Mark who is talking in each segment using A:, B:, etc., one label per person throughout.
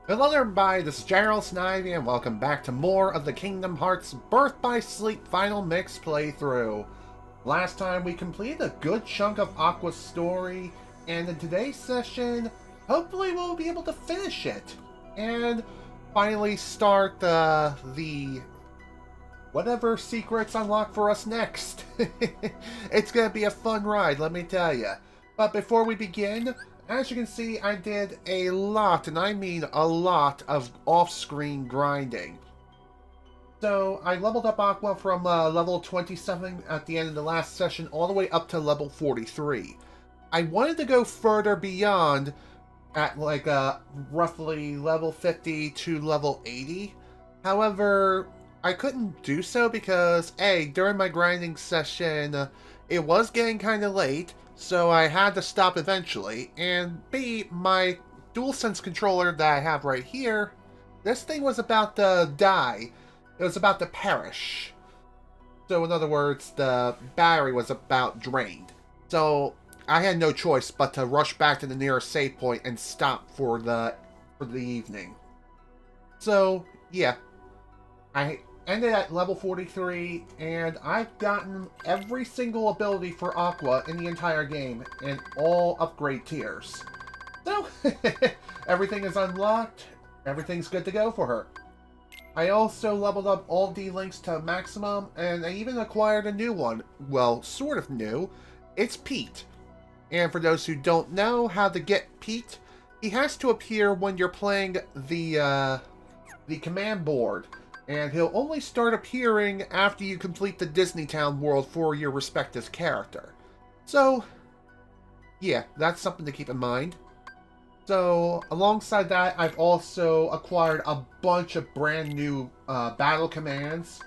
A: Hello there everybody, this is General Snivy and welcome back to more of the Kingdom Hearts Birth by Sleep Final Mix playthrough. Last time we completed a good chunk of Aqua's story, and in today's session, hopefully we'll be able to finish it. And finally start the whatever secrets unlock for us next. It's gonna be a fun ride, let me tell you. But before we begin, as you can see, I did a lot, and I mean a lot, of off-screen grinding. So, I leveled up Aqua from level 27 at the end of the last session all the way up to level 43. I wanted to go further beyond at like roughly level 50 to level 80. However, I couldn't do so because A, during my grinding session, it was getting kind of late, so I had to stop eventually, and B, my DualSense controller that I have right here, this thing was about to die. It was about to perish. So in other words, the battery was about drained. So I had no choice but to rush back to the nearest save point and stop for the evening. So yeah, I ended at level 43, and I've gotten every single ability for Aqua in the entire game, in all upgrade tiers. So, everything is unlocked, everything's good to go for her. I also leveled up all D-Links to maximum, and I even acquired a new one. Well, sort of new. It's Pete. And for those who don't know how to get Pete, he has to appear when you're playing the command board. And he'll only start appearing after you complete the Disney Town world for your respective character. So, yeah, that's something to keep in mind. So, alongside that, I've also acquired a bunch of brand new battle commands.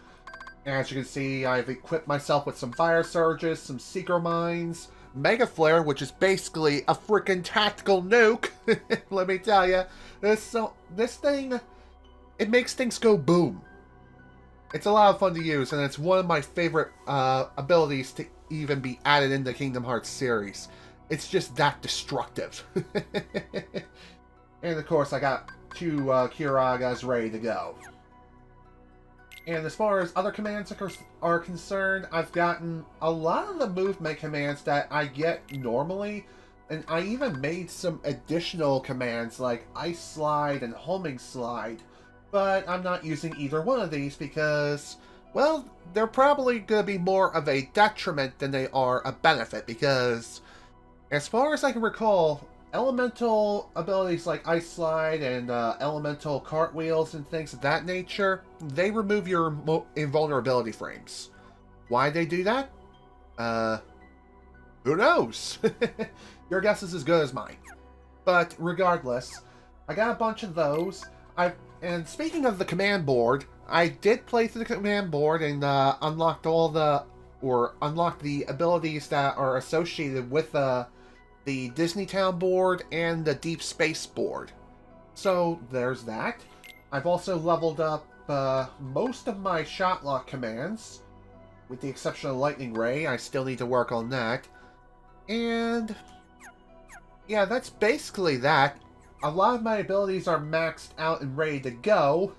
A: As you can see, I've equipped myself with some Fire Surges, some Seeker Mines, Mega Flare, which is basically a freaking tactical nuke. Let me tell you, this thing, it makes things go boom. It's a lot of fun to use, and it's one of my favorite abilities to even be added in the Kingdom Hearts series. It's just that destructive. And of course, I got two Kiragas ready to go. And as far as other commands are concerned, I've gotten a lot of the movement commands that I get normally, and I even made some additional commands like Ice Slide and Homing Slide. But I'm not using either one of these because, well, they're probably going to be more of a detriment than they are a benefit, because as far as I can recall, elemental abilities like Ice Slide and elemental cartwheels and things of that nature, they remove your invulnerability frames. Why they do that? Who knows? Your guess is as good as mine. But regardless, I got a bunch of those. And speaking of the command board, I did play through the command board and unlocked the abilities that are associated with the Disney Town board and the Deep Space board. So there's that. I've also leveled up most of my shotlock commands, with the exception of Lightning Ray. I still need to work on that. And yeah, that's basically that. A lot of my abilities are maxed out and ready to go.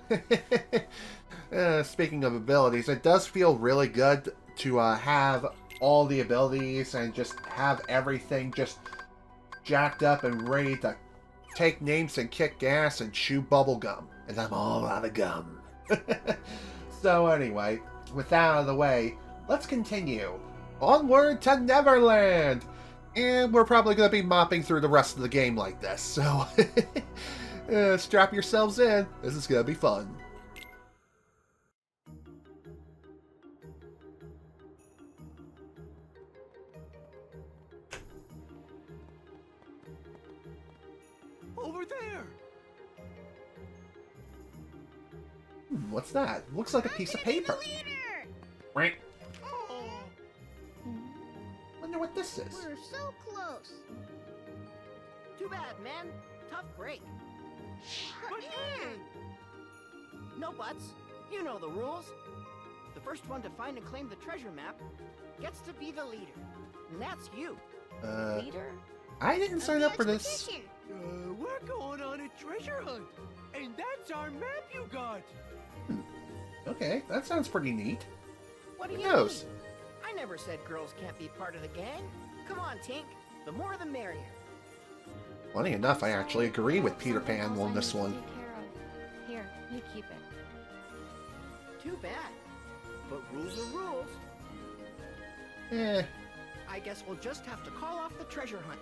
A: Speaking of abilities, it does feel really good to have all the abilities and just have everything just jacked up and ready to take names and kick ass and chew bubblegum. And I'm all out of gum. So anyway, with that out of the way, let's continue. Onward to Neverland! And we're probably going to be mopping through the rest of the game like this, so strap yourselves in. This is going to be fun.
B: Over there!
A: What's that? Looks like a piece of paper. Right. Wonder what this is.
C: We're so close.
D: Too bad, man. Tough break.
B: But
D: No buts. You know the rules. The first one to find and claim the treasure map gets to be the leader. And that's you.
C: Leader?
A: I didn't sign up for this.
B: we're going on a treasure hunt. And that's our map you got.
A: Okay, that sounds pretty neat.
D: What do
A: Who
D: you
A: knows?
D: mean? I never said girls can't be part of the gang. Come on, Tink. The more the merrier.
A: Funny enough, I actually agree with Peter Pan on this one.
C: Here, you keep it.
D: Too bad. But rules are rules.
A: Eh.
D: I guess we'll just have to call off the treasure hunt.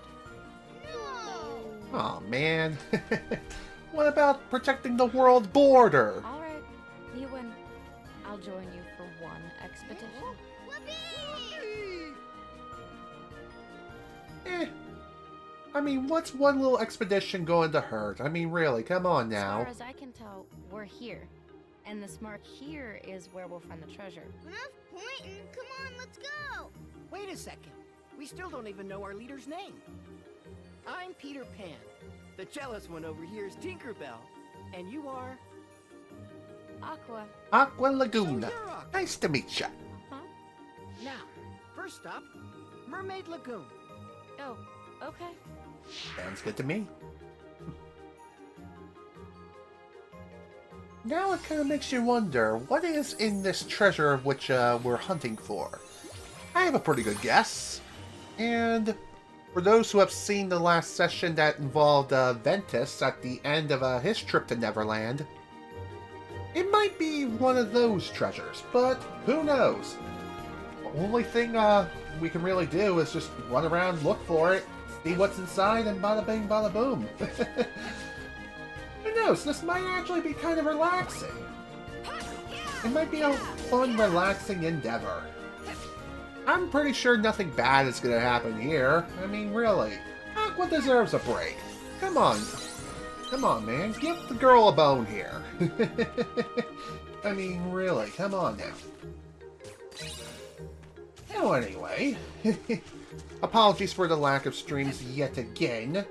C: No!
A: Aw, man. What about protecting the world border?
C: All right, you win. I'll join you for one expedition.
A: Eh. I mean, what's one little expedition going to hurt? I mean, really, come on now.
C: As far as I can tell, we're here. And this mark here is where we'll find the treasure.
E: Enough pointing. Come on, let's go.
D: Wait a second. We still don't even know our leader's name. I'm Peter Pan. The jealous one over here is Tinkerbell. And you are...
C: Aqua.
A: Aqua
D: So
A: Laguna.
D: you're Aqua.
A: Nice to meet ya.
C: Huh?
D: Now, first stop, Mermaid Lagoon.
C: Oh, okay.
A: Sounds good to me. Now it kind of makes you wonder, what is in this treasure of which we're hunting for? I have a pretty good guess. And for those who have seen the last session that involved Ventus at the end of his trip to Neverland, it might be one of those treasures, but who knows? The only thing we can really do is just run around, look for it, see what's inside, and bada bing, bada boom. Who knows? This might actually be kind of relaxing. It might be a fun, relaxing endeavor. I'm pretty sure nothing bad is going to happen here. I mean, really. Aqua deserves a break. Come on. Come on, man. Give the girl a bone here. I mean, really. Come on now. Oh, anyway. Apologies for the lack of streams yet again.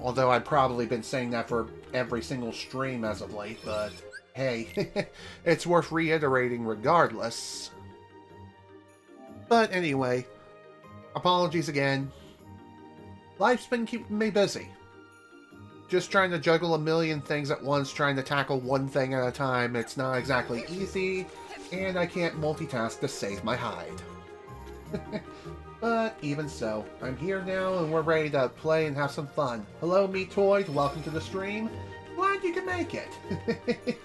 A: Although I've probably been saying that for every single stream as of late, but hey, it's worth reiterating regardless. But anyway, apologies again. Life's been keeping me busy. Just trying to juggle a million things at once, trying to tackle one thing at a time. It's not exactly easy, and I can't multitask to save my hide. But even so, I'm here now and we're ready to play and have some fun. Hello, Me Toys. Welcome to the stream. Glad you can make it.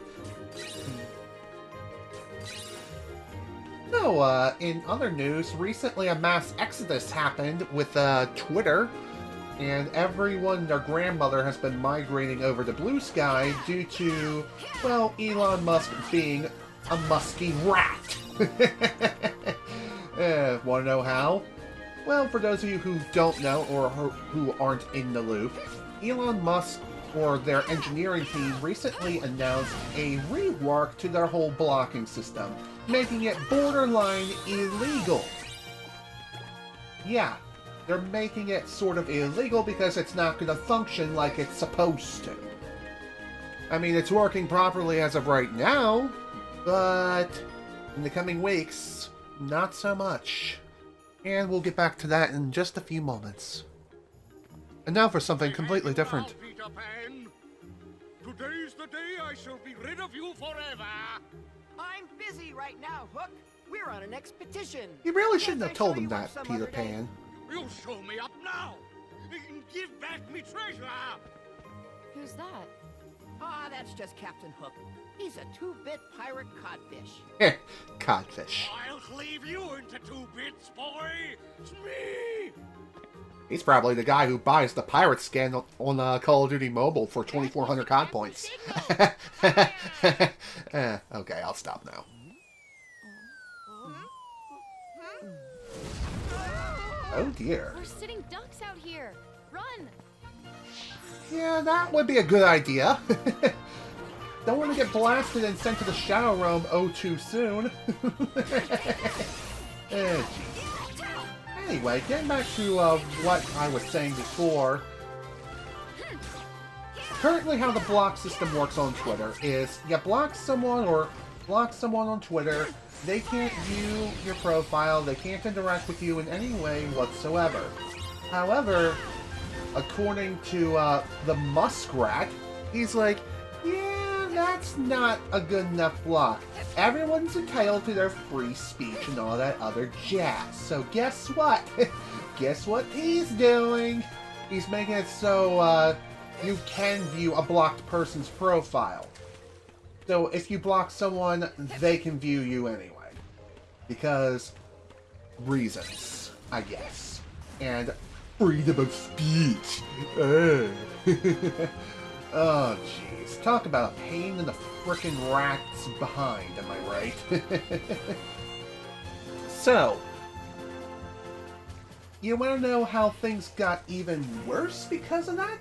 A: So, in other news, recently a mass exodus happened with Twitter, and everyone, their grandmother, has been migrating over to Blue Sky due to, well, Elon Musk being a musky rat. Want to know how? Well, for those of you who don't know or who aren't in the loop, Elon Musk or their engineering team recently announced a rework to their whole blocking system, making it borderline illegal. Yeah, they're making it sort of illegal because it's not going to function like it's supposed to. I mean, it's working properly as of right now, but in the coming weeks, not so much. And we'll get back to that in just a few moments. And now for something completely different.
F: Peter Pan. Today's the day I shall be rid of you forever.
D: I'm busy right now, Hook. We're on an expedition.
A: You really shouldn't
D: Can't
A: have
D: I
A: told
D: show
A: him
D: you
A: that,
D: some
A: Peter
D: other day?
A: Pan.
F: You show me up now. Give back me treasure.
C: Who's that?
D: Ah, that's just Captain Hook. He's a two-bit pirate codfish.
A: Heh, codfish.
F: I'll cleave you into 2 bits, boy. It's me.
A: He's probably the guy who buys the pirate skin on Call of Duty Mobile for 2,400 COD points. Okay, I'll stop now. Oh dear.
C: We're sitting ducks out here. Run!
A: Yeah, that would be a good idea. Don't want to get blasted and sent to the Shadow Realm oh too soon. Geez. Anyway, getting back to what I was saying before. Currently how the block system works on Twitter is you block someone or block someone on Twitter, they can't view your profile, they can't interact with you in any way whatsoever. However, according to the Muskrat, He's like, yeah, that's not a good enough block. Everyone's entitled to their free speech and all that other jazz. So guess what? Guess what he's doing? He's making it so you can view a blocked person's profile. So if you block someone, they can view you anyway. Because reasons, I guess. And freedom of speech. Oh, jeez. Talk about a pain in the frickin' rat's behind, am I right? So, you want to know how things got even worse because of that?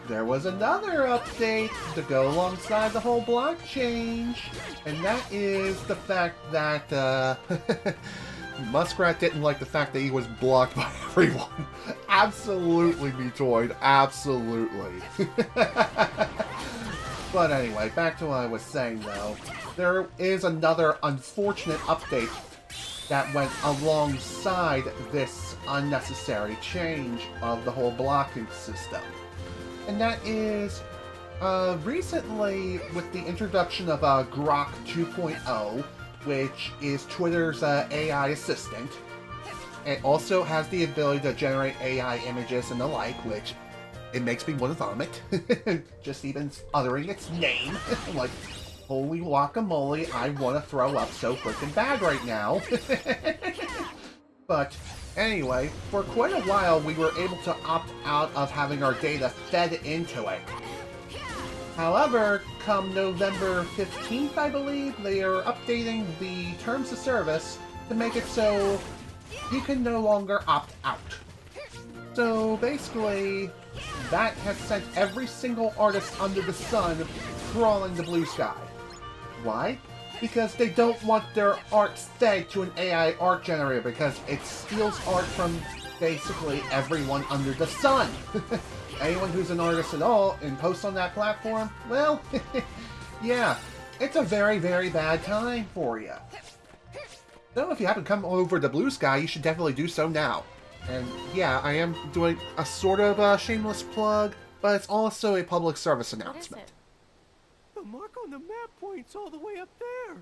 A: There was another update to go alongside the whole block change, and that is the fact that Muskrat didn't like the fact that he was blocked by everyone. Absolutely, Metoid. Absolutely. But anyway, back to what I was saying though. There is another unfortunate update that went alongside this unnecessary change of the whole blocking system. And that is, recently, with the introduction of Grok 2.0, which is Twitter's AI assistant, it also has the ability to generate AI images and the like, which it makes me want to vomit. Just even uttering its name. Like, holy guacamole, I want to throw up so freaking bad right now. But anyway, for quite a while we were able to opt out of having our data fed into it. However, come November 15th, I believe, they are updating the terms of service to make it so you can no longer opt out. So basically, that has sent every single artist under the sun crawling the blue sky. Why? Because they don't want their art fed to an AI art generator because it steals art from basically everyone under the sun. Anyone who's an artist at all and posts on that platform, well, yeah, it's a very, very bad time for you. So if you haven't come over to Blue Sky, you should definitely do so now. And yeah, I am doing a sort of shameless plug, but it's also a public service announcement.
C: What is it?
B: The mark on the map points all the way up there.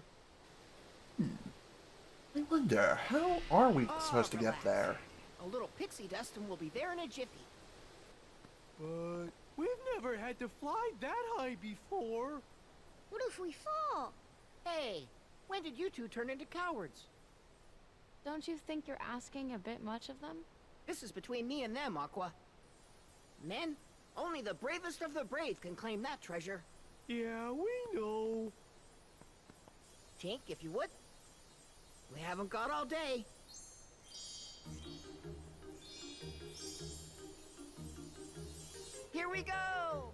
A: I wonder, how are we supposed to get there?
D: A little pixie dust and we'll be there in a jiffy.
B: But we've never had to fly that high before.
E: What if we fall?
D: Hey, when did you two turn into cowards?
C: Don't you think you're asking a bit much of them?
D: This is between me and them, Aqua. Men, only the bravest of the brave can claim that treasure.
B: Yeah, we know.
D: Tink, if you would. We haven't got all day. Here we go!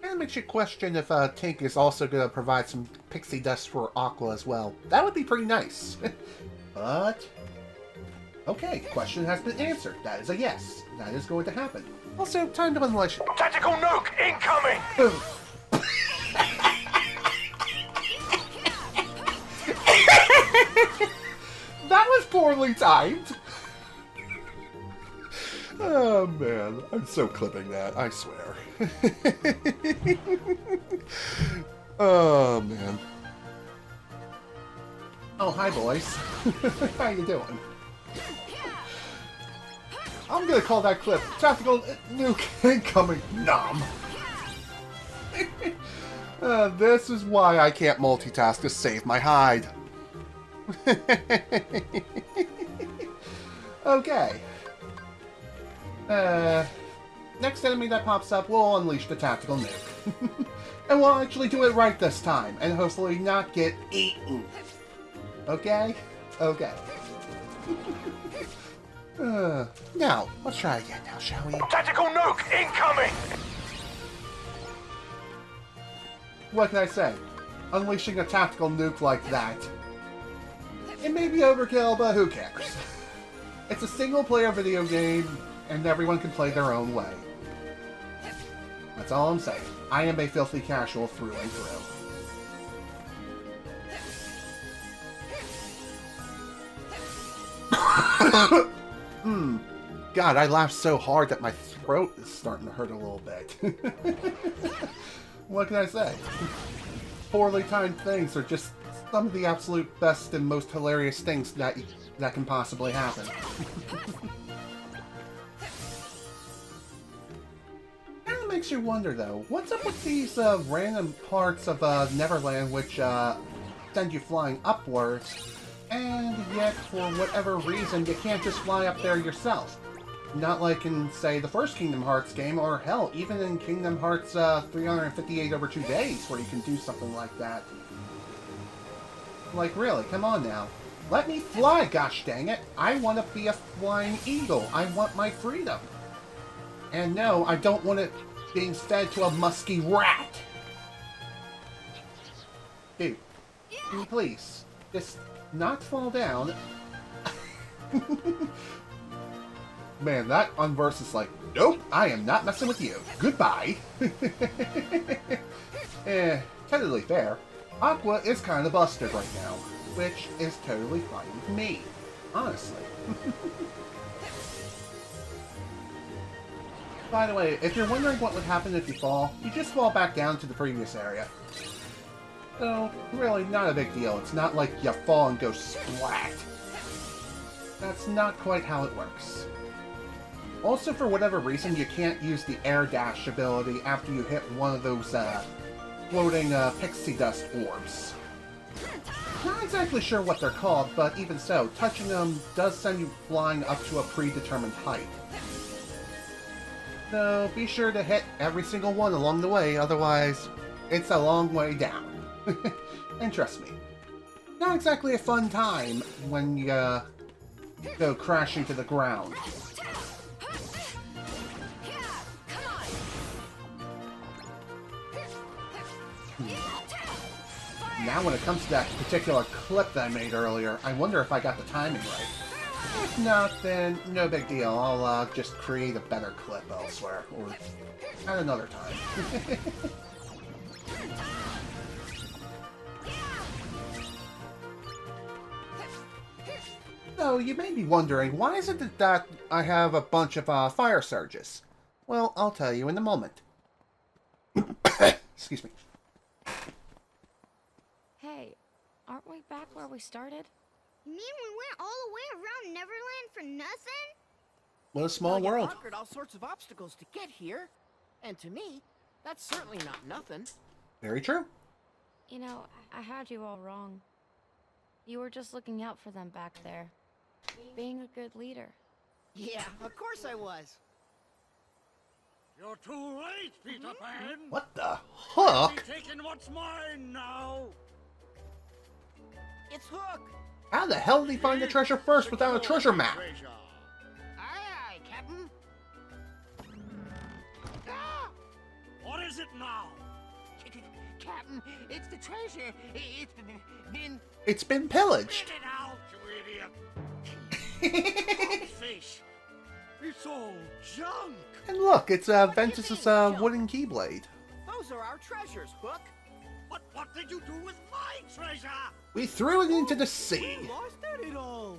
A: And it makes you question if Tink is also going to provide some pixie dust for Aqua as well. That would be pretty nice. But, okay, question has been answered. That is a yes. That is going to happen. Also, time to unleash...
F: Tactical nuke incoming!
A: That was poorly timed! Oh man, I'm so clipping that, I swear. Oh man. Oh, hi boys. How you doing? I'm gonna call that clip Tactical Nuke Incoming Nom. This is why I can't multitask to save my hide. Okay. Next enemy that pops up, we'll unleash the Tactical Nuke. And we'll actually do it right this time, and hopefully not get eaten. Okay? Okay. Now, let's try again now, shall we?
F: Tactical nuke incoming!
A: What can I say? Unleashing a tactical nuke like that. It may be overkill, but who cares? It's a single-player video game, and everyone can play their own way. That's all I'm saying. I am a filthy casual through and through. God, I laughed so hard that my throat is starting to hurt a little bit. What can I say? Poorly timed things are just some of the absolute best and most hilarious things that can possibly happen. Kind of makes you wonder, though, what's up with these random parts of Neverland which send you flying upwards, and yet, for whatever reason, you can't just fly up there yourself? Not like in, say, the first Kingdom Hearts game, or hell, even in Kingdom Hearts 358 over 2 days, where you can do something like that. Like, really, come on now. Let me fly, gosh dang it! I want to be a flying eagle. I want my freedom. And no, I don't want it being fed to a musky rat. Dude, can you please just not fall down? Man, that Unverse is like, nope, I am not messing with you. Goodbye. Totally fair. Aqua is kind of busted right now, which is totally fine with me, honestly. By the way, if you're wondering what would happen if you fall, you just fall back down to the previous area. So, really, not a big deal. It's not like you fall and go splat. That's not quite how it works. Also, for whatever reason, you can't use the air dash ability after you hit one of those floating pixie dust orbs. Not exactly sure what they're called, but even so, touching them does send you flying up to a predetermined height. So be sure to hit every single one along the way, otherwise it's a long way down. And trust me, not exactly a fun time when you go crashing to the ground. Now when it comes to that particular clip that I made earlier, I wonder if I got the timing right. If not, then no big deal. I'll just create a better clip elsewhere, or at another time. So, you may be wondering, why is it that I have a bunch of fire surges? Well, I'll tell you in a moment. Excuse me.
C: Hey, aren't we back where we started?
E: You mean we went all the way around Neverland for nothing?
A: What a small
D: You
A: world.
D: conquered all sorts of obstacles to get here, and to me, that's certainly not nothing.
A: Very true.
C: You know, I had you all wrong. You were just looking out for them back there. Being a good leader.
D: Yeah, of course I was.
F: You're too late, Peter Pan.
A: What the hook?
F: Be taking what's mine now.
D: It's Hook.
A: How the hell did he find the treasure first without a treasure map?
F: Treasure.
D: Aye, aye, Captain. Ah!
F: What is it now?
D: Captain, it's the treasure.
A: It's been pillaged.
F: Get it out, you idiot. Fish. It's all junk.
A: And look, it's Ventus's wooden keyblade.
D: Those are our treasures, Hook.
F: But what did you do with my treasure?
A: We threw it into the sea.
B: We lost it all.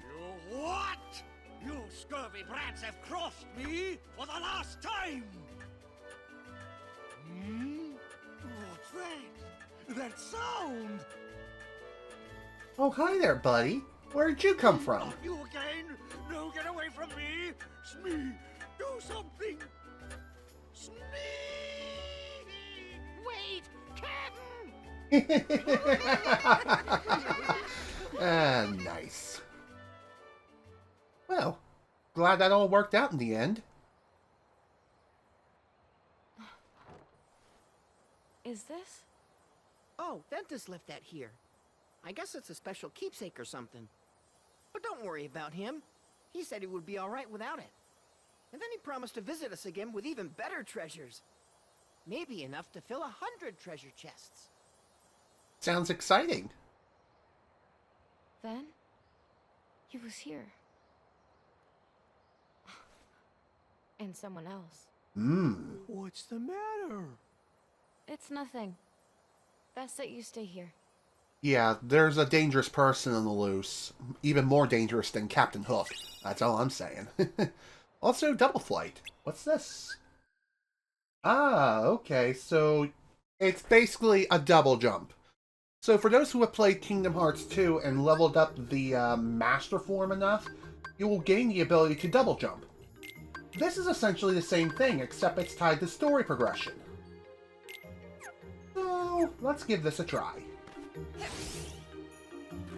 F: You what? You scurvy brats have crossed me for the last time. What's that? That sound?
A: Oh, hi there, buddy. Where did you come from?
F: Not you again. No, get away from me. Smee, do something. Smee!
D: Wait, Captain!
A: Nice. Well, glad that all worked out in the end.
C: Is this?
D: Oh, Ventus left that here. I guess it's a special keepsake or something. But don't worry about him. He said he would be all right without it. And then he promised to visit us again with even better treasures. Maybe enough to fill 100 treasure chests.
A: Sounds exciting.
C: Then? He was here. And someone else.
B: What's the matter?
C: It's nothing. Best that you stay here.
A: Yeah, there's a dangerous person on the loose. Even more dangerous than Captain Hook. That's all I'm saying. Also, double flight. What's this? Ah, okay, so it's basically a double jump. So for those who have played Kingdom Hearts 2 and leveled up the Master Form enough, you will gain the ability to double jump. This is essentially the same thing, except it's tied to story progression. So, let's give this a try.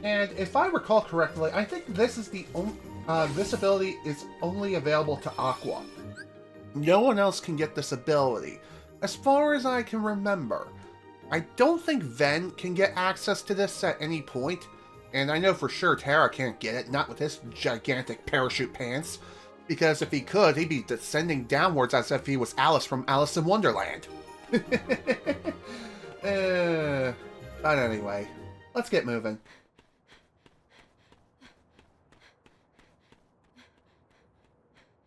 A: And if I recall correctly, I think this is the this ability is only available to Aqua. No one else can get this ability, as far as I can remember. I don't think Ven can get access to this at any point, and I know for sure Terra can't get it, not with his gigantic parachute pants, because if he could, he'd be descending downwards as if he was Alice from Alice in Wonderland. But anyway, let's get moving.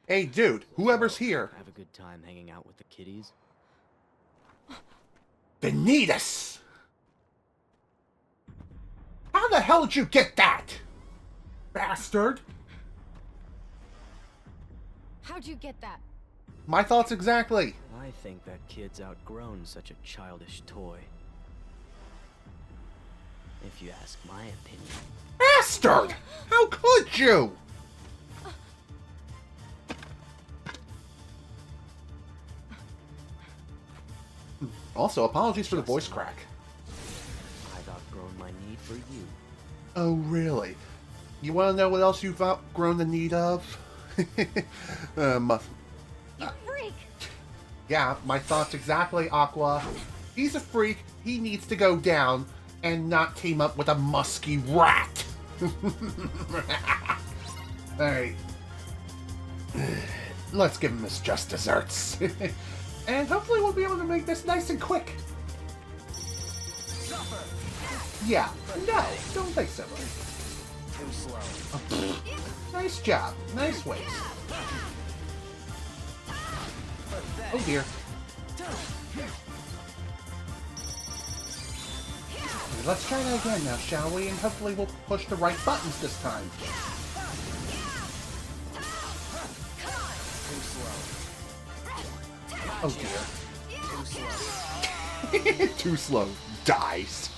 A: Hey dude, whoever's here.
G: Have a good time hanging out with the kiddies.
A: Vanitas! How the hell did you get that? Bastard!
C: How'd you get that?
A: My thoughts exactly.
G: I think that kid's outgrown such a childish toy. If you ask my opinion.
A: Bastard! How could you? Also, apologies for the voice crack.
G: I've outgrown my need for you.
A: Oh, really? You want to know what else you've outgrown the need of?
C: You freak!
A: Yeah, my thoughts exactly, Aqua. He's a freak, he needs to go down, and not team up with a musky rat! Alright. Let's give him his just desserts. And hopefully we'll be able to make this nice and quick. Yeah, no, don't think so.
G: Too slow.
A: Nice job, nice waist. Oh dear. Let's try that again now, shall we? And hopefully we'll push the right buttons this time. Oh dear. Too slow. Dies.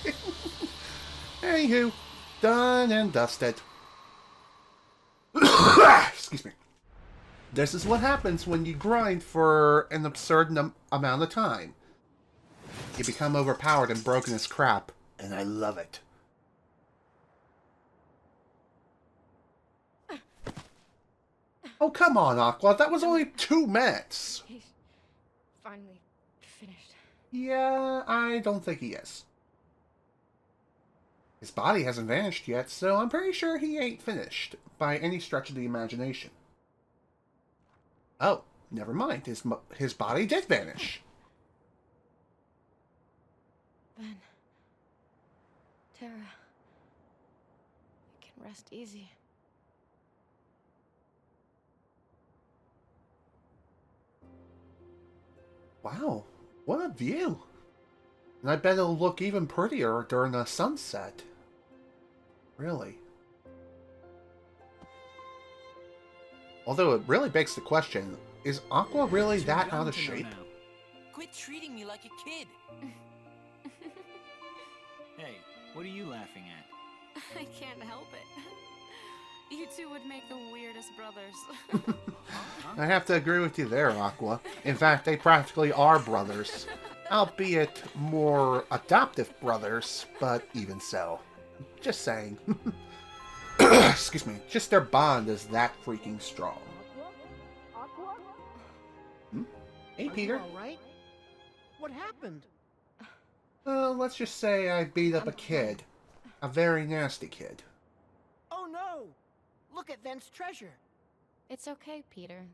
A: Anywho, done and dusted. Excuse me. This is what happens when you grind for an absurd amount of time. You become overpowered and broken as crap, and I love it. Oh, come on, Aqua. That was only 2 minutes.
C: He's finally finished.
A: Yeah, I don't think he is. His body hasn't vanished yet, so I'm pretty sure he ain't finished, by any stretch of the imagination. Oh, never mind. His body did vanish.
C: Ben. Terra. You can rest easy.
A: Wow, what a view. And I bet it'll look even prettier during the sunset. Really. Although it really begs the question, is Aqua really that out of shape?
H: Quit treating me like a kid. Hey, what are you laughing at?
C: I can't help it. You two would make the weirdest brothers.
A: I have to agree with you there, Aqua. In fact, they practically are brothers. Albeit more adoptive brothers, but even so. Just saying. Excuse me. Just their bond is that freaking strong. Hmm? Hey, Peter.
D: Are you all right? What happened?
A: Let's just say I beat up a kid. A very nasty kid.
D: Oh no! Look at Ven's treasure.
C: It's okay, Peter.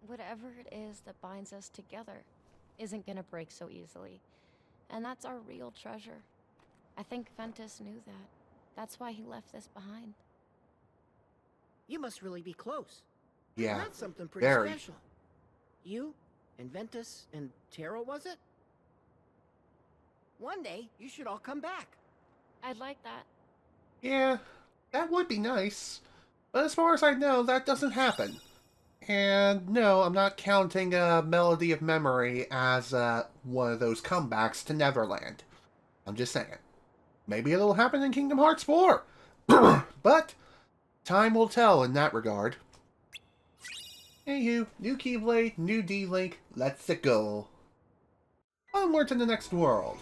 C: Whatever it is that binds us together isn't gonna break so easily. And that's our real treasure. I think Ventus knew that. That's why he left this behind.
D: You must really be close.
A: Yeah,
D: That's something pretty
A: very.
D: special. You and Ventus and Terra, was it? One day, you should all come back.
C: I'd like that.
A: Yeah, that would be nice. But as far as I know, that doesn't happen. And no, I'm not counting Melody of Memory as one of those comebacks to Neverland. I'm just saying. Maybe it'll happen in Kingdom Hearts 4. But time will tell in that regard. Anywho, new Keyblade, new D-Link, let's go. Onward to the next world.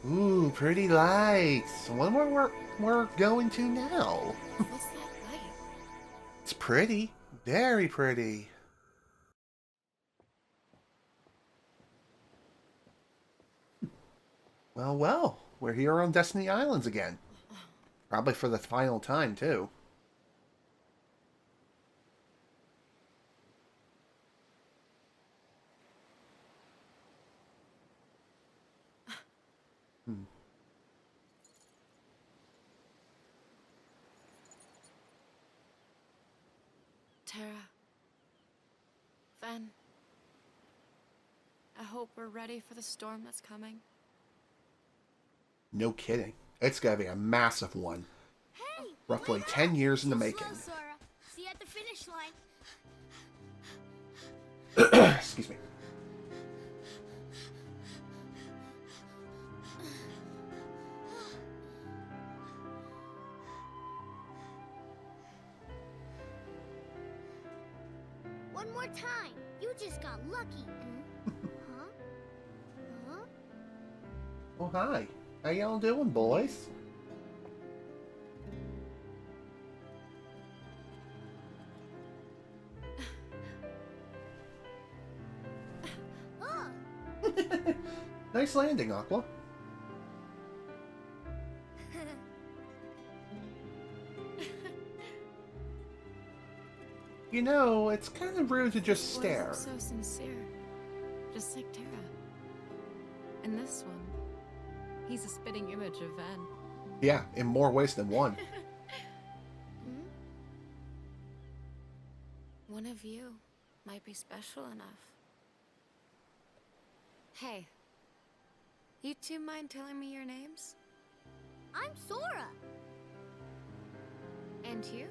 A: Ooh, pretty lights. I wonder where we're going to now.
C: What's that light?
A: It's pretty. Very pretty. Well, well. We're here on Destiny Islands again. Probably for the final time, too.
C: Terra. Ven. I hope we're ready for the storm that's coming.
A: No kidding. It's gonna be a massive one.
E: Hey!
A: Roughly
E: wait
A: 10
E: up.
A: years in the
E: So
A: making.
E: slow, Sora. See you at the finish line.
A: Excuse me.
E: One more time. You just got lucky. Huh? Huh?
A: Oh, hi. How y'all doing, boys?
E: Oh!
A: Nice landing, Aqua. You know, it's kind of rude to just
C: Boys
A: stare.
C: look so sincere. Just like Terra. And this one, he's a spitting image of Ven.
A: Yeah, in more ways than one.
C: Hmm? One of you might be special enough. Hey, you two mind telling me your names?
E: I'm Sora.
C: And you?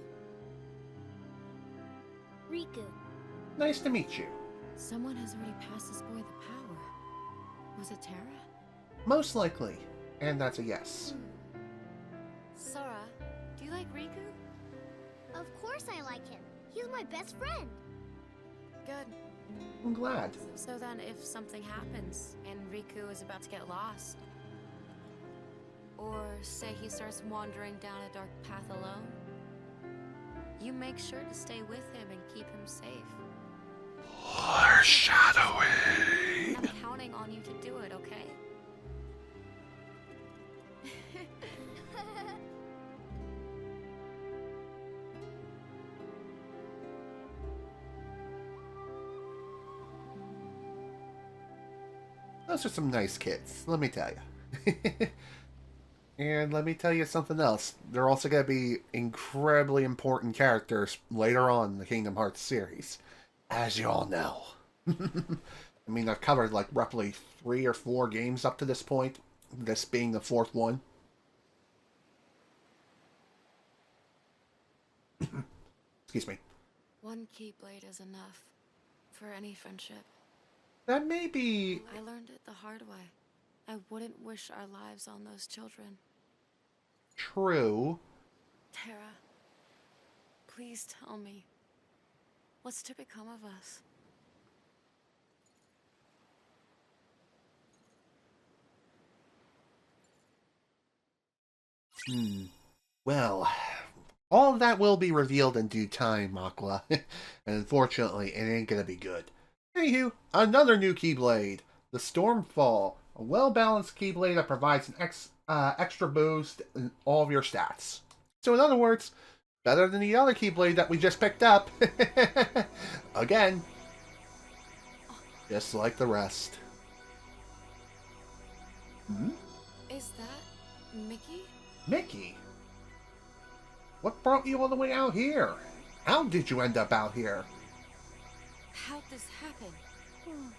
E: Riku.
A: Nice to meet you.
C: Someone has already passed this boy the power. Was it Terra?
A: Most likely. And that's a yes.
C: Sora, do you like Riku?
E: Of course I like him. He's my best friend.
C: Good.
A: I'm glad.
C: So then if something happens and Riku is about to get lost, or say he starts wandering down a dark path alone, you make sure to stay with him and keep him safe.
A: Foreshadowing.
C: I'm counting on you to do it, okay?
A: Those are some nice kids, let me tell you. And let me tell you something else. They're also going to be incredibly important characters later on in the Kingdom Hearts series, as you all know. I mean, I've covered like roughly 3 or 4 games up to this point, this being the 4th one. Excuse me.
C: One Keyblade is enough for any friendship.
A: That may be...
C: I learned it the hard way. I wouldn't wish our lives on those children.
A: true.
C: Terra, please tell me, what's to become of us?
A: Well, all of that will be revealed in due time, Aqua. And unfortunately, it ain't gonna be good. Anywho, another new Keyblade. The Stormfall. A well-balanced Keyblade that provides an extra boost in all of your stats. So in other words, better than the other Keyblade that we just picked up. Again. Just like the rest.
C: Is that Mickey?
A: Mickey? What brought you all the way out here? How did you end up out here?
C: How'd this happen?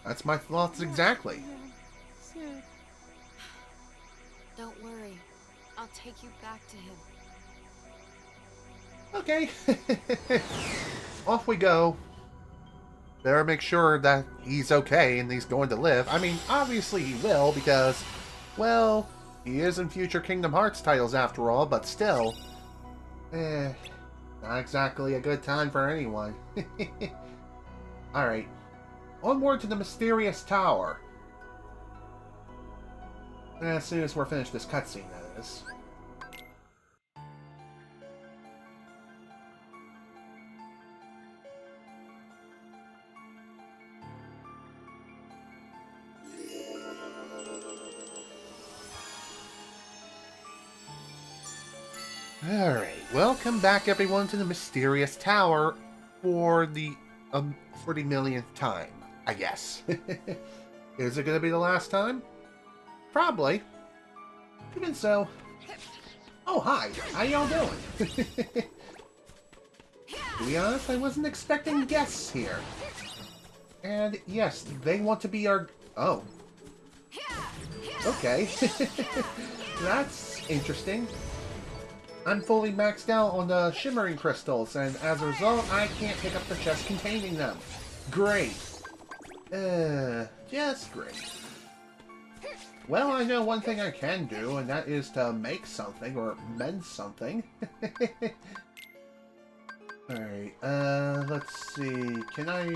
A: That's my thoughts exactly.
C: Don't worry. I'll take you back to him.
A: Okay. Off we go. Better make sure that he's okay and he's going to live. I mean, obviously he will because, well, he is in future Kingdom Hearts titles after all, but still. Not exactly a good time for anyone. Alright. Onward to the mysterious tower. As soon as we're finished this cutscene, that is. Alright, welcome back everyone to the mysterious tower for the millionth time, I guess. Is it going to be the last time? Probably. Even so. Oh, hi. How y'all doing? To be honest, I wasn't expecting guests here. And yes, they want to be our... Oh. Okay. That's interesting. I'm fully maxed out on the shimmering crystals, and as a result, I can't pick up the chest containing them. Great. Just great. Well, I know one thing I can do, and that is to make something, or mend something. Alright, let's see, can I...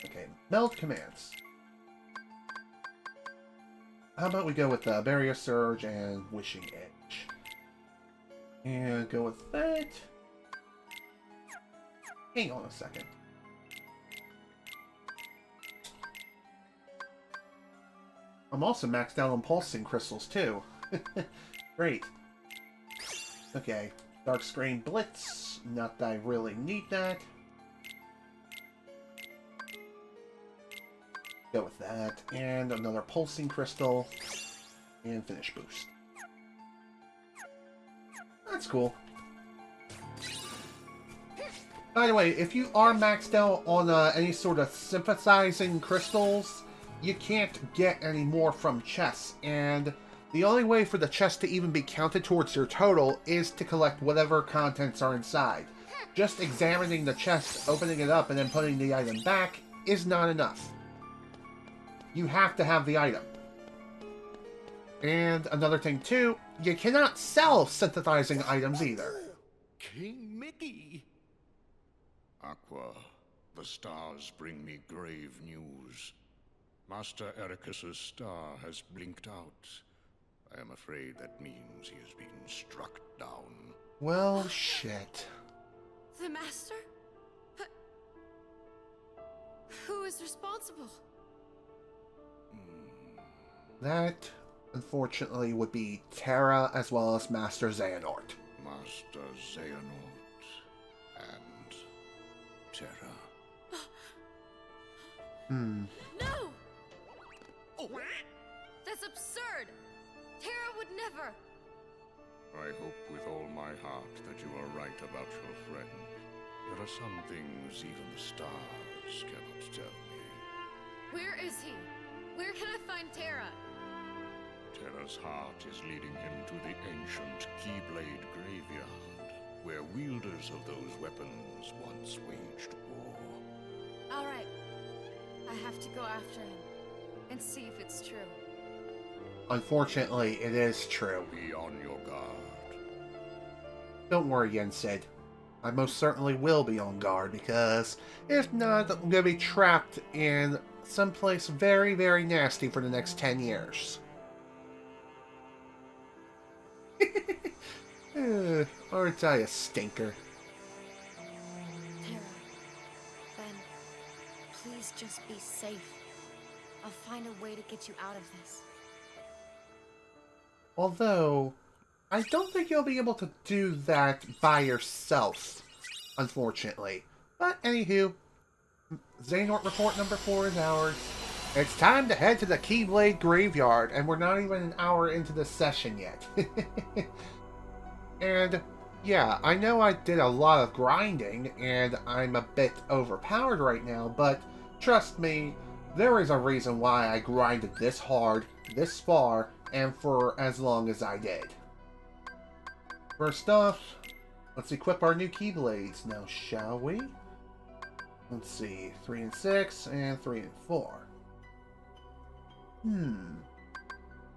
A: Okay, meld commands. How about we go with Barrier Surge and Wishing Edge? And go with that. Hang on a second. I'm also maxed out on pulsing crystals too. Great. Okay. Dark Screen Blitz. Not that I really need that. Go with that. And another pulsing crystal. And finish boost. That's cool. By the way, if you are maxed out on any sort of synthesizing crystals, you can't get any more from chests, and the only way for the chest to even be counted towards your total is to collect whatever contents are inside. Just examining the chest, opening it up, and then putting the item back is not enough. You have to have the item. And another thing too, you cannot sell synthesizing items either.
F: King Mickey! Aqua, the stars bring me grave news. Master Ericus's star has blinked out. I am afraid that means he has been struck down.
A: Well, shit.
C: The Master? But... who is responsible?
A: That, unfortunately, would be Terra as well as Master Xehanort.
F: Master Xehanort and Terra.
C: No! That's absurd! Terra would never!
F: I hope with all my heart that you are right about your friend. There are some things even the stars cannot tell me.
C: Where is he? Where can I find Terra?
F: Terra's heart is leading him to the ancient Keyblade Graveyard, where wielders of those weapons once waged war.
C: Alright. I have to go after him and see if it's true.
A: Unfortunately, it is true.
F: Be on your guard.
A: Don't worry, Yensid. I most certainly will be on guard, because if not, I'm going to be trapped in someplace very, very nasty for the next 10 years. Aren't I a stinker?
C: Terra, Ven, please just be safe. I'll find a way to get you out of this.
A: Although, I don't think you'll be able to do that by yourself, unfortunately. But anywho, Xehanort Report number 4 is ours. It's time to head to the Keyblade Graveyard, and we're not even an hour into this session yet. And Yeah, I know I did a lot of grinding, and I'm a bit overpowered right now, but trust me, there is a reason why I grinded this hard, this far, and for as long as I did. First off, let's equip our new Keyblades now, shall we? Let's see, 3 and 6, and 3 and 4.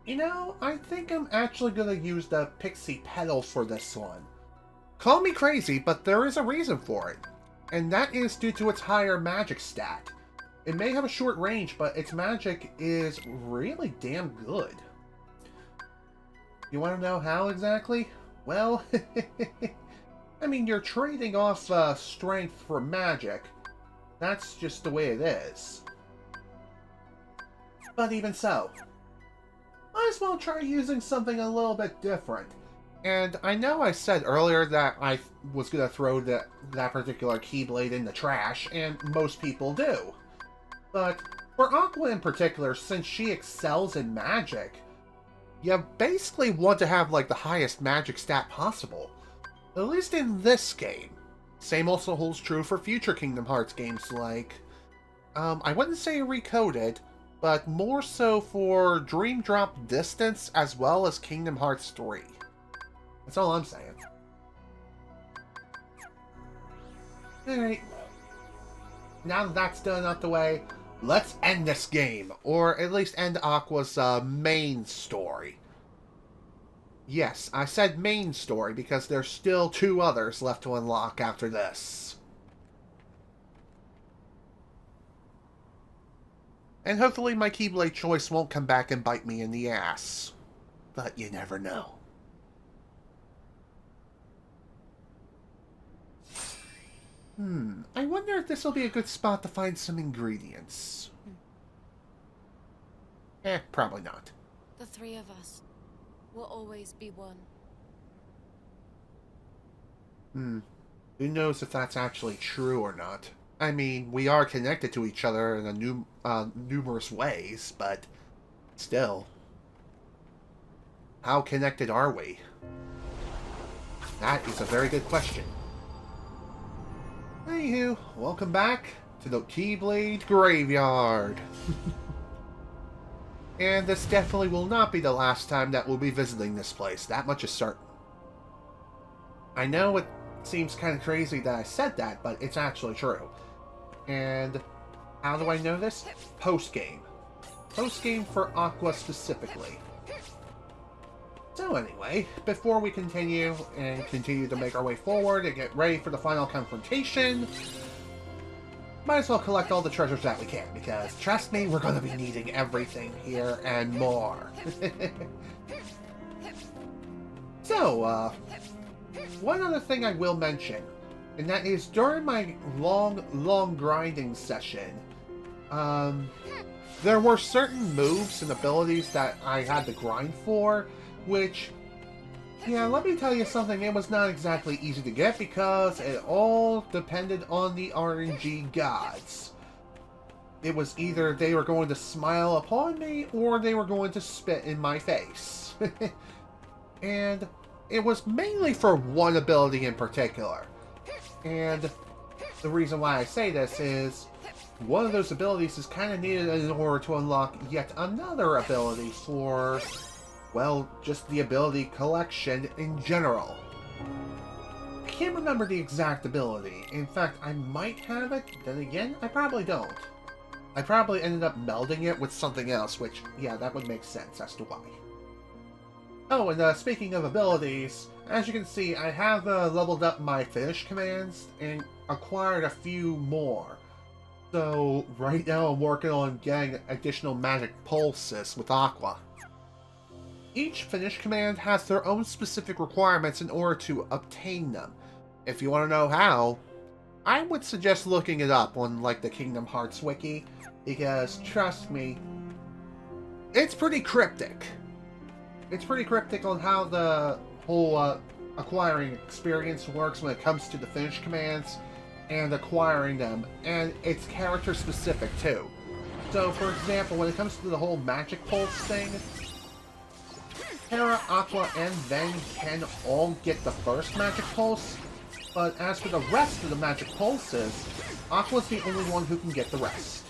A: You know, I think I'm actually gonna use the Pixie Petal for this one. Call me crazy, but there is a reason for it. And that is due to its higher magic stat. It may have a short range, but its magic is really damn good. You want to know how exactly? Well, I mean, you're trading off strength for magic. That's just the way it is. But even so, might as well try using something a little bit different. And I know I said earlier that I was going to throw that particular Keyblade in the trash, and most people do. But for Aqua in particular, since she excels in magic, you basically want to have like the highest magic stat possible. At least in this game. Same also holds true for future Kingdom Hearts games like, I wouldn't say Recoded, but more so for Dream Drop Distance as well as Kingdom Hearts 3. That's all I'm saying. Alright. Now that that's done out the way, let's end this game. Or at least end Aqua's main story. Yes, I said main story because there's still 2 others left to unlock after this. And hopefully my Keyblade choice won't come back and bite me in the ass. But you never know. I wonder if this will be a good spot to find some ingredients. Probably not.
C: The 3 of us will always be one.
A: Who knows if that's actually true or not? I mean, we are connected to each other in a numerous ways, but still. How connected are we? That is a very good question. Anywho, welcome back to the Keyblade Graveyard. And this definitely will not be the last time that we'll be visiting this place. That much is certain. I know it seems kind of crazy that I said that, but it's actually true. And how do I know this? Post-game. Post-game for Aqua specifically. So anyway, before we continue to make our way forward and get ready for the final confrontation, might as well collect all the treasures that we can, because trust me, we're going to be needing everything here and more. So, one other thing I will mention, and that is during my long grinding session, there were certain moves and abilities that I had to grind for, which, yeah, let me tell you something, it was not exactly easy to get because it all depended on the RNG gods. It was either they were going to smile upon me or they were going to spit in my face. And it was mainly for one ability in particular. And the reason why I say this is one of those abilities is kind of needed in order to unlock yet another ability for, well, just the ability collection in general. I can't remember the exact ability. In fact, I might have it, then again, I probably don't. I probably ended up melding it with something else, which, yeah, that would make sense as to why. Oh, and speaking of abilities, as you can see, I have leveled up my finish commands and acquired a few more. So, right now I'm working on getting additional magic pulses with Aqua. Each finish command has their own specific requirements in order to obtain them. If you want to know how, I would suggest looking it up on, like, the Kingdom Hearts wiki, because, trust me, it's pretty cryptic. It's pretty cryptic on how the whole acquiring experience works when it comes to the finish commands and acquiring them, and it's character specific too. So, for example, when it comes to the whole magic pulse thing, Terra, Aqua, and Ven can all get the first magic pulse, but as for the rest of the magic pulses, Aqua's the only one who can get the rest.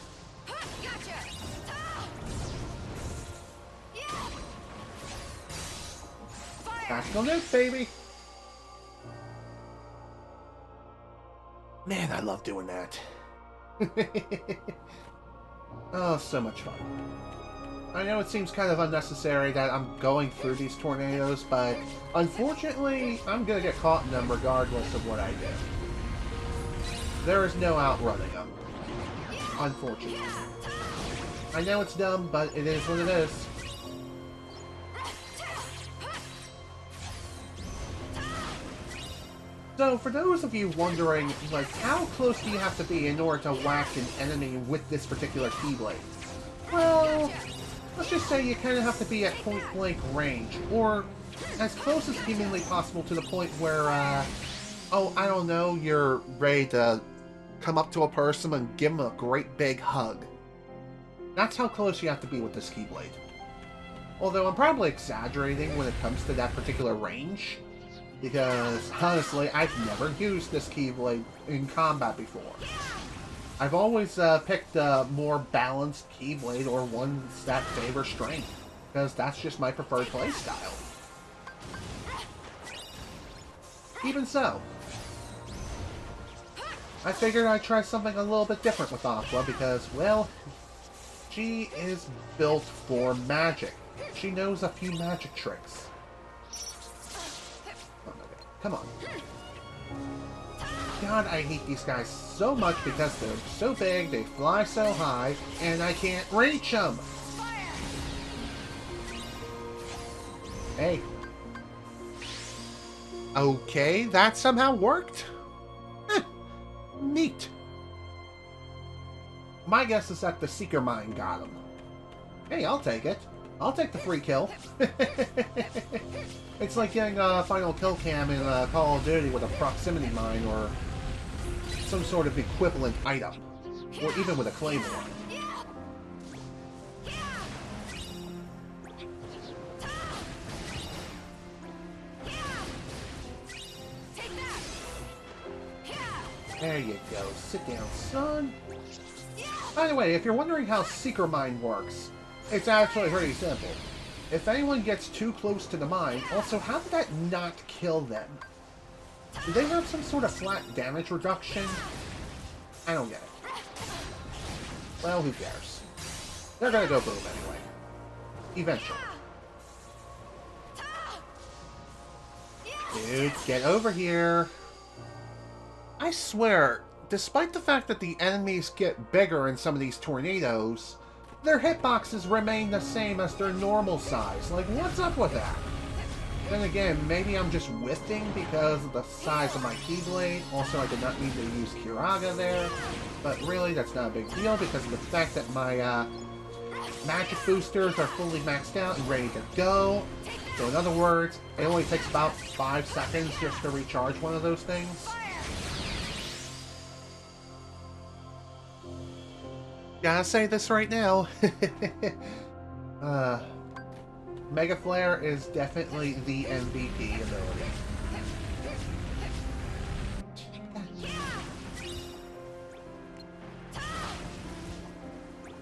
A: Tactical nuke, baby! Man, I love doing that. Oh, so much fun. I know it seems kind of unnecessary that I'm going through these tornadoes, but unfortunately, I'm gonna get caught in them regardless of what I do. There is no outrunning them. Unfortunately. I know it's dumb, but it is what it is. So, for those of you wondering, like, how close do you have to be in order to whack an enemy with this particular Keyblade? Well, let's just say you kind of have to be at point-blank range, or as close as humanly possible to the point where, oh, I don't know, you're ready to come up to a person and give them a great big hug. That's how close you have to be with this Keyblade. Although I'm probably exaggerating when it comes to that particular range, because, honestly, I've never used this Keyblade in combat before. I've always picked a more balanced Keyblade or one that favors strength, because that's just my preferred playstyle. Even so, I figured I'd try something a little bit different with Aqua because, well, she is built for magic. She knows a few magic tricks. Come on. God, I hate these guys so much because they're so big, they fly so high, and I can't reach them! Hey. Okay, that somehow worked? Neat. My guess is that the Seeker Mine got him. Hey, I'll take it. I'll take the free kill. It's like getting a final kill cam in Call of Duty with a proximity mine or some sort of equivalent item. Or even with a claymore. There you go. Sit down, son. By the way, if you're wondering how Seeker Mine works, it's actually pretty simple. If anyone gets too close to the mine, also, how did that not kill them? Do they have some sort of flat damage reduction? I don't get it. Well, who cares? They're gonna go boom anyway. Eventually. Dude, get over here. I swear, despite the fact that the enemies get bigger in some of these tornadoes, their hitboxes remain the same as their normal size. Like, what's up with that? Then again, maybe I'm just whiffing because of the size of my Keyblade. Also, I did not mean to use Kiraga there. But really, that's not a big deal because of the fact that my magic boosters are fully maxed out and ready to go. So in other words, it only takes about 5 seconds just to recharge one of those things. Gotta say this right now. Mega Flare is definitely the MVP ability.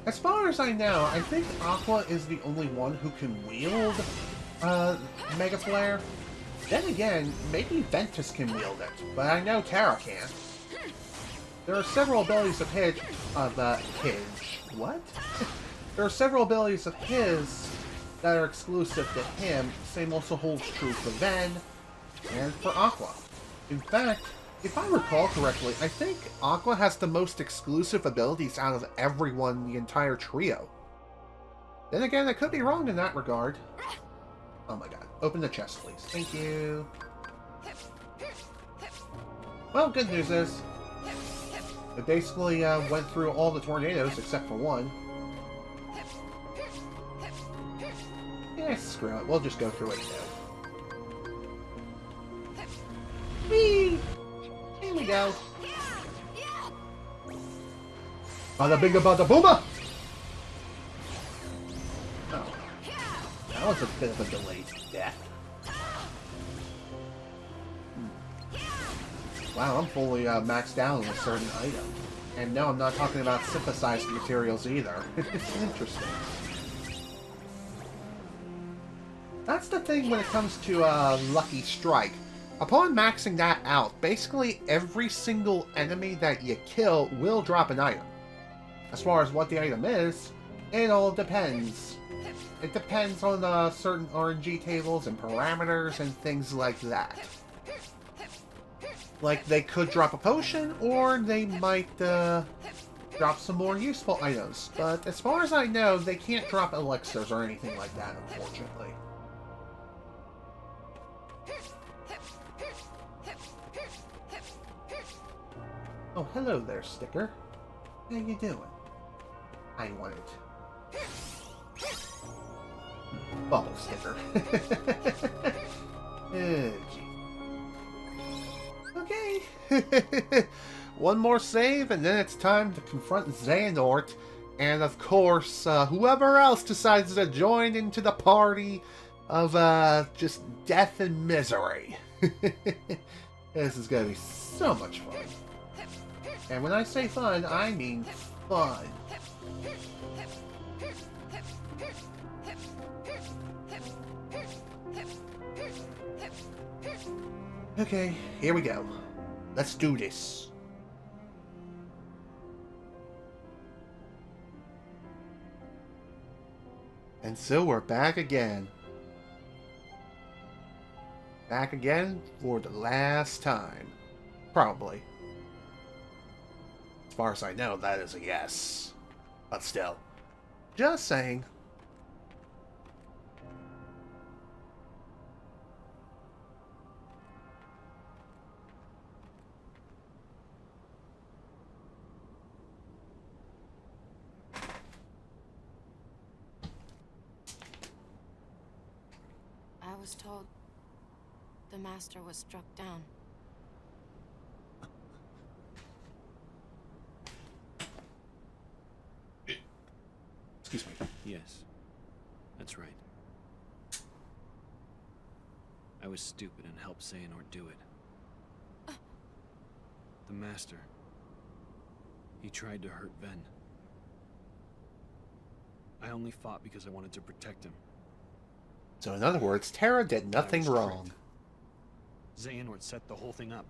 A: As far as I know, I think Aqua is the only one who can wield Mega Flare. Then again, maybe Ventus can wield it, but I know Terra can't. There are several abilities of his... What? There are several abilities of his that are exclusive to him. Same also holds true for Ven and for Aqua. In fact, if I recall correctly, I think Aqua has the most exclusive abilities out of everyone in the entire trio. Then again, I could be wrong in that regard. Oh my god. Open the chest, please. Thank you. Well, good news is, it basically went through all the tornadoes except for one. Yeah, screw it. We'll just go through it too. Whee! Here we go. Bada binga bada booma! Oh. That was a bit of a delayed death. Wow, I'm fully maxed out on a certain item. And no, I'm not talking about synthesized materials either. Interesting. That's the thing when it comes to Lucky Strike. Upon maxing that out, basically every single enemy that you kill will drop an item. As far as what the item is, it all depends. It depends on certain RNG tables and parameters and things like that. Like, they could drop a potion, or they might drop some more useful items. But as far as I know, they can't drop elixirs or anything like that, unfortunately. Oh, hello there, Sticker. How you doing? I want it. Bubble Sticker. Oh, gee. Okay. One more save, and then it's time to confront Xehanort. And of course, whoever else decides to join into the party of just death and misery. This is going to be so much fun. And when I say fun, I mean fun. Okay, here we go. Let's do this. And so we're back again. Back again for the last time. Probably. As far as I know, that is a yes. But still. Just saying.
C: I was told the master was struck down.
A: Excuse me.
G: Yes, that's right. I was stupid and helped Xehanort do it. The master. He tried to hurt Ven. I only fought because I wanted to protect him.
A: So in other words, Terra did nothing wrong.
G: Xehanort set the whole thing up.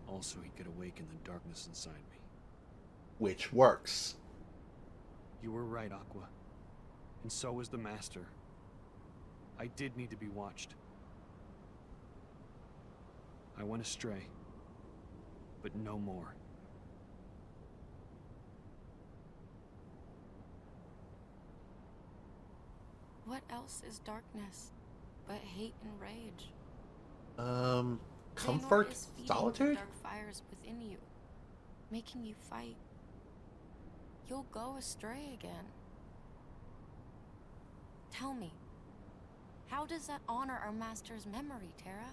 G: Also, he could awaken the darkness inside me.
A: Which works.
G: You were right, Aqua. And so was the Master. I did need to be watched. I went astray. But no more.
C: What else is darkness but hate and rage?
A: Comfort?
C: Xehanort is feeding
A: Solitude?
C: dark fires within you, making you fight. You'll go astray again. Tell me, how does that honor our master's memory, Terra?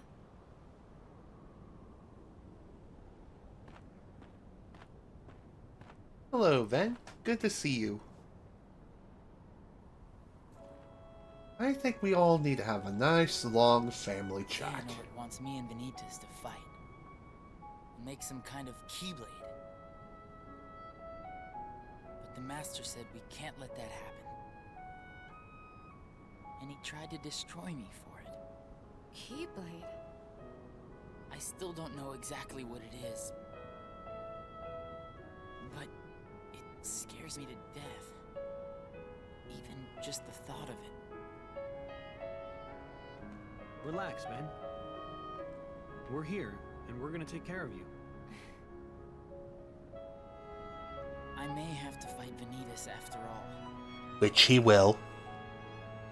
A: Hello, Ven. Good to see you. I think we all need to have a nice, long family chat.
H: Xehanort wants me and Benitez to fight. Make some kind of keyblade. But the Master said we can't let that happen. And he tried to destroy me for it.
C: Keyblade?
H: I still don't know exactly what it is. But it scares me to death. Even just the thought of it.
G: Relax, man. We're here, and we're gonna take care of you.
H: I may have to fight Benitez after all.
A: Which he will.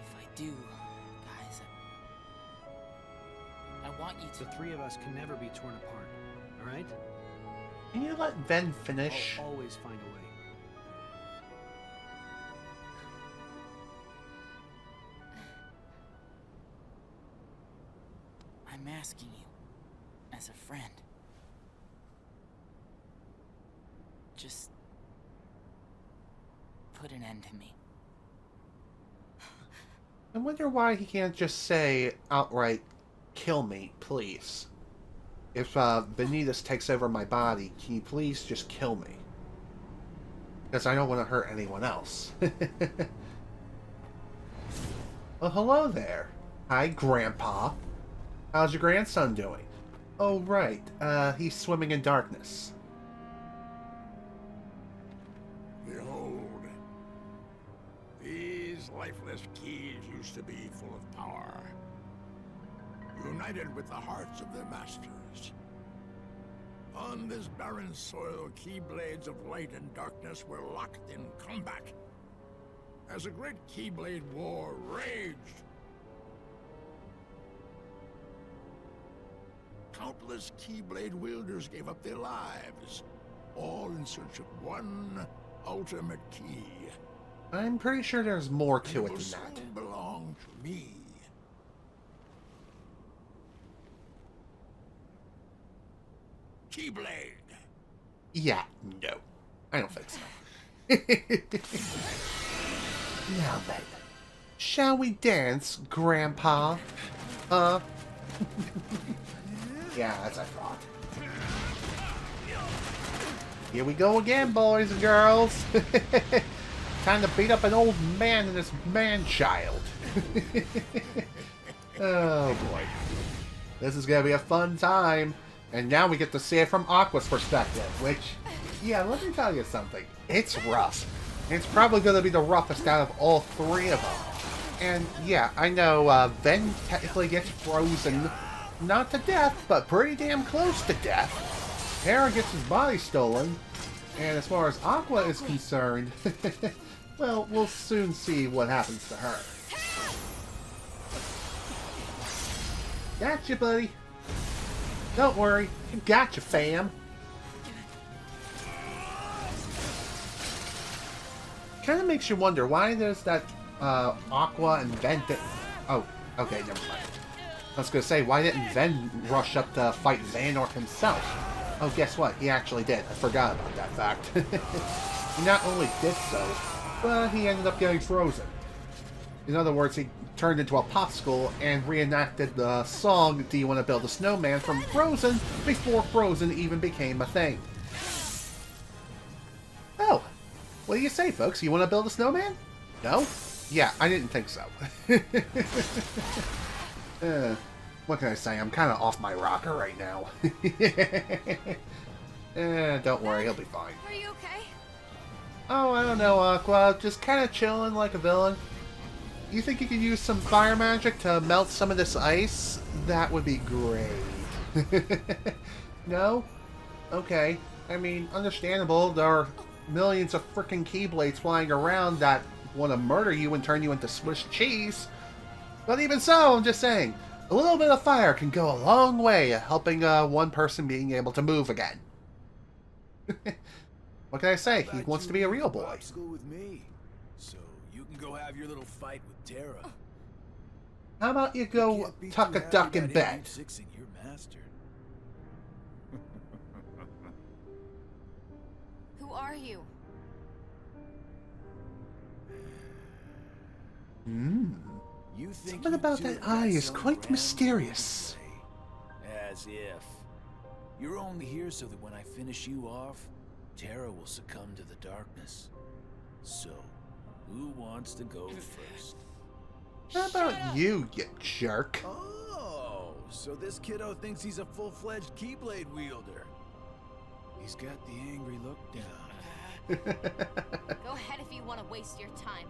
H: If I do, guys, I want you
G: The
H: to...
G: three of us can never be torn apart, alright?
A: Can you let Ven finish?
G: I'll always find a way.
H: I'm asking you, as a friend. Just... put an end to me.
A: I wonder why he can't just say outright, kill me, please. If Vanitas takes over my body, can you please just kill me? Because I don't want to hurt anyone else. Well, hello there. Hi, Grandpa. How's your grandson doing? Oh, right. He's swimming in darkness.
F: Behold, these lifeless keys used to be full of power, united with the hearts of their masters. On this barren soil, keyblades of light and darkness were locked in combat. As a great Keyblade war raged, countless Keyblade wielders gave up their lives, all in search of one ultimate key.
A: I'm pretty sure there's more to
F: And
A: it
F: will
A: than that.
F: soon belong to me. Keyblade.
A: Yeah, no. I don't think so. Now then, shall we dance, Grandpa? Yeah, as I thought. Here we go again, boys and girls. Time to beat up an old man and his man-child. Oh, boy. This is going to be a fun time. And now we get to see it from Aqua's perspective, which, yeah, let me tell you something. It's rough. It's probably going to be the roughest out of all three of them. And, yeah, I know Ven technically gets frozen. Not to death, but pretty damn close to death. Terra gets his body stolen. And as far as Aqua is concerned, well, we'll soon see what happens to her. Gotcha, buddy. Don't worry, gotcha, fam. Kind of makes you wonder why there's that Aqua and Ven. Oh, okay, never mind. I was gonna say, why didn't Ven rush up to fight Xehanort himself? Oh, guess what? He actually did. I forgot about that fact. He not only did so, but he ended up getting frozen. In other words, he turned into a popsicle and reenacted the song Do You Want to Build a Snowman from Frozen before Frozen even became a thing. Oh, what do you say, folks? You want to build a snowman? No? Yeah, I didn't think so. What can I say? I'm kind of off my rocker right now. Don't worry, he'll be fine.
C: Are you okay?
A: Oh, I don't know, Aqua. Just kind of chilling like a villain. You think you could use some fire magic to melt some of this ice? That would be great. No? Okay. I mean, understandable. There are millions of freaking Keyblades flying around that want to murder you and turn you into Swiss cheese. But even so, I'm just saying, a little bit of fire can go a long way at helping one person being able to move again. What can I say? He wants to be a real boy.
B: School with me, so you can go have your little fight with Terra.
A: How about you go tuck a duck in bed?
B: Sixing your master.
C: Who are you?
B: You think
A: Something
B: you
A: about
B: two
A: that
B: got
A: eye is
B: some
A: quite
B: grand
A: mysterious.
B: plan to say? As if. You're only here so that when I finish you off, Terra will succumb to the darkness. So, who wants to go first?
A: How about you, you jerk?
B: Oh, so this kiddo thinks he's a full-fledged Keyblade wielder. He's got the angry look down.
C: Go ahead if you want to waste your time.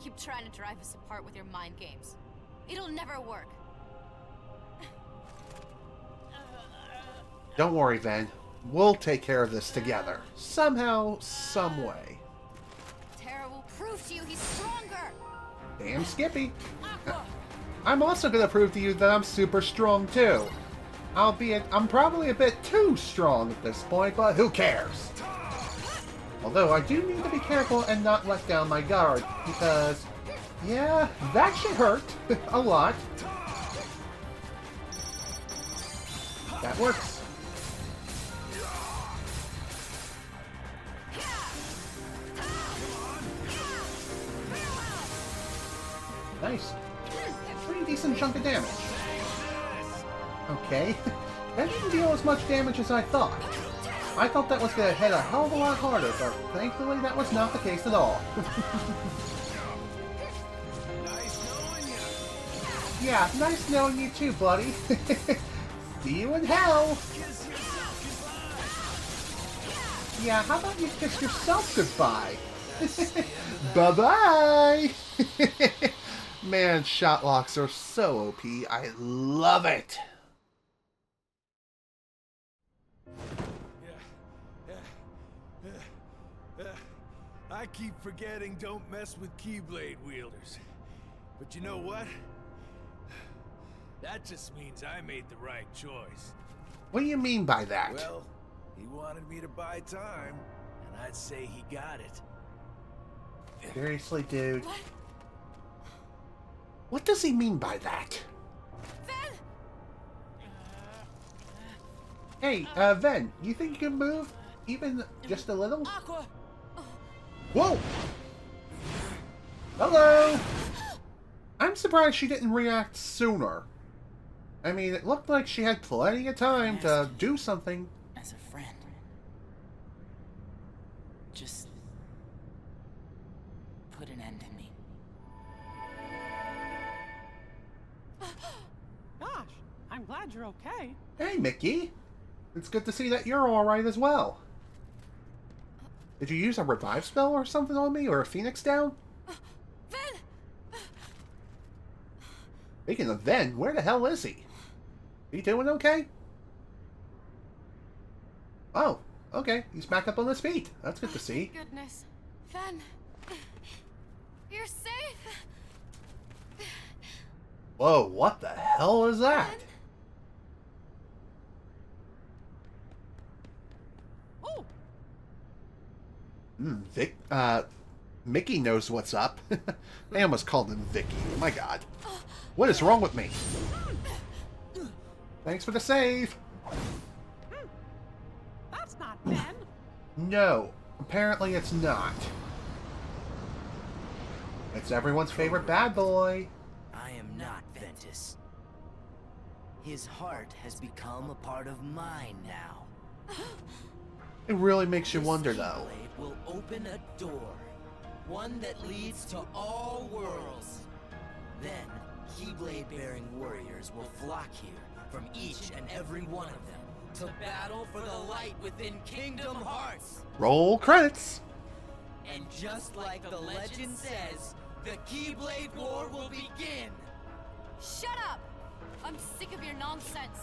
C: Keep trying to drive us apart with your mind games. It'll never work.
A: Don't worry, Ven. We'll take care of this together. Somehow, some way.
C: Terra will prove to you he's stronger.
A: Damn Skippy. I'm also going to prove to you that I'm super strong, too. Albeit, I'm probably a bit too strong at this point, but who cares? Although, I do need to be careful and not let down my guard, because, yeah, that should hurt a lot. That works. Nice. Pretty decent chunk of damage. Okay. That didn't deal as much damage as I thought. I thought that was going to hit a hell of a lot harder, but thankfully that was not the case at all. Yeah, nice knowing you too, buddy. See you in hell. Yeah, how about you kiss yourself goodbye? Bye-bye! Man, shot locks are so OP. I love it!
B: I keep forgetting don't mess with Keyblade wielders. But you know what? That just means I made the right choice.
A: What do you mean by that?
B: Well, he wanted me to buy time, and I'd say he got it.
A: Seriously, dude? What does he mean by that?
C: Ven!
A: Hey, Ven, you think you can move? Even just a little?
C: Aqua!
A: Whoa! Hello! I'm surprised she didn't react sooner. I mean, it looked like she had plenty of time to do something.
H: As a friend. Just put an end to me.
I: Gosh, I'm glad you're okay.
A: Hey, Mickey. It's good to see that you're alright as well. Did you use a revive spell or something on me, or a phoenix down?
C: Ven!
A: Speaking of Ven, where the hell is he? He doing okay? Oh, okay. He's back up on his feet. That's good to see.
C: Goodness. Ven! You're safe!
A: Whoa, what the hell is that?
I: Oh,
A: Mickey knows what's up. I almost called him Vicky. My god. What is wrong with me? Thanks for the save.
I: that's not Ben.
A: No, apparently it's not. It's everyone's favorite bad boy.
J: I am not Ventus. His heart has become a part of mine now.
A: It really makes you wonder,
J: This
A: though.
J: Keyblade will open a door, one that leads to all worlds. Then, Keyblade-bearing warriors will flock here from each and every one of them to battle for the light within Kingdom Hearts.
A: Roll credits.
J: And just like the legend says, the Keyblade War will begin.
C: Shut up! I'm sick of your nonsense.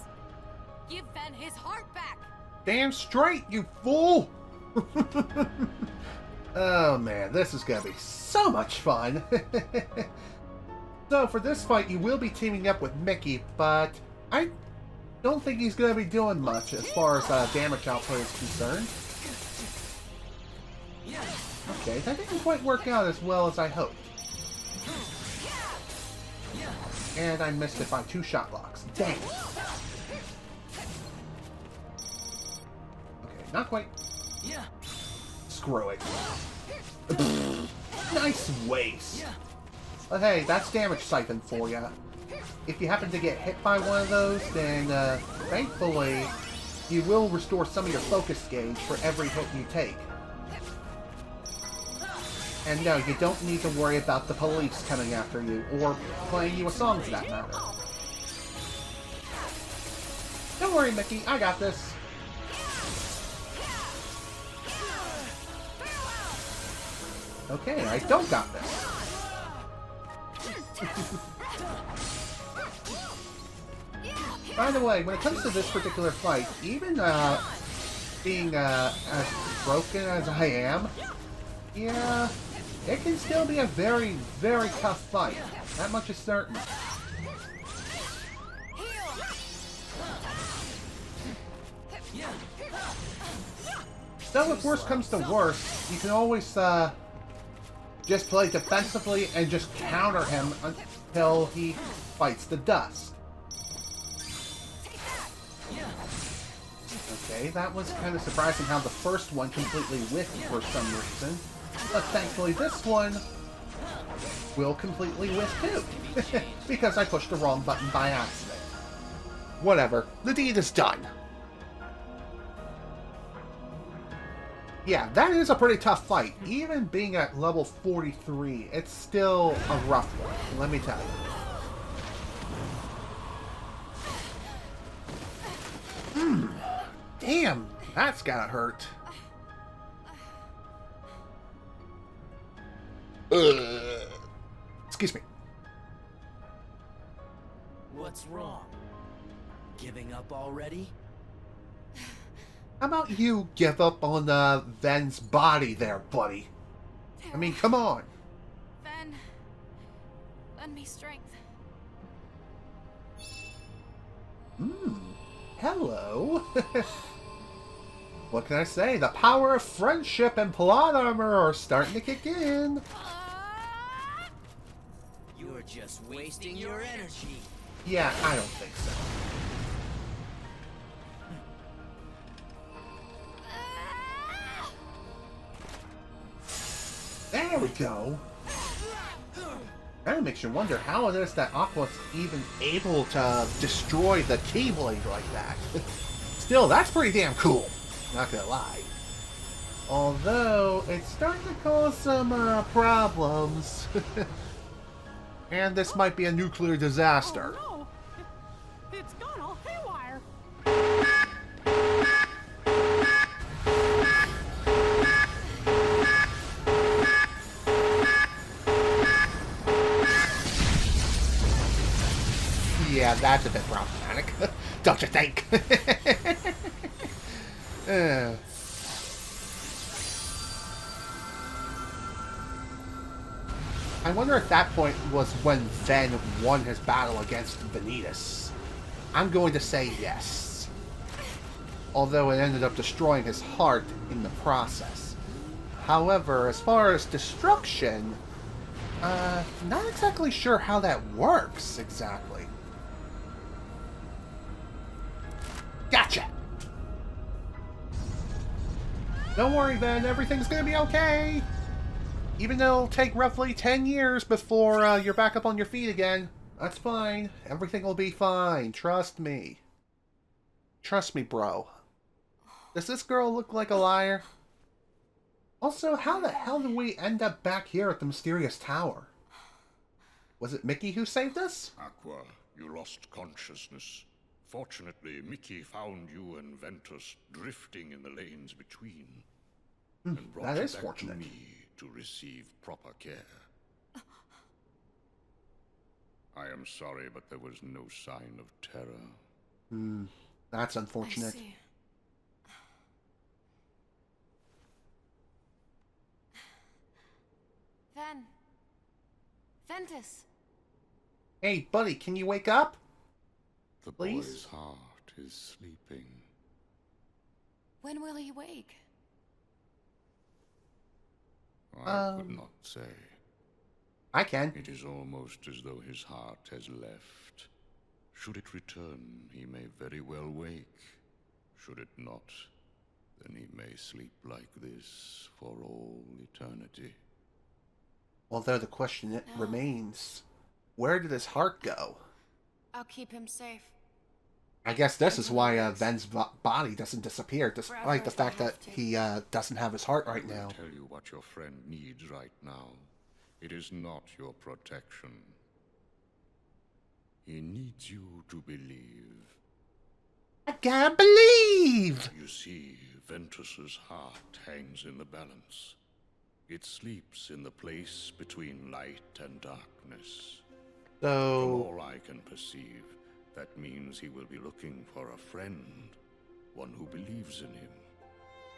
C: Give Ven his heart back!
A: Damn straight, you fool! Oh man, this is gonna be so much fun. So for this fight, you will be teaming up with Mickey, but I don't think he's gonna be doing much as far as damage output is concerned. Okay, that didn't quite work out as well as I hoped. And I missed it by 2 shot locks. Dang. Okay, not quite. Screw it. Nice waste. But hey, that's damage siphon for ya. If you happen to get hit by one of those, then thankfully you will restore some of your focus gauge for every hit you take. And no, you don't need to worry about the police coming after you, or playing you a song for that matter. Don't worry, Mickey, I got this. Okay, I don't got this. By the way, when it comes to this particular fight, even being as broken as I am, yeah, it can still be a very, very tough fight. That much is certain. So if worse comes to worse, you can always just play defensively and just counter him until he fights the dust. Okay, that was kind of surprising how the first one completely whiffed for some reason. But thankfully this one will completely whisk too. Because I pushed the wrong button by accident. Whatever. The deed is done. Yeah, that is a pretty tough fight. Even being at level 43, it's still a rough one, let me tell you. Damn, that's gotta hurt. Excuse me.
J: What's wrong? Giving up already?
A: How about you give up on Ven's body there, buddy?
C: Terra,
A: I mean, come on.
C: Ven, lend me strength.
A: Hello. What can I say? The power of friendship and plot armor are starting to kick in.
J: You're just wasting your energy.
A: Yeah, I don't think so. There we go. That makes you wonder how it is that Aqua's even able to destroy the Keyblade like that. Still, that's pretty damn cool. Not gonna lie. Although, it's starting to cause some problems. And this might be a nuclear disaster.
I: Oh, no. It's gone all haywire.
A: Yeah, that's a bit problematic. Don't you think? I wonder if that point was when Ven won his battle against Vanitas. I'm going to say yes. Although it ended up destroying his heart in the process. However, as far as destruction, not exactly sure how that works exactly. Gotcha! Don't worry, Ven, everything's gonna be okay! Even though it'll take roughly 10 years before you're back up on your feet again. That's fine. Everything will be fine. Trust me. Trust me, bro. Does this girl look like a liar? Also, how the hell did we end up back here at the mysterious tower? Was it Mickey who saved us?
F: Aqua, you lost consciousness. Fortunately, Mickey found you and Ventus drifting in the lanes between. And brought
A: That
F: you
A: is
F: back
A: fortunate.
F: to me to receive proper care. I am sorry, but there was no sign of Terra.
A: That's unfortunate.
C: I see. Ven. Ventus.
A: Hey, buddy, can you wake up?
F: The
A: Please?
F: boy's heart is sleeping.
C: When will he wake?
F: I could not say.
A: I can.
F: It is almost as though his heart has left. Should it return, he may very well wake. Should it not, then he may sleep like this for all eternity.
A: Although the question remains, where did his heart go?
C: I'll keep him safe.
A: I guess this is why Ven's body doesn't disappear, despite
C: Forever
A: the
C: if I
A: fact that
C: have to.
A: he doesn't have his heart right
F: I
A: now.
F: will tell you what your friend needs right now. It is not your protection. He needs you to believe.
A: I can't believe!
F: You see, Ventus's heart hangs in the balance. It sleeps in the place between light and darkness. From
A: So,
F: all I can perceive, that means he will be looking for a friend, one who believes in him,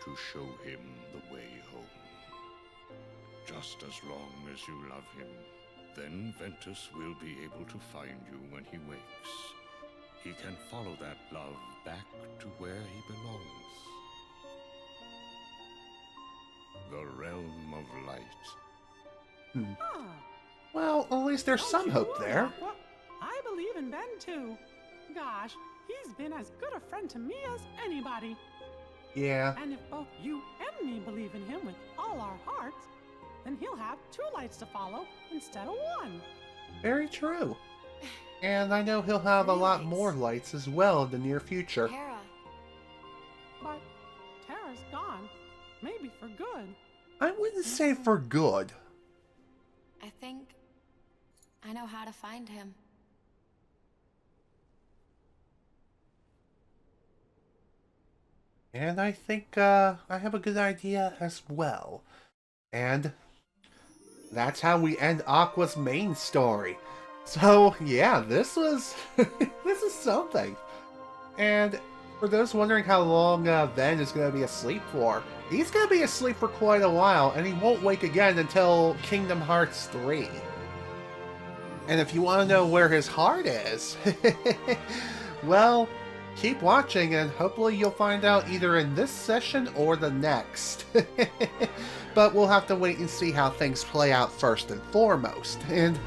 F: to show him the way home. Just as long as you love him, then Ventus will be able to find you when he wakes. He can follow that love back to where he belongs. The realm of light.
I: Ah,
A: well, at least there's
I: don't
A: some
I: you
A: hope
I: worry,
A: there.
I: Aqua. I believe in Ben too. Gosh, he's been as good a friend to me as anybody.
A: Yeah.
I: And if both you and me believe in him with all our hearts, then he'll have 2 lights to follow instead of 1.
A: Very true. And I know he'll have a lot more lights as well in the near future.
C: Terra.
I: But Terra's gone. Maybe for good.
A: I wouldn't say for good.
C: I think I know how to find him.
A: And I think I have a good idea as well. And that's how we end Aqua's main story. So yeah, this was this is something. And for those wondering how long Ven is going to be asleep for, he's going to be asleep for quite a while, and he won't wake again until Kingdom Hearts 3. And if you want to know where his heart is, well, keep watching and hopefully you'll find out either in this session or the next. But we'll have to wait and see how things play out first and foremost. And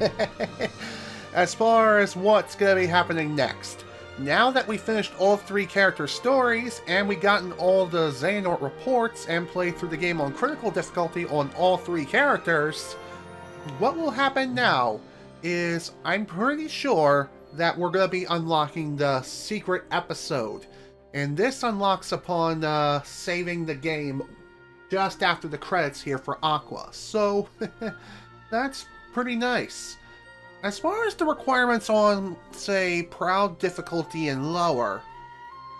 A: as far as what's going to be happening next, now that we finished all 3 character stories and we gotten all the Xehanort reports and played through the game on critical difficulty on all 3 characters, what will happen now is I'm pretty sure that we're going to be unlocking the secret episode. And this unlocks upon saving the game just after the credits here for Aqua. So that's pretty nice. As far as the requirements on, say, Proud difficulty and lower,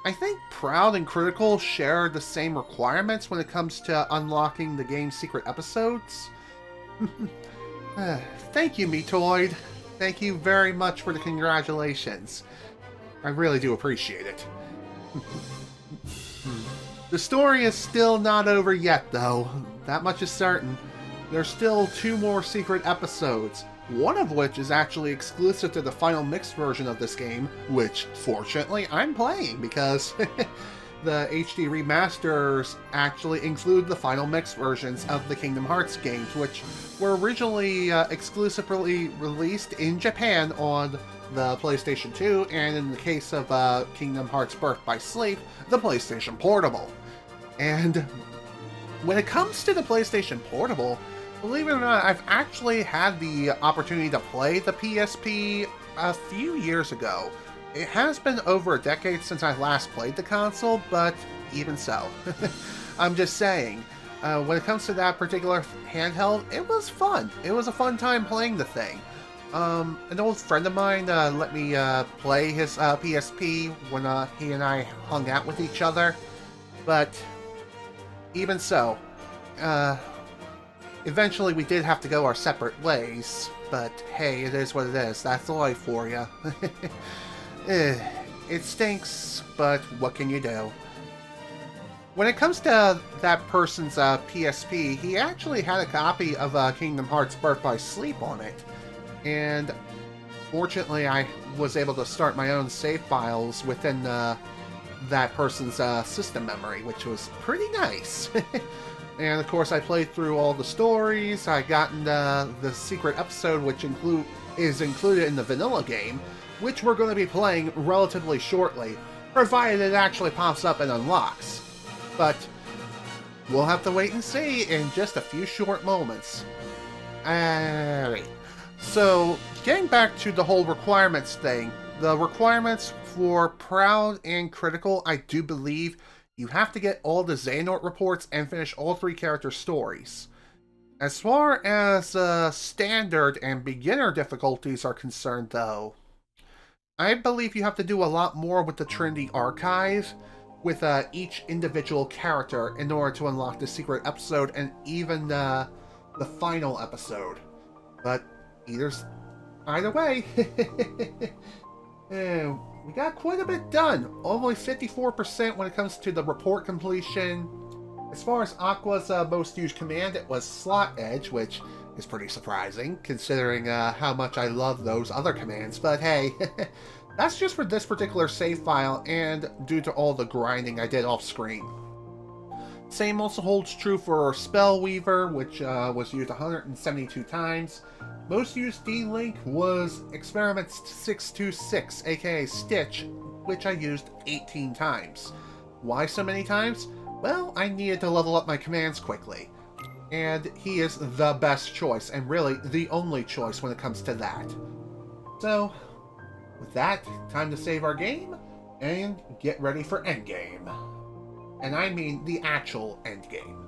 A: I think Proud and Critical share the same requirements when it comes to unlocking the game's secret episodes. Thank you, Metoid. Thank you very much for the congratulations. I really do appreciate it. The story is still not over yet, though. That much is certain. There's still 2 more secret episodes, one of which is actually exclusive to the final mixed version of this game, which, fortunately, I'm playing because the HD remasters actually include the final mixed versions of the Kingdom Hearts games, which were originally exclusively released in Japan on the PlayStation 2, and in the case of Kingdom Hearts Birth by Sleep, the PlayStation Portable. And when it comes to the PlayStation Portable, believe it or not, I've actually had the opportunity to play the PSP a few years ago. It has been over a decade since I last played the console, but even so. I'm just saying, when it comes to that particular handheld, it was fun. It was a fun time playing the thing. An old friend of mine let me play his PSP when he and I hung out with each other, but even so, eventually we did have to go our separate ways, but hey, it is what it is. That's the life for you. It stinks, but what can you do? When it comes to that person's PSP, he actually had a copy of Kingdom Hearts Birth by Sleep on it. And fortunately, I was able to start my own save files within that person's system memory, which was pretty nice. And of course, I played through all the stories. I gotten the secret episode, which is included in the vanilla game, which we're going to be playing relatively shortly, provided it actually pops up and unlocks. But we'll have to wait and see in just a few short moments. Alright. So, getting back to the whole requirements thing, the requirements for Proud and Critical, I do believe you have to get all the Xehanort reports and finish all 3 character stories. As far as standard and beginner difficulties are concerned, though, I believe you have to do a lot more with the Trinity Archive, with each individual character in order to unlock the secret episode and even the final episode. But either way, we got quite a bit done. Only 54% when it comes to the report completion. As far as Aqua's most used command, it was Slot Edge, which is pretty surprising, considering how much I love those other commands. But hey, that's just for this particular save file, and due to all the grinding I did off-screen. Same also holds true for Spellweaver, which was used 172 times. Most used D-Link was Experiment 626, aka Stitch, which I used 18 times. Why so many times? Well, I needed to level up my commands quickly. And he is the best choice, and really the only choice when it comes to that. So, with that, time to save our game and get ready for endgame. And I mean the actual endgame.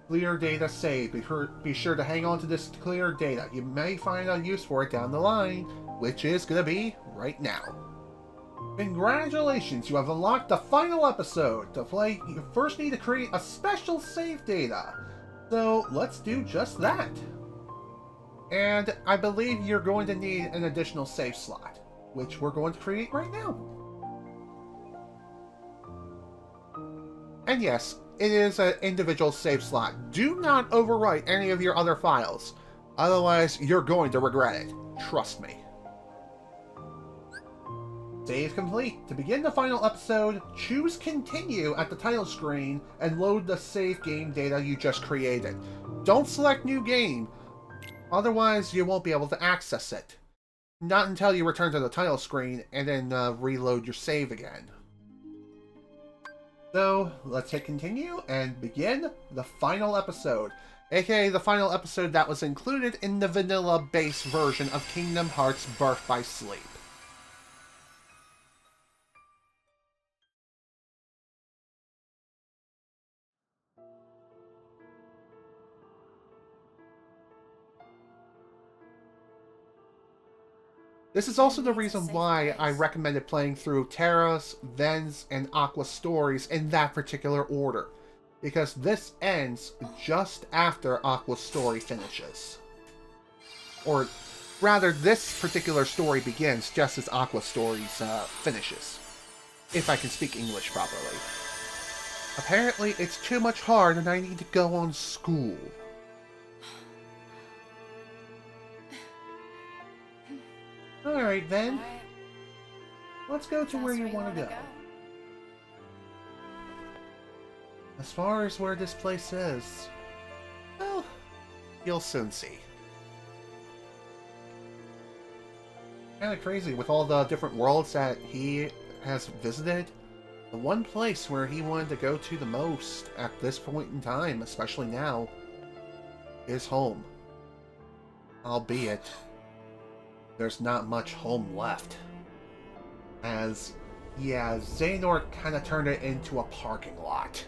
A: Clear data saved. Be sure to hang on to this clear data. You may find a use for it down the line, which is going to be right now. Congratulations, you have unlocked the final episode. To play, you first need to create a special save data. So let's do just that. And I believe you're going to need an additional save slot, which we're going to create right now. And yes, it is an individual save slot. Do not overwrite any of your other files. Otherwise, you're going to regret it. Trust me. Save complete. To begin the final episode, choose Continue at the title screen and load the save game data you just created. Don't select New Game. Otherwise, you won't be able to access it. Not until you return to the title screen and then reload your save again. So, let's hit continue and begin the final episode, aka the final episode that was included in the vanilla base version of Kingdom Hearts Birth by Sleep. This is also the reason why I recommended playing through Terra's, Ven's, and Aqua's stories in that particular order, because this ends just after Aqua's story finishes. Or rather, this particular story begins just as Aqua's story finishes, if I can speak English properly. Apparently, it's too much hard and I need to go on school. Alright then, let's go to where you want to go. As far as where this place is, well, you'll soon see. Kinda crazy with all the different worlds that he has visited. The one place where he wanted to go to the most at this point in time, especially now, is home. Albeit, there's not much home left. As, yeah, Xehanort kind of turned it into a parking lot.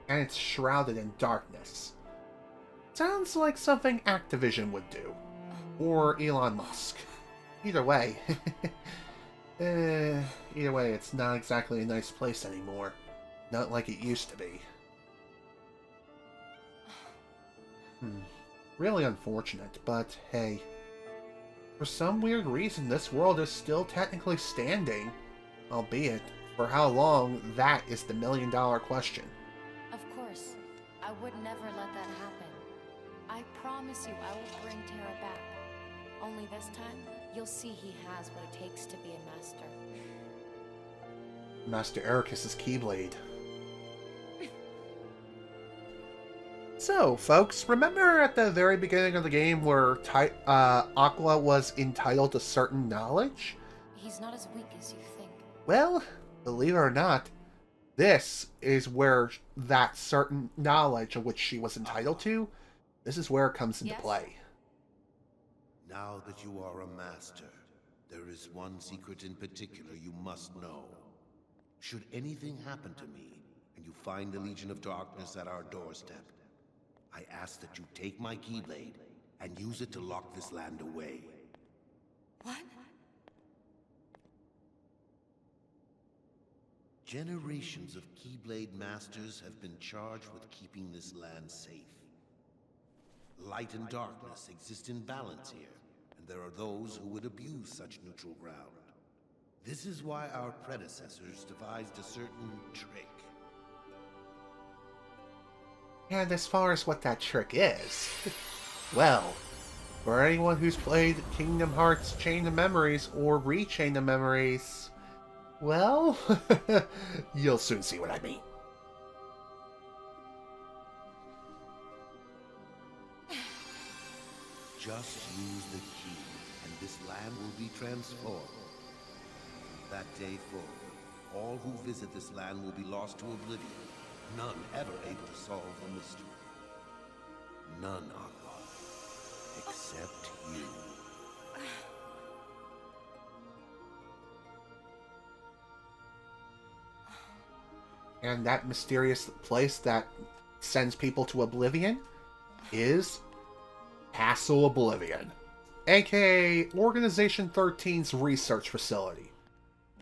A: And it's shrouded in darkness. Sounds like something Activision would do. Or Elon Musk. Either way. Either way, it's not exactly a nice place anymore. Not like it used to be. Really unfortunate, but hey. For some weird reason, this world is still technically standing. Albeit, for how long, that is the million-dollar question.
C: Of course. I would never let that happen. I promise you I will bring Terra back. Only this time, you'll see he has what it takes to be a master.
A: Master Ericus's Keyblade. So, folks, remember at the very beginning of the game where Aqua was entitled to certain knowledge?
C: He's not as weak as you think.
A: Well, believe it or not, this is where that certain knowledge of which she was entitled to, this is where it comes into play.
K: Now that you are a master, there is one secret in particular you must know. Should anything happen to me, and you find the Legion of Darkness at our doorstep, I ask that you take my Keyblade and use it to lock this land away.
C: What?
K: Generations of Keyblade masters have been charged with keeping this land safe. Light and darkness exist in balance here, and there are those who would abuse such neutral ground. This is why our predecessors devised a certain trick.
A: And as far as what that trick is, well, for anyone who's played Kingdom Hearts Chain of Memories or Rechain of Memories, well, you'll soon see what I mean.
K: Just use the key, and this land will be transformed. From that day forward, all who visit this land will be lost to oblivion, None ever able to solve the mystery. None, Aqua. Except you.
A: And that mysterious place that sends people to oblivion is Castle Oblivion, aka Organization 13's research facility.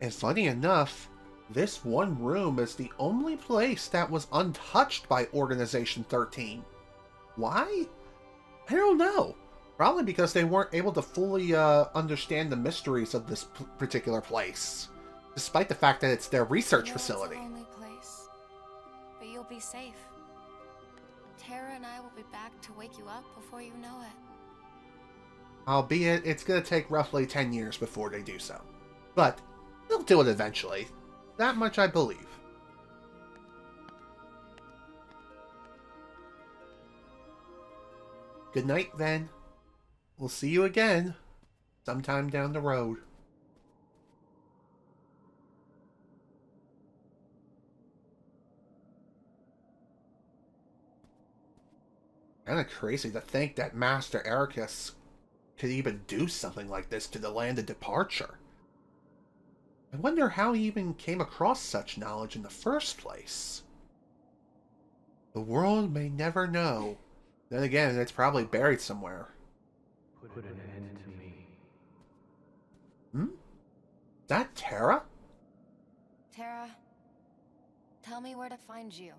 A: And funny enough, this one room is the only place that was untouched by Organization 13. Why? I don't know. Probably because they weren't able to fully understand the mysteries of this particular place, despite the fact that it's their research facility.
C: It's a lonely place, but you'll be safe. Terra and I will be back to wake you up before you know it.
A: Albeit, it's going to take roughly 10 years before they do so. But they'll do it eventually. That much I believe. Good night, then. We'll see you again sometime down the road. Kind of crazy to think that Master Ericus could even do something like this to the Land of Departure. I wonder how he even came across such knowledge in the first place. The world may never know. Then again, it's probably buried somewhere.
G: Put an end to me.
A: That Terra?
C: Terra, tell me where to find you.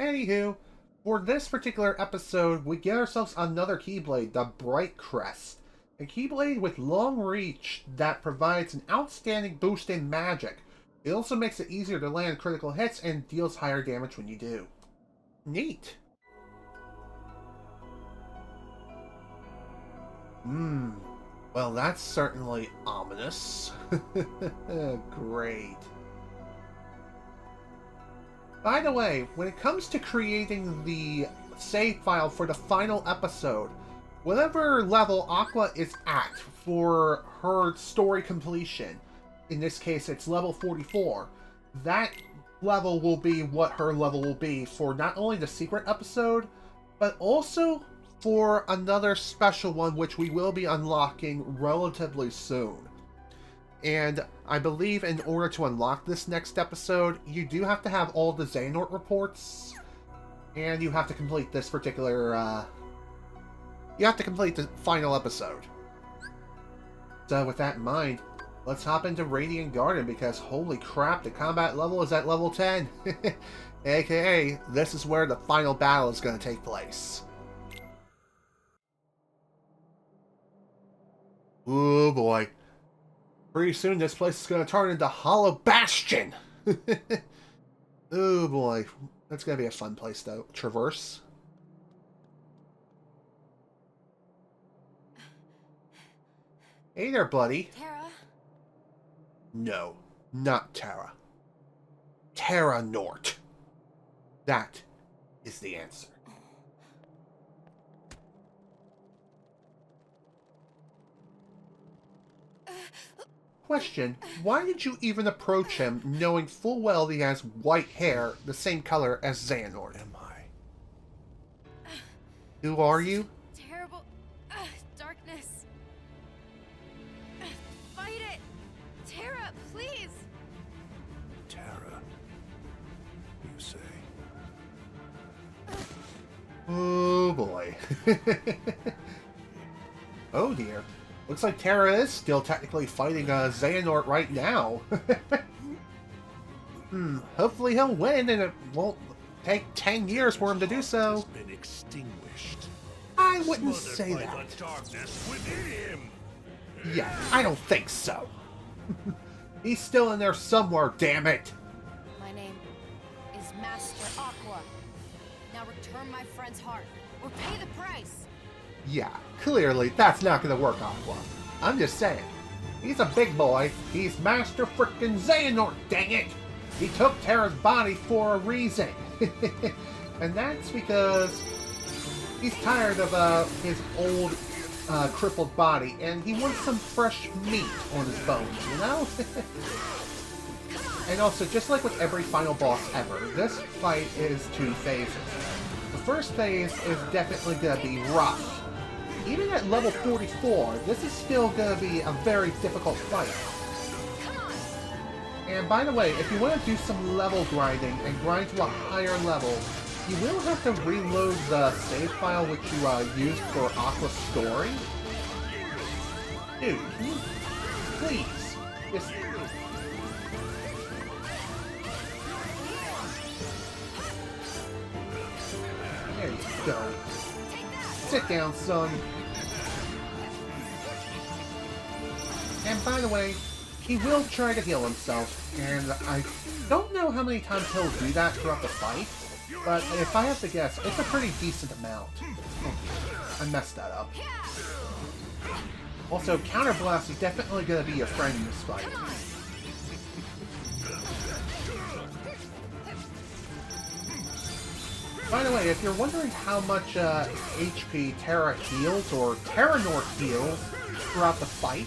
A: Anywho, for this particular episode, we get ourselves another Keyblade, the Bright Crest. A Keyblade with long reach that provides an outstanding boost in magic. It also makes it easier to land critical hits and deals higher damage when you do. Neat. Well, that's certainly ominous. Great. By the way, when it comes to creating the save file for the final episode, whatever level Aqua is at for her story completion, in this case it's level 44, that level will be what her level will be for not only the secret episode, but also for another special one which we will be unlocking relatively soon. And I believe in order to unlock this next episode, you do have to have all the Xehanort reports, and you have to complete this particular, you have to complete the final episode. So with that in mind, let's hop into Radiant Garden, because holy crap, the combat level is at level 10. AKA, this is where the final battle is going to take place. Oh boy. Pretty soon this place is going to turn into Hollow Bastion! Oh boy. That's going to be a fun place to traverse. Hey there, buddy.
C: Terra?
A: No, not Terra. Xehanort. That is the answer. Question, why did you even approach him knowing full well he has white hair the same color as Xehanort?
F: Am I?
A: Who are you?
C: Terrible darkness. Fight it! Terra, please!
F: Terra, you say?
A: Oh boy. Oh dear. Looks like Terra is still technically fighting Xehanort right now. Hopefully he'll win and it won't take 10 years for him to do so.
F: Has been extinguished.
A: I wouldn't say
F: Smothered by
A: that.
F: the darkness within him.
A: Yeah, I don't think so. He's still in there somewhere, damn it.
C: My name is Master Aqua. Now return my friend's heart, or pay the price.
A: Yeah, clearly that's not gonna work, Aqua. I'm just saying. He's a big boy. He's Master Frickin' Xehanort, dang it! He took Terra's body for a reason. And that's because he's tired of his old crippled body, and he wants some fresh meat on his bones, you know? And also, just like with every final boss ever, this fight is 2 phases. The first phase is definitely going to be rough. Even at level 44, this is still going to be a very difficult fight. And by the way, if you want to do some level grinding and grind to a higher level, you will have to reload the save file which you used for Aqua's story. Dude, can you please just... There you go. Sit down, son. And by the way, he will try to heal himself, and I don't know how many times he'll do that throughout the fight, but if I have to guess, it's a pretty decent amount. Oh, I messed that up. Also, Counter Blast is definitely going to be your friend in this fight. By the way, if you're wondering how much HP Terra heals, or Xehanort heals, throughout the fight,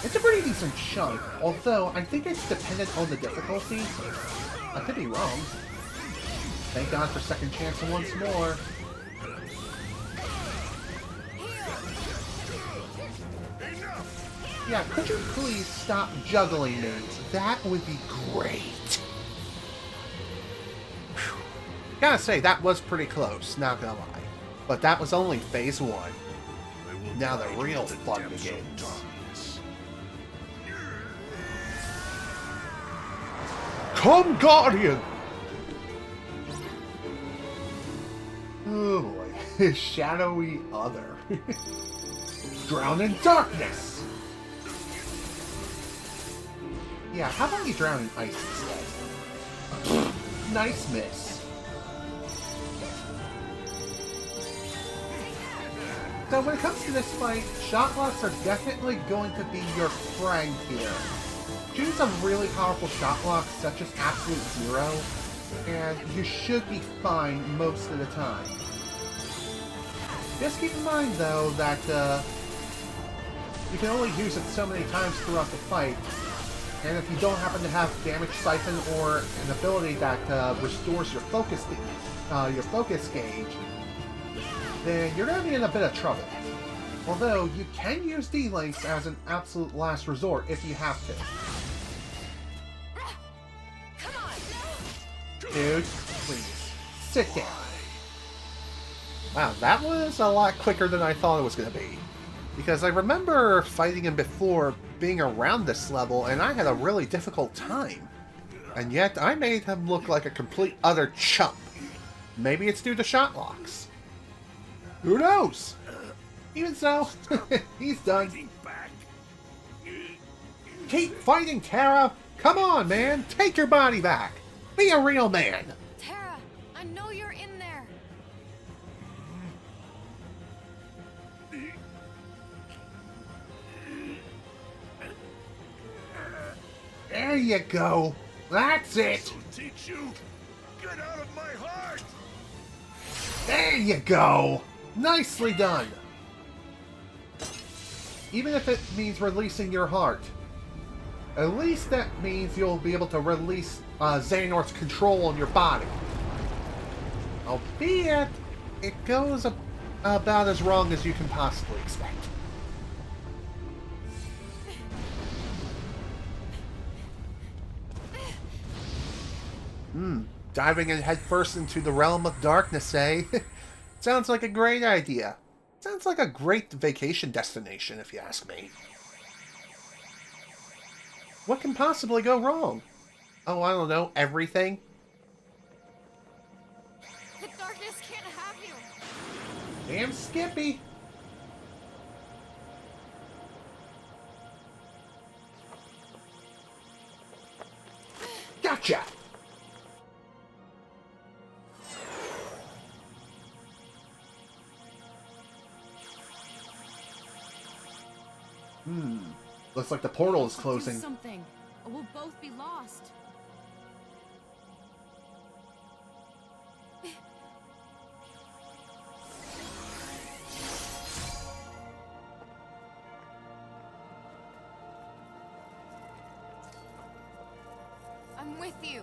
A: it's a pretty decent chunk, although I think it's dependent on the difficulty. I could be wrong. Thank God for second chance and once more. Yeah, could you please stop juggling me? That would be great. Whew. Gotta say, that was pretty close, not gonna lie. But that was only phase 1. Now the real fun begins. Come, Guardian! Oh boy, shadowy other. Drown in darkness! Yeah, how about you drown in ice instead? Nice miss. So when it comes to this fight, shot locks are definitely going to be your friend here. Choose a really powerful shot lock such as Absolute Zero, and you should be fine most of the time. Just keep in mind though that you can only use it so many times throughout the fight, and if you don't happen to have Damage Siphon or an ability that restores your focus gauge, then you're going to be in a bit of trouble. Although, you can use D-Links as an absolute last resort if you have to. Dude, please, sit down. Wow, that was a lot quicker than I thought it was going to be. Because I remember fighting him before being around this level, and I had a really difficult time. And yet, I made him look like a complete utter chump. Maybe it's due to shot locks. Who knows? Even so, he's done. Keep fighting, Terra! Come on, man! Take your body back! Be a real man!
C: Terra, I know you're in there.
A: There you go. That's it.
F: Teach you. Get out of my heart.
A: There you go. Nicely done. Even if it means releasing your heart, at least that means you'll be able to release Xehanort's control on your body. Albeit, it goes about as wrong as you can possibly expect. Diving in headfirst into the realm of darkness, eh? Sounds like a great idea. Sounds like a great vacation destination, if you ask me. What can possibly go wrong? Oh, I don't know, everything?
C: The darkness can't have you.
A: Damn Skippy! Gotcha! Looks like the portal is closing.
C: Do something, or we'll both be lost. with you.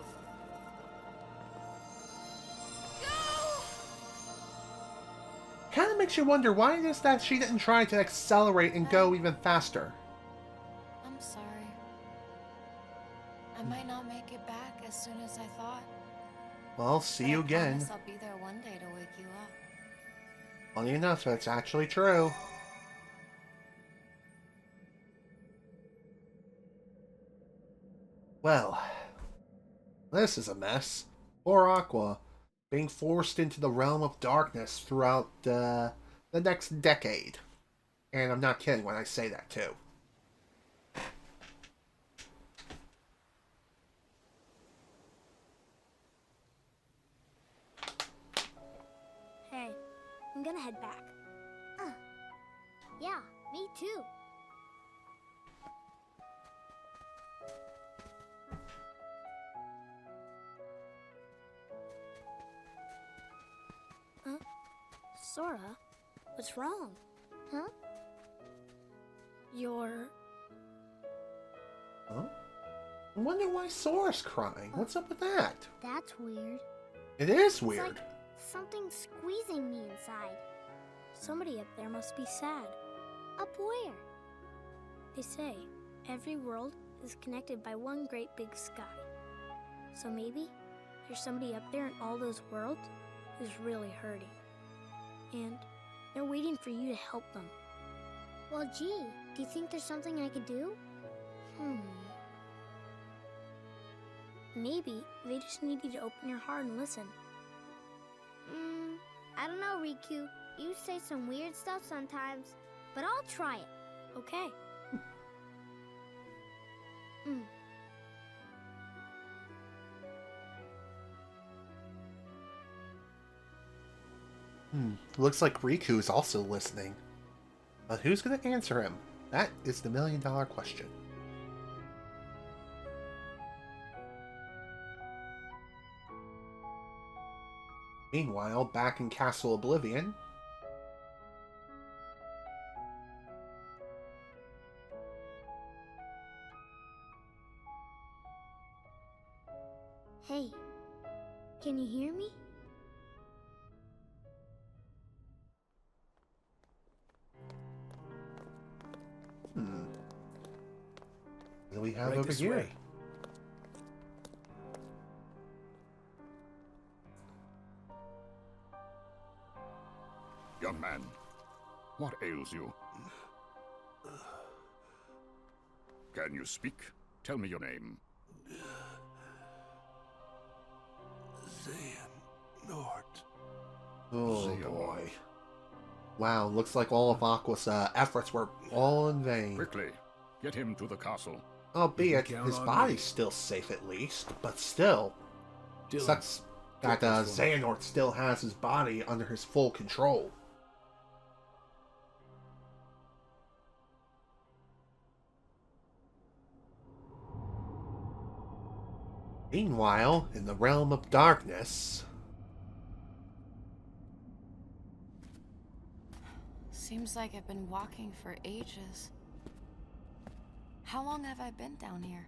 C: Go!
A: Kind of makes you wonder why it is that she didn't try to accelerate and go even faster.
C: I'm sorry. I might not make it back as soon as I thought.
A: Well, see you again.
C: I promise I'll be there one day to wake you up.
A: Funny enough, that's actually true. Well, this is a mess. Poor Aqua, being forced into the realm of darkness throughout the next decade. And I'm not kidding when I say that, too.
E: Hey, I'm gonna head back. Yeah, me too. Sora, what's wrong? Huh? You're...
A: Huh? I wonder why Sora's crying. What's up with that?
E: That's weird.
A: It is
E: It's
A: weird.
E: like something squeezing me inside. Somebody up there must be sad. Up where? They say every world is connected by one great big sky. So maybe there's somebody up there in all those worlds who's really hurting. And they're waiting for you to help them. Well, gee, do you think there's something I could do? Maybe they just need you to open your heart and listen. I don't know, Riku. You say some weird stuff sometimes, but I'll try it. Okay.
A: Looks like Riku is also listening. But who's going to answer him? That is the million-dollar question. Meanwhile, back in Castle Oblivion...
E: Hey, can you hear me?
A: What do we have
B: Right
A: over
B: this
A: here?
B: way.
F: Young man, what ails you? Can you speak? Tell me your name.
K: Xehanort.
A: Oh
F: Xehanort.
A: boy. Wow, looks like all of Aqua's efforts were all in vain.
F: Quickly, get him to the castle.
A: Albeit,
B: You can count
A: his
B: on
A: body's
B: me.
A: still safe at least, but still.
B: Dylan,
A: Sucks that
B: get this one.
A: Xehanort still has his body under his full control. Meanwhile, in the realm of darkness...
C: Seems like I've been walking for ages. How long have I been down here?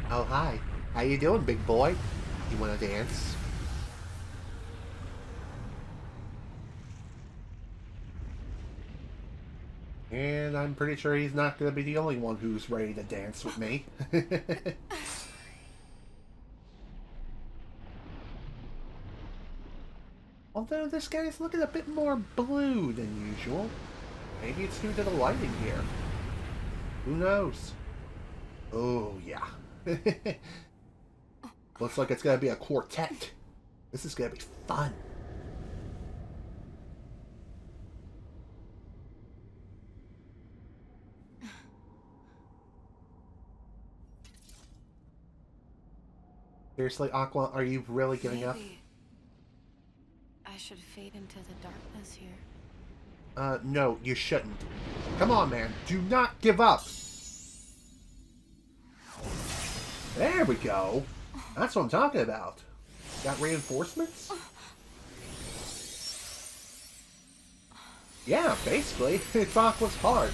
A: Oh, hi. How you doing, big boy? You wanna dance? And I'm pretty sure he's not gonna be the only one who's ready to dance with me. Although this guy's looking a bit more blue than usual. Maybe it's due to the lighting here. Who knows? Oh, yeah. Looks like it's gonna be a quartet. This is gonna be fun. Seriously, Aqua, are you really giving up?
C: Maybe I should fade into the darkness here.
A: No, you shouldn't. Come on, man. Do not give up. There we go. That's what I'm talking about. Got reinforcements? Yeah, basically. It's Aqua's heart.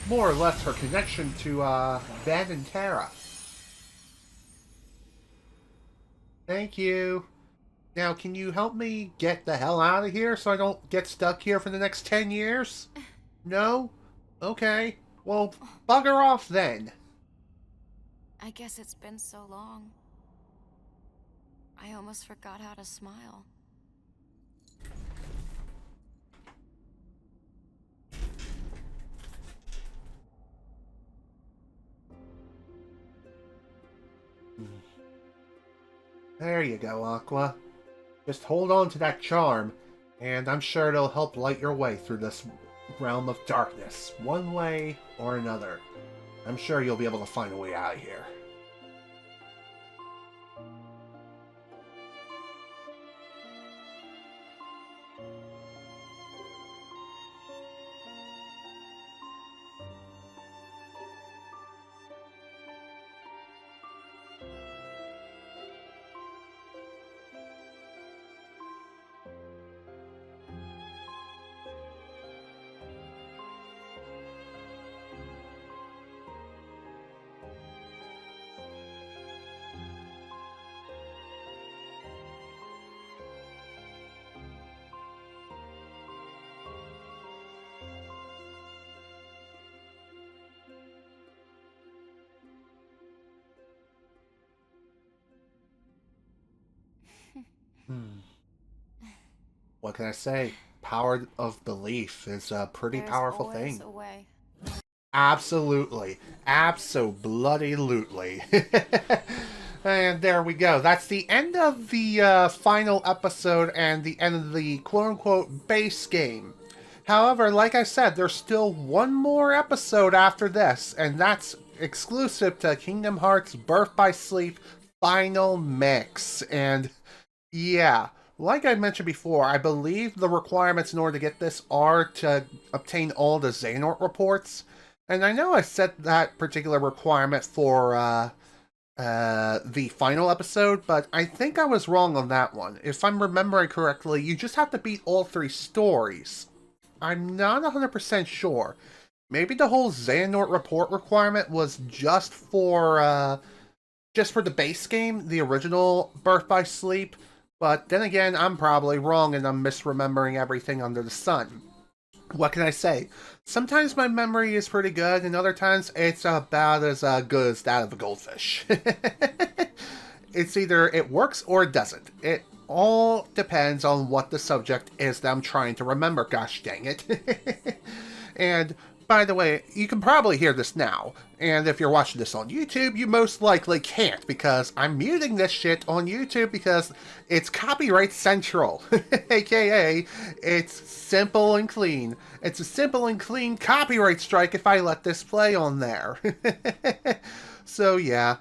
A: more or less her connection to Ven and Terra. Thank you. Now, can you help me get the hell out of here so I don't get stuck here for the next 10 years? No? Okay. Well, bugger off then.
C: I guess it's been so long. I almost forgot how to smile.
A: There you go, Aqua. Just hold on to that charm, and I'm sure it'll help light your way through this realm of darkness, one way or another. I'm sure you'll be able to find a way out of here. What can I say? Power of belief is a pretty powerful thing.
C: A way.
A: Absolutely. Abso-bloody-lutely. And there we go. That's the end of the final episode and the end of the quote-unquote base game. However, like I said, there's still one more episode after this, and that's exclusive to Kingdom Hearts Birth by Sleep Final Mix. And yeah, like I mentioned before, I believe the requirements in order to get this are to obtain all the Xehanort Reports. And I know I set that particular requirement for the final episode, but I think I was wrong on that one. If I'm remembering correctly, you just have to beat all 3 stories. I'm not 100% sure. Maybe the whole Xehanort Report requirement was just for the base game, the original Birth by Sleep. But then again, I'm probably wrong and I'm misremembering everything under the sun. What can I say? Sometimes my memory is pretty good, and other times it's about as good as that of a goldfish. It's either it works or it doesn't. It all depends on what the subject is that I'm trying to remember, gosh dang it. And by the way, you can probably hear this now, and if you're watching this on YouTube, you most likely can't, because I'm muting this shit on YouTube because it's copyright central, aka it's simple and clean. It's a simple and clean copyright strike if I let this play on there. So yeah,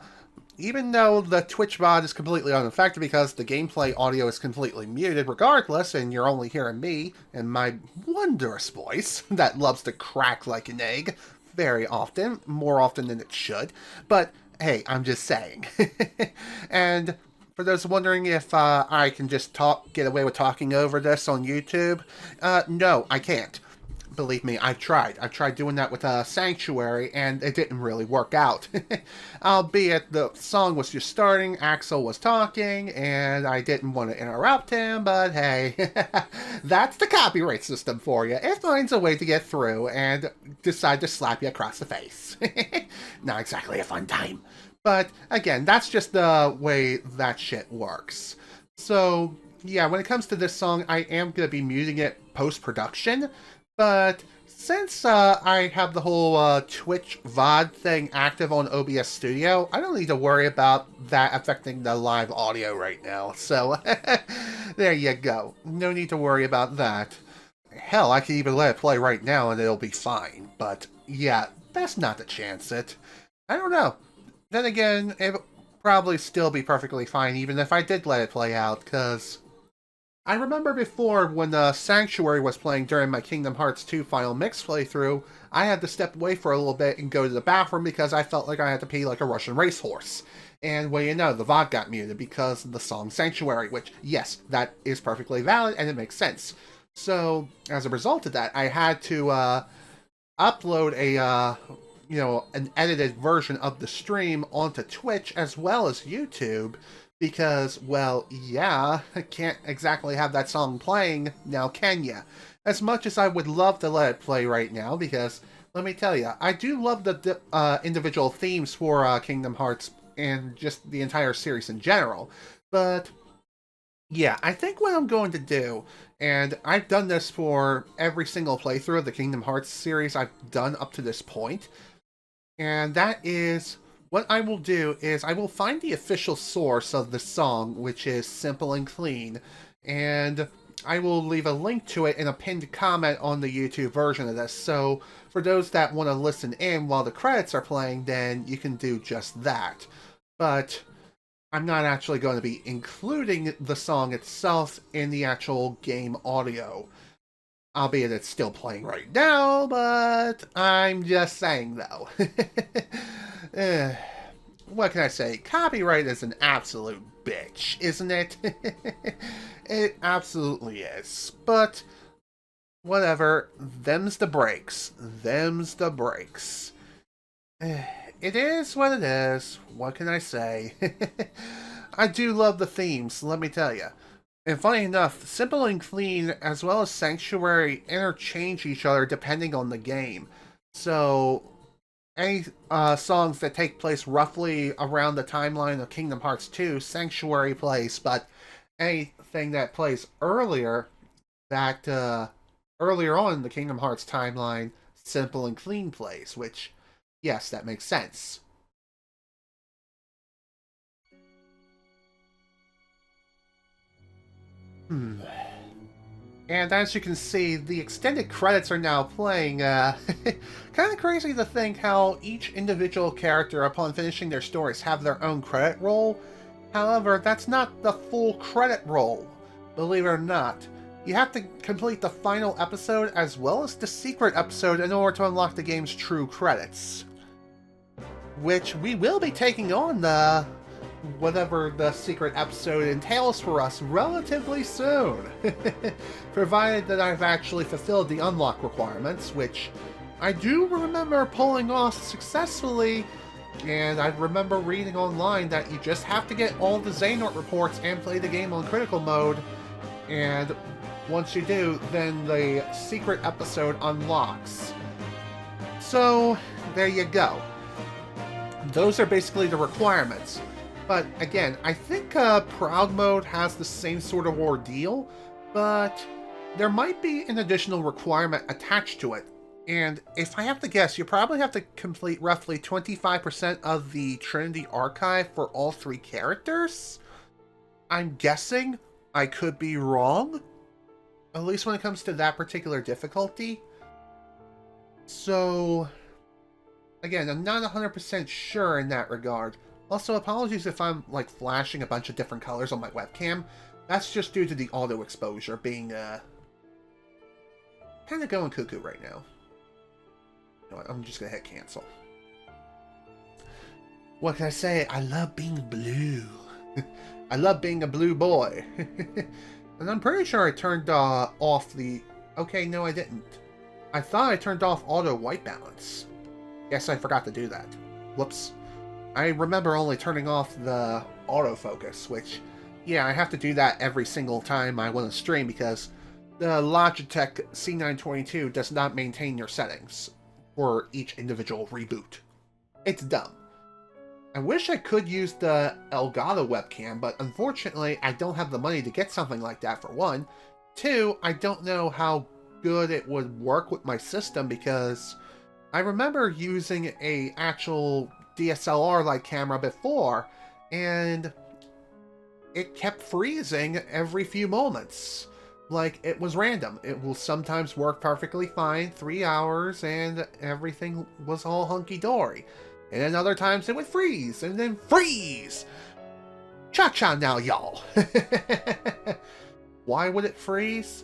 A: even though the Twitch VOD is completely unaffected because the gameplay audio is completely muted regardless, and you're only hearing me and my wondrous voice that loves to crack like an egg very often, more often than it should. But hey, I'm just saying. And for those wondering if I can just get away with talking over this on YouTube, no, I can't. Believe me, I've tried. I've tried doing that with Sanctuary, and it didn't really work out. Albeit the song was just starting, Axel was talking, and I didn't want to interrupt him, but hey, that's the copyright system for you. It finds a way to get through and decide to slap you across the face. Not exactly a fun time. But again, that's just the way that shit works. So, yeah, when it comes to this song, I am going to be muting it post-production. But since I have the whole Twitch VOD thing active on OBS Studio, I don't need to worry about that affecting the live audio right now. So, there you go. No need to worry about that. Hell, I can even let it play right now and it'll be fine. But, yeah, best not to chance it. I don't know. Then again, it'll probably still be perfectly fine even if I did let it play out, because I remember before when Sanctuary was playing during my Kingdom Hearts 2 Final Mix playthrough, I had to step away for a little bit and go to the bathroom because I felt like I had to pee like a Russian racehorse. And well, you know, the VOD got muted because of the song Sanctuary, which, yes, that is perfectly valid and it makes sense. So, as a result of that, I had to upload a, an edited version of the stream onto Twitch as well as YouTube, because, well, yeah, can't exactly have that song playing now, can ya? As much as I would love to let it play right now, because, let me tell you, I do love the individual themes for Kingdom Hearts and just the entire series in general, but yeah, I think what I'm going to do, and I've done this for every single playthrough of the Kingdom Hearts series I've done up to this point, and that is, what I will do is I will find the official source of the song, which is Simple and Clean, and I will leave a link to it in a pinned comment on the YouTube version of this, so for those that want to listen in while the credits are playing, then you can do just that. But I'm not actually going to be including the song itself in the actual game audio. Albeit it's still playing right now, but I'm just saying, though. What can I say? Copyright is an absolute bitch, isn't it? It absolutely is. But, whatever. Them's the breaks. Them's the breaks. It is what it is. What can I say? I do love the themes, let me tell you. And funny enough, Simple and Clean as well as Sanctuary interchange each other depending on the game. So, any songs that take place roughly around the timeline of Kingdom Hearts 2, Sanctuary plays, but anything that plays earlier, earlier on in the Kingdom Hearts timeline, Simple and Clean plays, which, yes, that makes sense. And as you can see, the extended credits are now playing. Kind of crazy to think how each individual character, upon finishing their stories, have their own credit roll. However, that's not the full credit roll, believe it or not. You have to complete the final episode as well as the secret episode in order to unlock the game's true credits. Which we will be taking on whatever the secret episode entails for us relatively soon. Provided that I've actually fulfilled the unlock requirements, which I do remember pulling off successfully, and I remember reading online that you just have to get all the Xehanort reports and play the game on critical mode, and once you do, then the secret episode unlocks. So, there you go. Those are basically the requirements. But again, I think Proud Mode has the same sort of ordeal, but there might be an additional requirement attached to it. And if I have to guess, you probably have to complete roughly 25% of the Trinity Archive for all 3 characters? I'm guessing. I could be wrong. At least when it comes to that particular difficulty. So, again, I'm not 100% sure in that regard. Also, apologies if I'm, flashing a bunch of different colors on my webcam. That's just due to the auto exposure being, kind of going cuckoo right now. You know what, I'm just gonna hit cancel. What can I say? I love being blue. I love being a blue boy. And I'm pretty sure I turned off the... Okay, no I didn't. I thought I turned off auto white balance. Guess I forgot to do that. Whoops. I remember only turning off the autofocus, which, yeah, I have to do that every single time I want to stream because the Logitech C922 does not maintain your settings for each individual reboot. It's dumb. I wish I could use the Elgato webcam, but unfortunately I don't have the money to get something like that for one. 2, I don't know how good it would work with my system because I remember using a actual DSLR-like camera before, and it kept freezing every few moments. Like, it was random. It will sometimes work perfectly fine, 3 hours, and everything was all hunky-dory. And then other times it would freeze, and then freeze! Cha-cha now, y'all! Why would it freeze?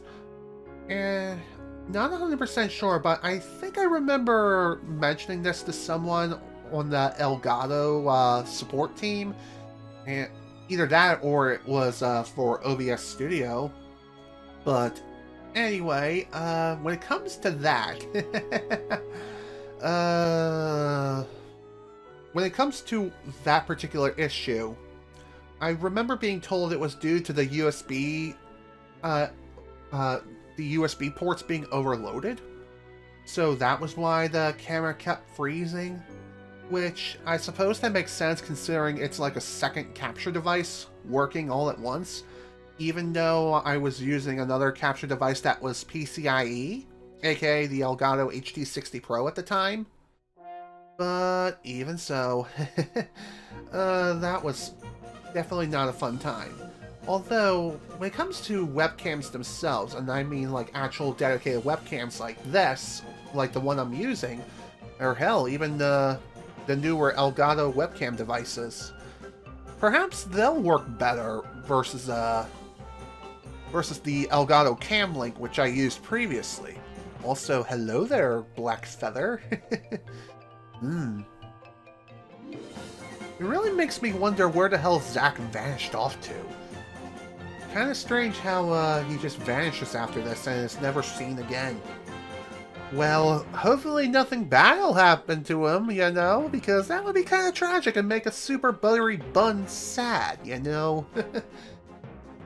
A: Not 100% sure, but I think I remember mentioning this to someone on the Elgato support team, and either that or it was for OBS Studio. But Anyway, when it comes to that, when it comes to that particular issue, I remember being told it was due to the USB, the USB ports being overloaded. So that was why the camera kept freezing, which I suppose that makes sense considering it's like a second capture device working all at once, even though I was using another capture device that was PCIe, aka the Elgato HD60 Pro at the time. But even so, that was definitely not a fun time. Although, when it comes to webcams themselves, and I mean like actual dedicated webcams like this, like the one I'm using, or hell, even the newer Elgato webcam devices, perhaps they'll work better versus the Elgato Cam Link, which I used previously. Also, hello there, Black Feather. It really makes me wonder where the hell Zack vanished off to. Kinda strange how he just vanishes after this and is never seen again. Well, hopefully nothing bad will happen to him, you know, because that would be kinda tragic and make a super buttery bun sad, you know?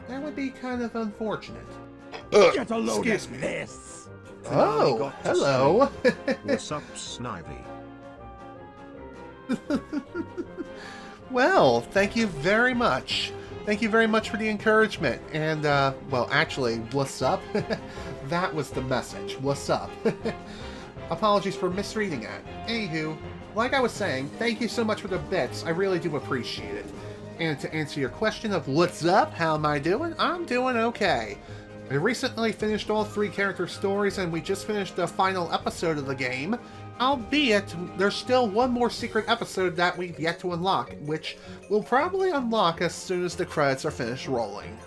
A: That would be kind of unfortunate.
L: Get a load
A: excuse
L: of
A: me.
L: this!
A: Oh, hello!
L: What's up, Snivy?
A: Well, thank you very much. Thank you very much for the encouragement. And, well, actually, what's up? That was the message. What's up? Apologies for misreading it. Anywho, like I was saying, thank you so much for the bits. I really do appreciate it. And to answer your question of what's up, how am I doing? I'm doing okay. I recently finished all 3 character stories and we just finished the final episode of the game. Albeit, there's still one more secret episode that we've yet to unlock, which we'll probably unlock as soon as the credits are finished rolling.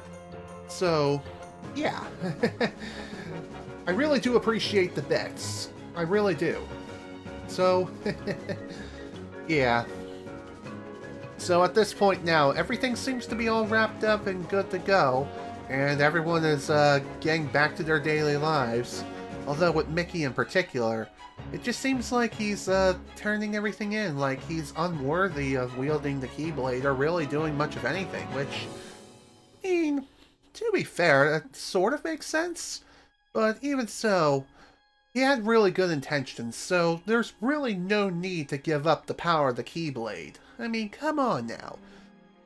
A: So, yeah. I really do appreciate the bits. I really do. So, yeah. So at this point now, everything seems to be all wrapped up and good to go, and everyone is getting back to their daily lives. Although with Mickey in particular, it just seems like he's turning everything in, like he's unworthy of wielding the Keyblade or really doing much of anything, which, I mean, to be fair, that sort of makes sense. But even so, he had really good intentions, so there's really no need to give up the power of the Keyblade. I mean, come on now.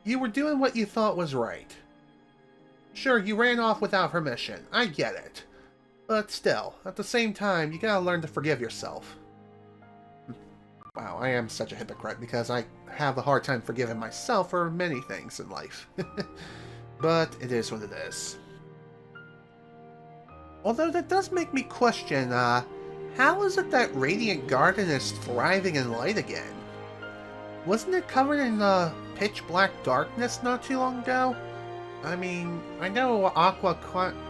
A: You were doing what you thought was right. Sure, you ran off without permission, I get it. But still, at the same time, you gotta learn to forgive yourself. Wow, I am such a hypocrite because I have a hard time forgiving myself for many things in life. But it is what it is. Although that does make me question, how is it that Radiant Garden is thriving in light again? Wasn't it covered in pitch black darkness not too long ago? I mean, I know Aqua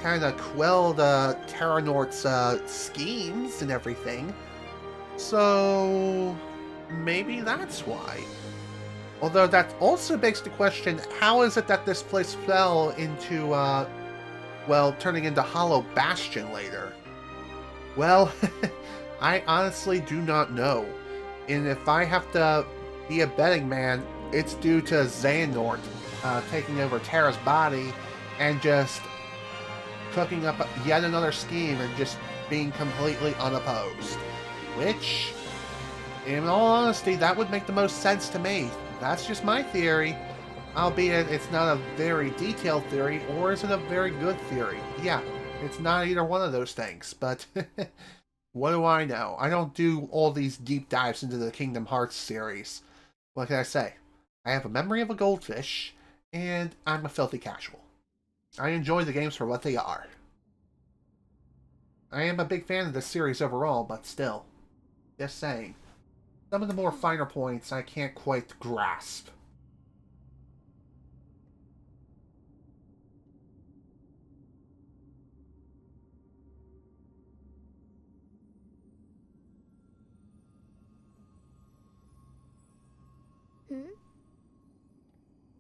A: kind of quelled Xehanort's schemes and everything, so maybe that's why. Although that also begs the question, how is it that this place fell into, well, turning into Hollow Bastion later? Well, I honestly do not know. And if I have to be a betting man, it's due to Xehanort taking over Terra's body and just cooking up yet another scheme and just being completely unopposed. Which, in all honesty, that would make the most sense to me. That's just my theory. Albeit it's not a very detailed theory, or is it a very good theory? Yeah, it's not either one of those things, but what do I know? I don't do all these deep dives into the Kingdom Hearts series. What can I say? I have a memory of a goldfish, and I'm a filthy casual. I enjoy the games for what they are. I am a big fan of the series overall, but still. Just saying. Some of the more finer points I can't quite grasp.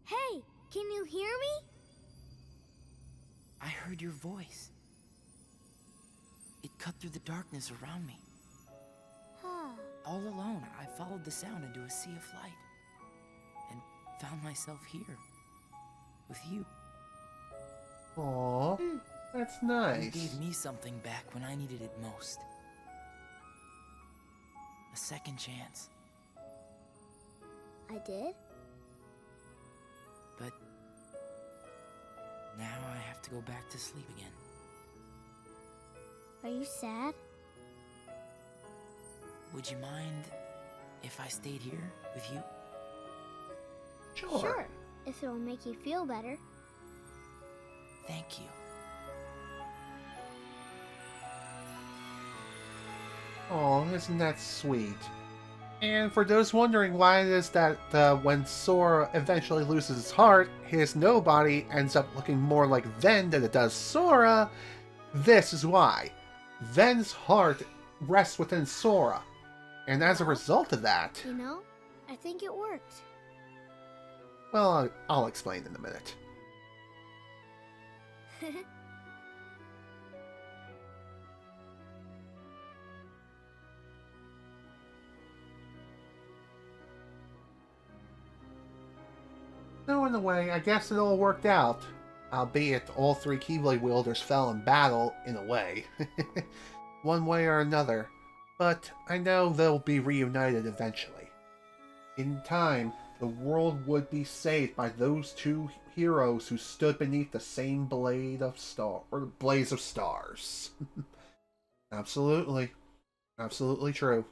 E: Hey, can you hear me?
H: I heard your voice. cut through the darkness around me. All alone, I followed the sound into a sea of light. And found myself here. With you.
A: Aww, that's
H: You
A: nice.
H: gave me something back when I needed it most. A second chance.
E: I did?
H: But now I have to go back to sleep again.
E: Are you sad?
H: Would you mind if I stayed here with you?
E: Sure, if it'll make you feel better.
H: Thank you.
A: Oh, isn't that sweet? And for those wondering why it is that when Sora eventually loses his heart, his nobody ends up looking more like Ven than it does Sora, this is why. Ven's heart rests within Sora. And as a result of that...
E: You know, I think it worked.
A: Well, I'll explain in a minute. So in a way, I guess it all worked out. Albeit all three Keyblade wielders fell in battle, in a way. One way or another. But I know they'll be reunited eventually. In time, the world would be saved by those two heroes who stood beneath the same blaze of stars. Absolutely. Absolutely true.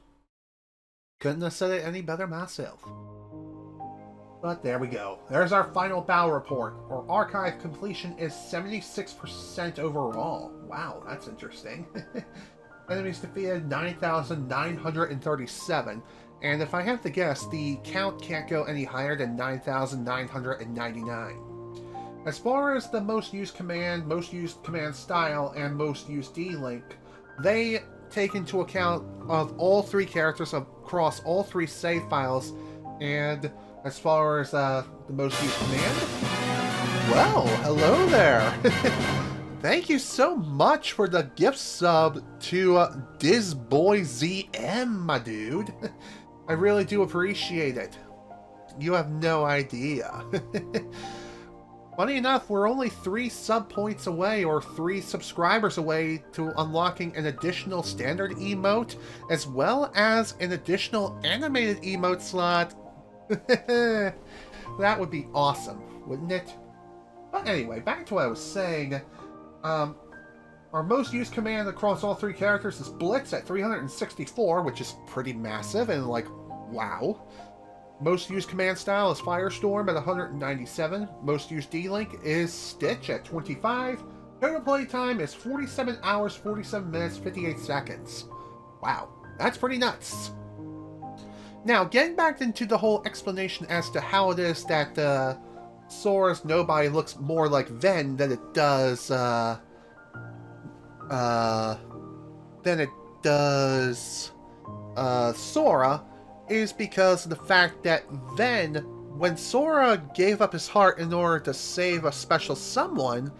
A: Couldn't have said it any better myself. But there we go. There's our final battle report. Our archive completion is 76% overall. Wow, that's interesting. Enemies defeated 9,937. And if I have to guess, the count can't go any higher than 9,999. As far as the most used command style, and most used D-Link, they take into account of all three characters across all three save files, and as far as the most used command, well, hello there! Thank you so much for the gift sub to DizBoyZM, my dude. I really do appreciate it. You have no idea. Funny enough, we're only 3 sub points away, or 3 subscribers away, to unlocking an additional standard emote, as well as an additional animated emote slot. That would be awesome, wouldn't it? But anyway, back to what I was saying. Our most used command across all 3 characters is Blitz at 364, which is pretty massive, and like, wow. Most used command style is Firestorm at 197. Most used D-Link is Stitch at 25. Total playtime is 47 hours, 47 minutes, 58 seconds. Wow, that's pretty nuts. Now, getting back into the whole explanation as to how it is that Sora's nobody looks more like Ven than it does Sora, is because of the fact that Ven, when Sora gave up his heart in order to save a special someone,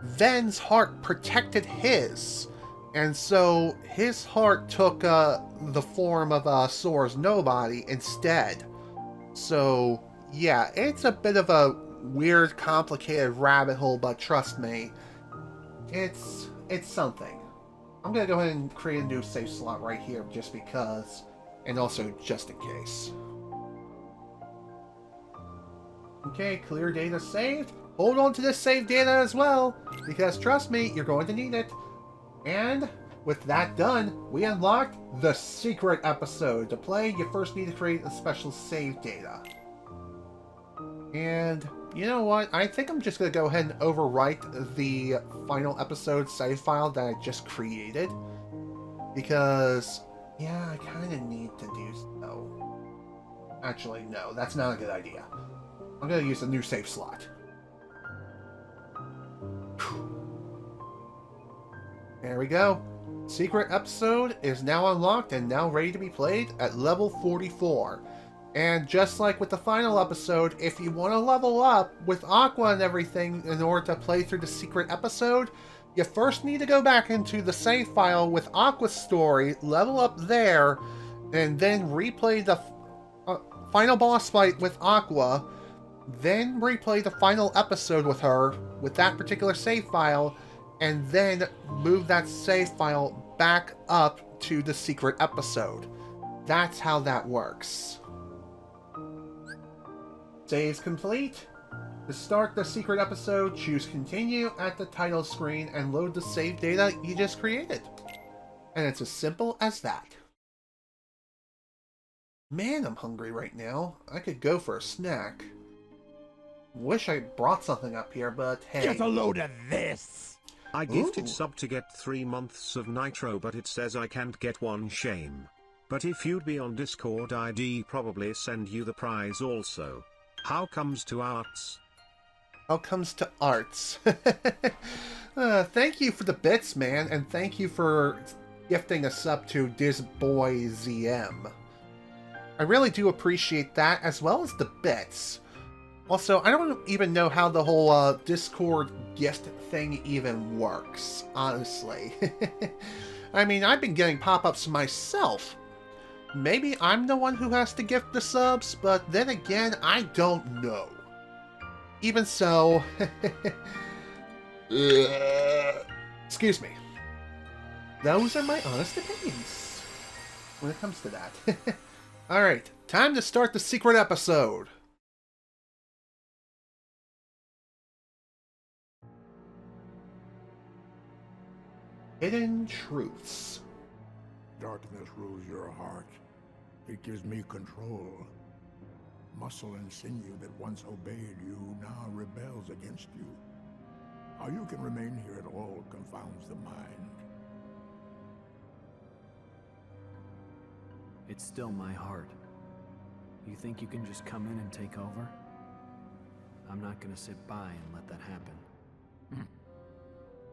A: Ven's heart protected his. And so his heart took the form of Sora's nobody instead. So, yeah, it's a bit of a weird, complicated rabbit hole, but trust me, it's something. I'm going to go ahead and create a new save slot right here just because, and also just in case. Okay, clear data saved. Hold on to this save data as well, because trust me, you're going to need it. And with that done, we unlocked the secret episode. To play, you first need to create a special save data. And you know what? I think I'm just going to go ahead and overwrite the final episode save file that I just created. Because, yeah, I kind of need to do so. Actually, no, that's not a good idea. I'm going to use a new save slot. There we go. Secret episode is now unlocked and now ready to be played at level 44. And just like with the final episode, if you want to level up with Aqua and everything in order to play through the secret episode, you first need to go back into the save file with Aqua's story, level up there, and then replay the final boss fight with Aqua, then replay the final episode with her, with that particular save file, and then move that save file back up to the secret episode. That's how that works. Saves complete. To start the secret episode, choose Continue at the title screen and load the save data you just created. And it's as simple as that. Man, I'm hungry right now. I could go for a snack. Wish I brought something up here, but hey.
L: Get a load of this! I gifted
A: Ooh.
L: sub to get 3 months of Nitro, but it says I can't get one. Shame. But if you'd be on Discord, I'd probably send you the prize also. How comes to arts?
A: How comes to arts? Thank you for the bits, man, and thank you for gifting a sub to DizBoyZM. I really do appreciate that, as well as the bits. Also, I don't even know how the whole Discord gift thing even works, honestly. I mean, I've been getting pop-ups myself. Maybe I'm the one who has to gift the subs, but then again, I don't know. Even so... excuse me. Those are my honest opinions when it comes to that. Alright, time to start the secret episode. Hidden Truths.
F: Darkness rules your heart. It gives me control. Muscle and sinew that once obeyed you now rebels against you. How you can remain here at all confounds the mind.
G: It's still my heart. You think you can just come in and take over? I'm not gonna sit by and let that happen.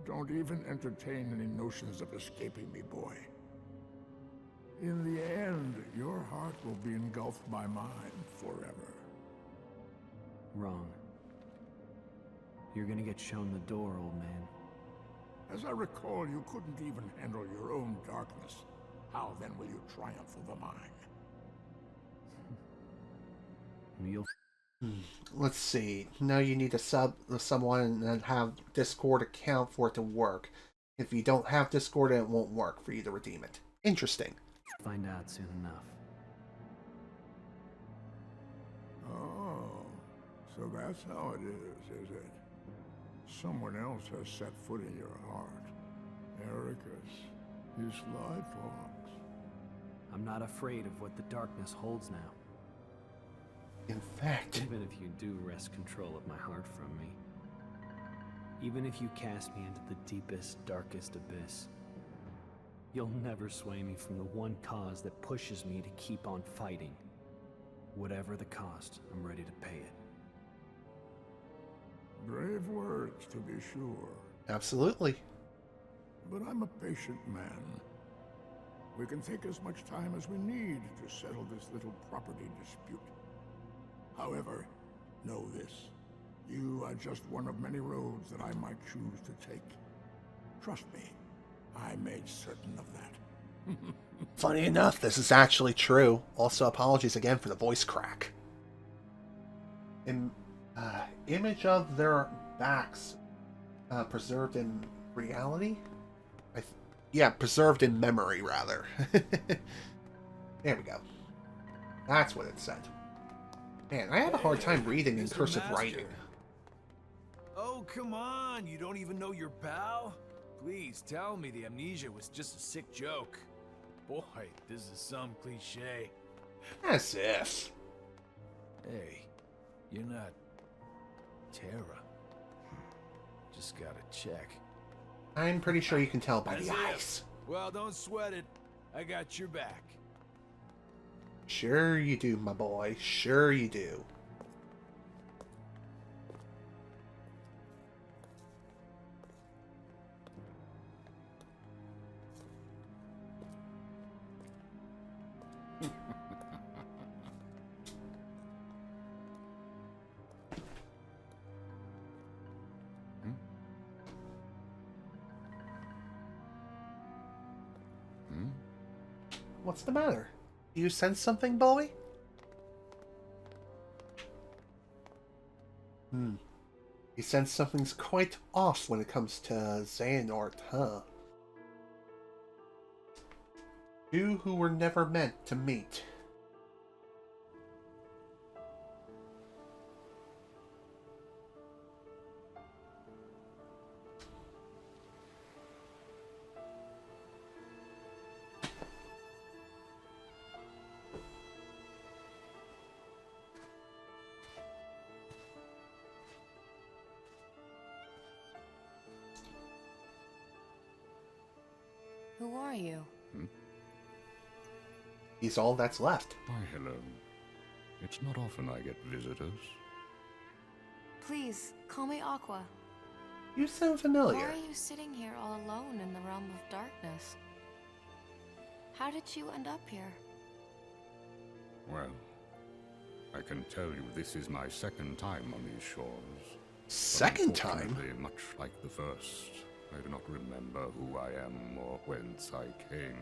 F: Don't even entertain any notions of escaping me, boy. In the end, your heart will be engulfed by mine forever.
G: Wrong. You're gonna get shown the door, old man.
F: As I recall, you couldn't even handle your own darkness. How then will you triumph over mine?
G: You'll...
A: Let's see. Now you need to sub someone and then have Discord account for it to work. If you don't have Discord, it won't work for you to redeem it. Interesting.
G: Find out soon enough.
F: Oh, so that's how it is it? Someone else has set foot in your heart. Ericus, you sly fox.
G: I'm not afraid of what the darkness holds now.
A: In fact...
G: Even if you do wrest control of my heart from me. Even if you cast me into the deepest, darkest abyss. You'll never sway me from the one cause that pushes me to keep on fighting. Whatever the cost, I'm ready to pay it.
F: Brave words, to be sure.
A: Absolutely.
F: But I'm a patient man. We can take as much time as we need to settle this little property dispute. However, know this. You are just one of many roads that I might choose to take. Trust me, I made certain of that.
A: Funny enough, this is actually true. Also, apologies again for the voice crack. Image of their backs preserved in reality? Yeah, preserved in memory, rather. There we go. That's what it said. Man, I have a hard time reading in cursive writing.
B: Oh, come on! You don't even know your pal? Please tell me the amnesia was just a sick joke. Boy, this is some cliche.
A: As if.
B: Hey, you're not Terra. Just gotta check.
A: I'm pretty sure you can tell by
B: As
A: the
B: if.
A: eyes.
B: Well, don't sweat it. I got your back.
A: Sure you do, my boy. Sure you do. What's the matter? Do you sense something, boy? You sense something's quite off when it comes to Xehanort, huh? Two who were never meant to meet.
C: Who are you?
A: He's all that's left.
F: Why, hello. It's not often I get visitors.
C: Please, call me Aqua.
A: You sound
C: Why
A: familiar.
C: are you sitting here all alone in the realm of darkness? How did you end up here?
F: Well, I can tell you this is my second time on these shores.
A: Second time?
F: Unfortunately, much like the first, I do not remember who I am or whence I came.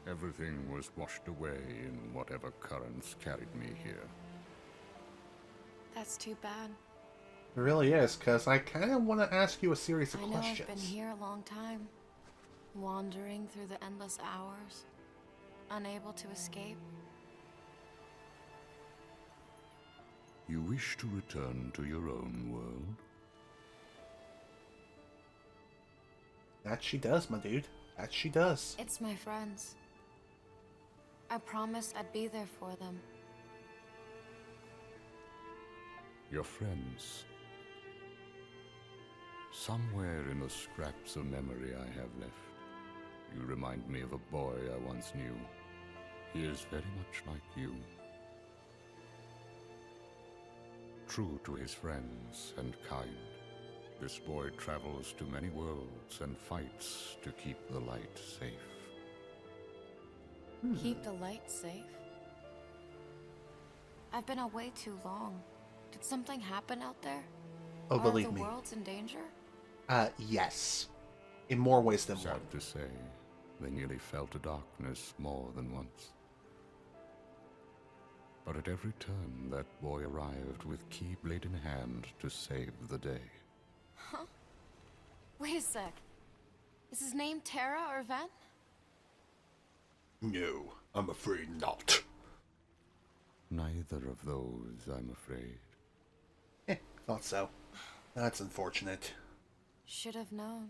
F: Everything was washed away in whatever currents carried me here.
C: That's too bad.
A: It really is, because I kind of want to ask you a series of
C: I know
A: questions.
C: I've been here a long time, wandering through the endless hours, unable to escape.
F: You wish to return to your own world?
A: That she does, my dude. That she does.
C: It's my friends. I promised I'd be there for them.
F: Your friends. Somewhere in the scraps of memory I have left, you remind me of a boy I once knew. He is very much like you. True to his friends and kind, this boy travels to many worlds and fights to keep the light safe.
C: Keep the light safe? I've been away too long. Did something happen out there?
A: Oh,
C: Are
A: believe
C: the
A: me.
C: worlds in danger?
A: Yes. In more ways than one.
F: Sad to say, they nearly fell to darkness more than once. But at every turn, that boy arrived with keyblade in hand to save the day.
C: Huh? Wait a sec. Is his name Terra or Ven?
A: No, I'm afraid not.
F: Neither of those, I'm afraid.
A: Thought so. That's unfortunate.
C: Should have known.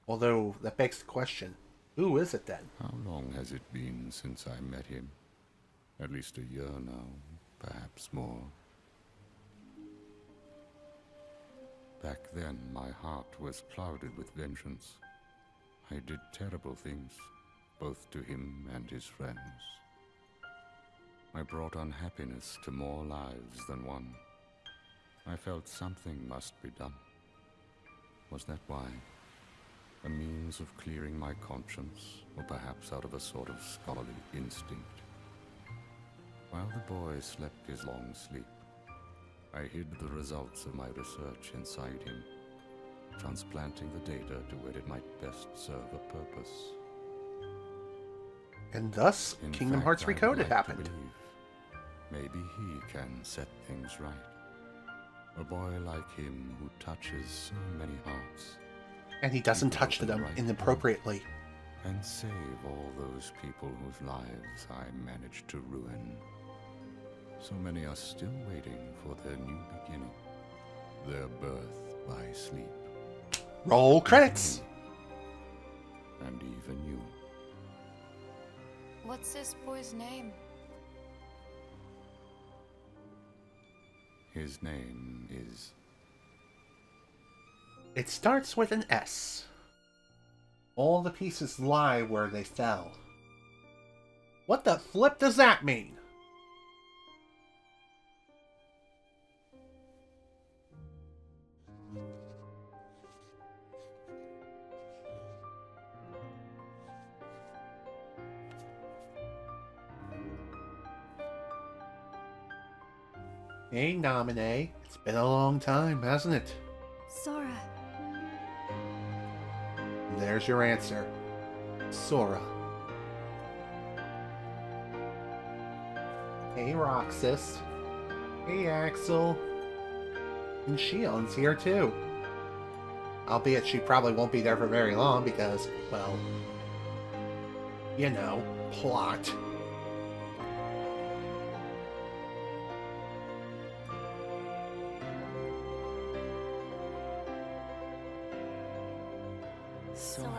A: Although, that begs the question, who is it then?
F: How long has it been since I met him? At least a year now, perhaps more. Back then, my heart was clouded with vengeance. I did terrible things, both to him and his friends. I brought unhappiness to more lives than one. I felt something must be done. Was that why? A means of clearing my conscience, or perhaps out of a sort of scholarly instinct? While the boy slept his long sleep, I hid the results of my research inside him, transplanting the data to where it might best serve a purpose.
A: And thus,
F: In
A: Kingdom
F: fact,
A: Hearts
F: I would
A: Recoded
F: like to
A: happened.
F: believe maybe he can set things right. A boy like him who touches so many hearts.
A: And he doesn't
F: He
A: touch
F: put the
A: them
F: right
A: inappropriately.
F: And save all those people whose lives I managed to ruin. So many are still waiting for their new beginning, their birth by sleep.
A: Roll credits!
F: And even you.
C: What's this boy's name?
F: His name is...
A: It starts with an S. All the pieces lie where they fell. What the flip does that mean? Hey, Nominee. It's been a long time, hasn't it?
E: Sora.
A: There's your answer. Sora. Hey, Roxas. Hey, Axel. And Shion's here, too. Albeit she probably won't be there for very long because, well, you know, plot.
H: Sora.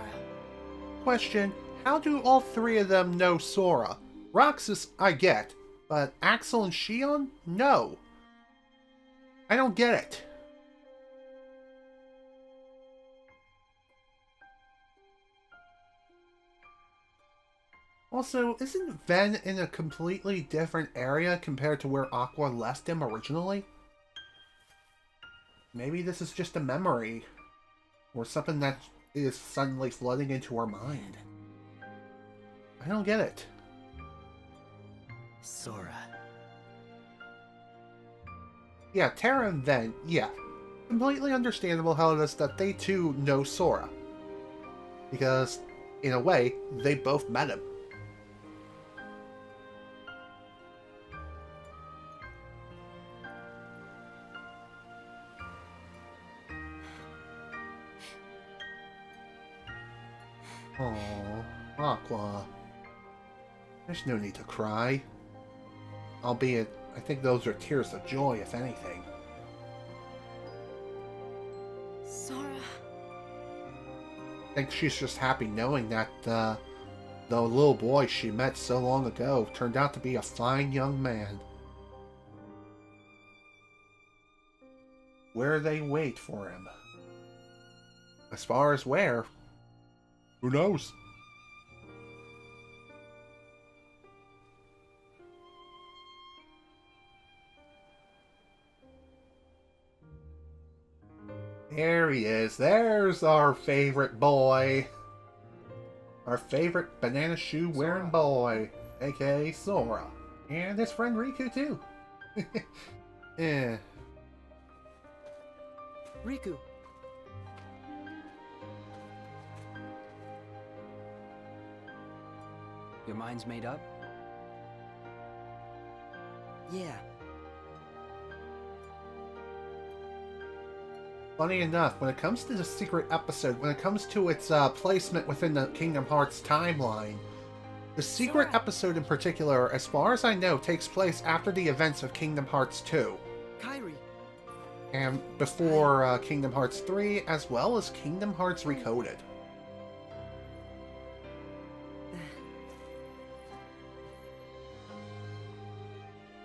A: Question, how do all three of them know Sora? Roxas, I get, but Axel and Shion? No. I don't get it. Also, isn't Ven in a completely different area compared to where Aqua left him originally? Maybe this is just a memory, or something that is suddenly flooding into her mind. I don't get it.
J: Sora.
A: Yeah, Terra and Ven, yeah. Completely understandable how it is that they too know Sora. Because, in a way, they both met him. Aww, Aqua. There's no need to cry. Albeit, I think those are tears of joy, if anything.
C: Sora.
A: I think she's just happy knowing that the little boy she met so long ago turned out to be a fine young man. Where they wait for him. As far as where, who knows? There he is. There's our favorite boy. Our favorite banana shoe wearing boy, aka Sora. And his friend Riku too. Yeah.
H: Riku.
J: Your mind's made up?
H: Yeah.
A: Funny enough, when it comes to the secret episode, when it comes to its placement within the Kingdom Hearts timeline, the secret episode in particular, as far as I know, takes place after the events of Kingdom Hearts 2.
H: Kairi.
A: And before Kingdom Hearts 3, as well as Kingdom Hearts Recoded.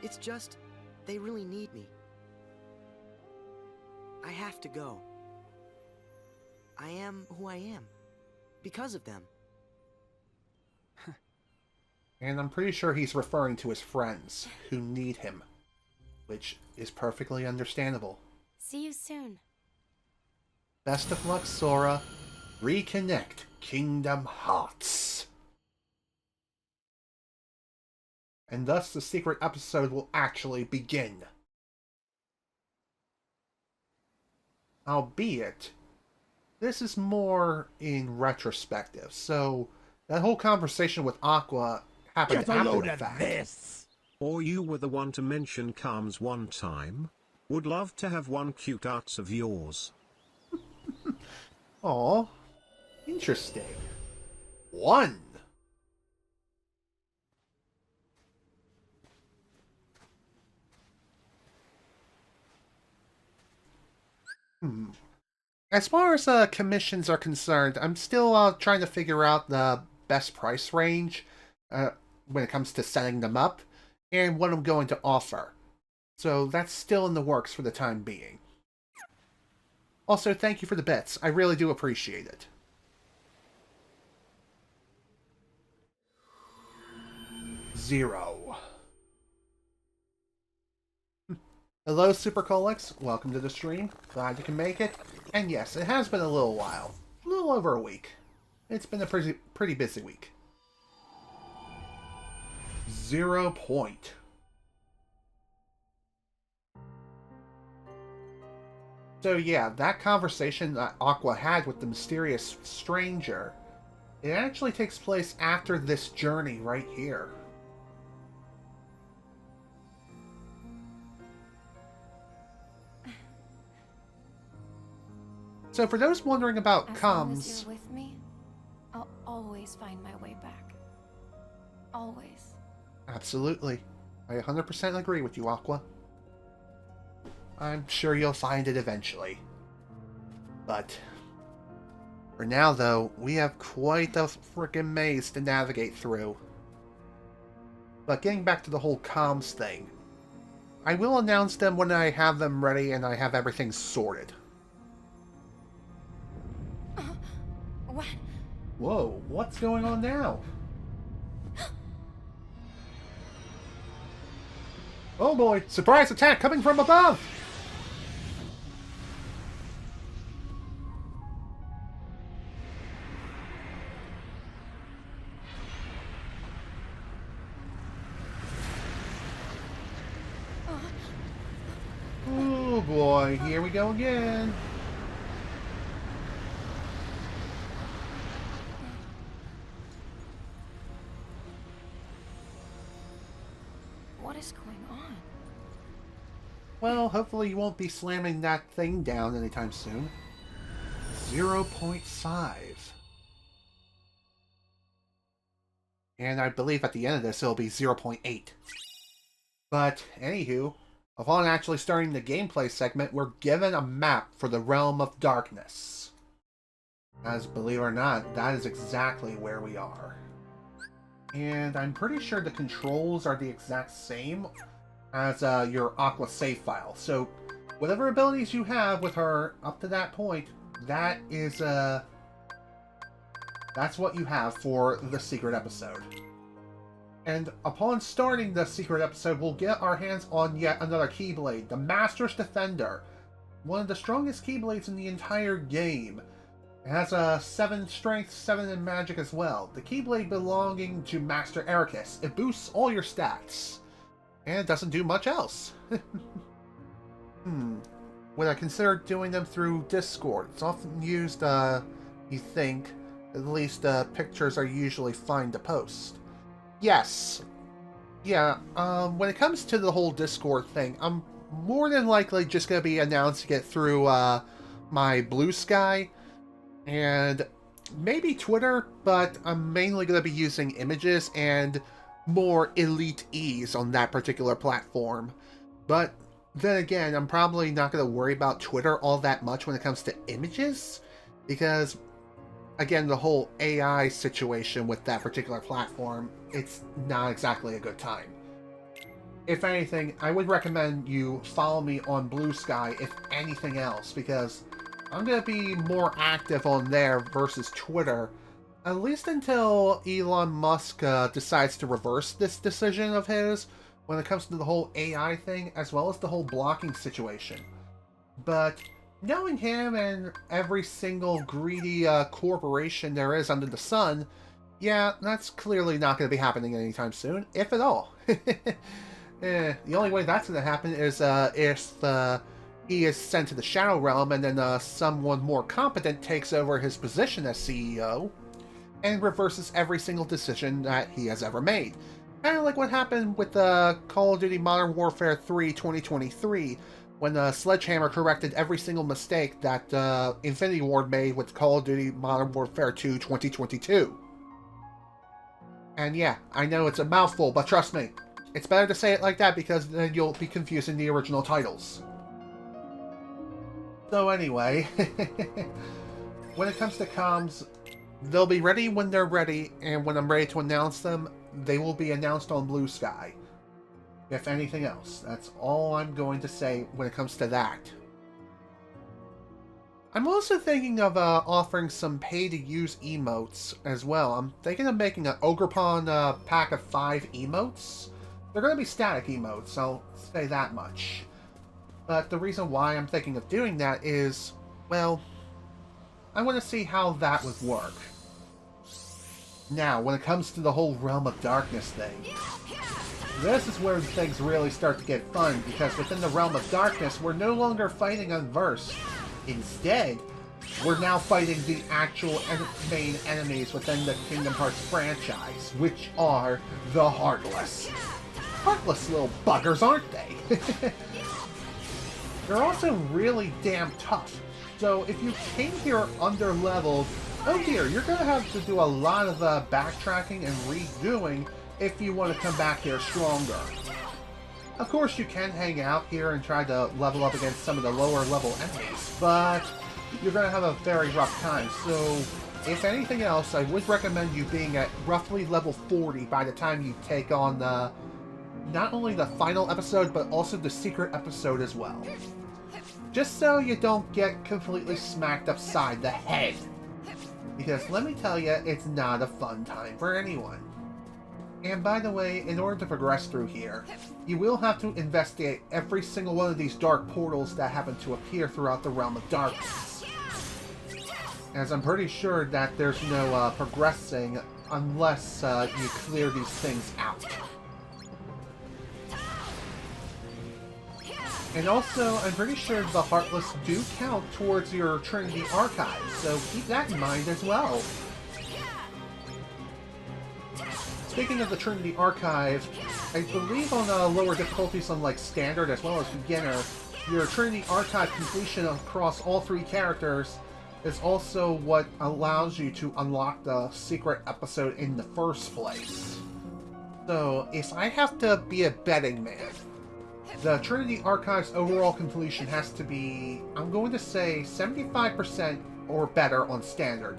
H: It's just, they really need me. I have to go. I am who I am. Because of them.
A: And I'm pretty sure he's referring to his friends, who need him. Which is perfectly understandable.
E: See you soon.
A: Best of luck, Sora. Reconnect Kingdom Hearts. And thus the secret episode will actually begin. Albeit, this is more in retrospective, so that whole conversation with Aqua happened after the fact.
L: Or you were the one to mention Calms one time? Would love to have one cute arts of yours.
A: Aw, interesting. One. As far as commissions are concerned, I'm still trying to figure out the best price range when it comes to setting them up and what I'm going to offer. So that's still in the works for the time being. Also, thank you for the bits. I really do appreciate it. Zero. Hello, Supercolix. Welcome to the stream. Glad you can make it. And yes, it has been a little while. A little over a week. It's been a pretty busy week. 0 point. So yeah, that conversation that Aqua had with the mysterious stranger, it actually takes place after this journey right here. So for those wondering about
C: As long as
A: comms...
C: you're with me, I'll always find my way back. Always.
A: Absolutely. I 100% agree with you, Aqua. I'm sure you'll find it eventually. But for now, though, we have quite a freaking maze to navigate through. But getting back to the whole comms thing, I will announce them when I have them ready and I have everything sorted.
C: What?
A: Whoa, what's going on now? Oh boy, surprise attack coming from above! Oh boy, here we go again.
C: What is going on?
A: Well, hopefully you won't be slamming that thing down anytime soon. 0.5. And I believe at the end of this it'll be 0.8. But, anywho, upon actually starting the gameplay segment, we're given a map for the Realm of Darkness. As, believe it or not, that is exactly where we are. And I'm pretty sure the controls are the exact same as your Aqua save file. So, whatever abilities you have with her up to that point, that is, that's what you have for the secret episode. And upon starting the secret episode, we'll get our hands on yet another Keyblade, the Master's Defender. One of the strongest Keyblades in the entire game. It has a 7 strength, 7 in magic as well. The Keyblade belonging to Master Ericus. It boosts all your stats. And it doesn't do much else. Would I consider doing them through Discord? It's often used, you think. At least pictures are usually fine to post. Yes. Yeah, when it comes to the whole Discord thing, I'm more than likely just going to be announcing it through my Blue Sky and maybe Twitter, but I'm mainly going to be using images and more elite ease on that particular platform. But then again, I'm probably not going to worry about Twitter all that much when it comes to images, because again, the whole AI situation with that particular platform, it's not exactly a good time. If anything, I would recommend you follow me on Blue Sky, if anything else, because I'm going to be more active on there versus Twitter, at least until Elon Musk decides to reverse this decision of his when it comes to the whole AI thing, as well as the whole blocking situation. But knowing him and every single greedy corporation there is under the sun, yeah, that's clearly not going to be happening anytime soon, if at all. The only way that's going to happen is if he is sent to the Shadow Realm and then someone more competent takes over his position as CEO and reverses every single decision that he has ever made. Kind of like what happened with Call of Duty Modern Warfare 3 2023, when Sledgehammer corrected every single mistake that Infinity Ward made with Call of Duty Modern Warfare 2 2022. And yeah, I know it's a mouthful, but trust me, it's better to say it like that because then you'll be confusing the original titles. So anyway, when it comes to comms, they'll be ready when they're ready, and when I'm ready to announce them, they will be announced on Blue Sky. If anything else, that's all I'm going to say when it comes to that. I'm also thinking of offering some pay-to-use emotes as well. I'm thinking of making an Ogrepon pack of 5 emotes. They're going to be static emotes, I'll say that much. But the reason why I'm thinking of doing that is, well, I want to see how that would work. Now, when it comes to the whole Realm of Darkness thing, this is where things really start to get fun, because within the Realm of Darkness, we're no longer fighting Unversed. Instead, we're now fighting the actual main enemies within the Kingdom Hearts franchise, which are the Heartless. Heartless little buggers, aren't they? They're also really damn tough. So if you came here under-leveled, oh dear, you're going to have to do a lot of backtracking and redoing if you want to come back here stronger. Of course, you can hang out here and try to level up against some of the lower-level enemies, but you're going to have a very rough time. So, if anything else, I would recommend you being at roughly level 40 by the time you take on not only the final episode, but also the secret episode as well. Just so you don't get completely smacked upside the head. Because let me tell you, it's not a fun time for anyone. And by the way, in order to progress through here, you will have to investigate every single one of these dark portals that happen to appear throughout the Realm of Darkness. As I'm pretty sure that there's no progressing unless you clear these things out. And also, I'm pretty sure the Heartless do count towards your Trinity Archive, so keep that in mind as well. Speaking of the Trinity Archive, I believe on lower difficulties on like Standard as well as Beginner, your Trinity Archive completion across all 3 characters is also what allows you to unlock the secret episode in the first place. So, if I have to be a betting man, the Trinity Archive's overall completion has to be, I'm going to say, 75% or better on Standard.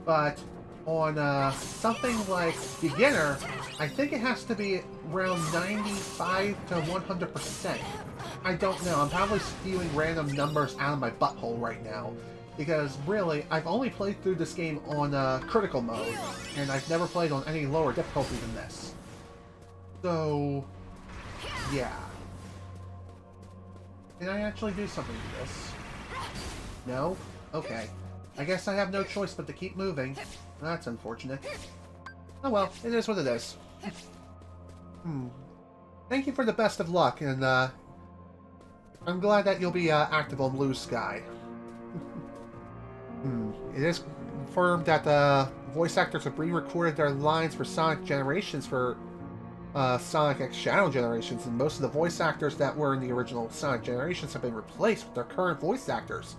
A: But on something like Beginner, I think it has to be around 95 to 100%. I don't know, I'm probably spewing random numbers out of my butthole right now. Because really, I've only played through this game on critical mode, and I've never played on any lower difficulty than this. So, yeah. Can I actually do something to this? No? Okay. I guess I have no choice but to keep moving. That's unfortunate. Oh well, it is what it is. Thank you for the best of luck, and I'm glad that you'll be active on Blue Sky. It is confirmed that the voice actors have re-recorded their lines for Sonic Generations for Sonic X Shadow Generations, and most of the voice actors that were in the original Sonic Generations have been replaced with their current voice actors.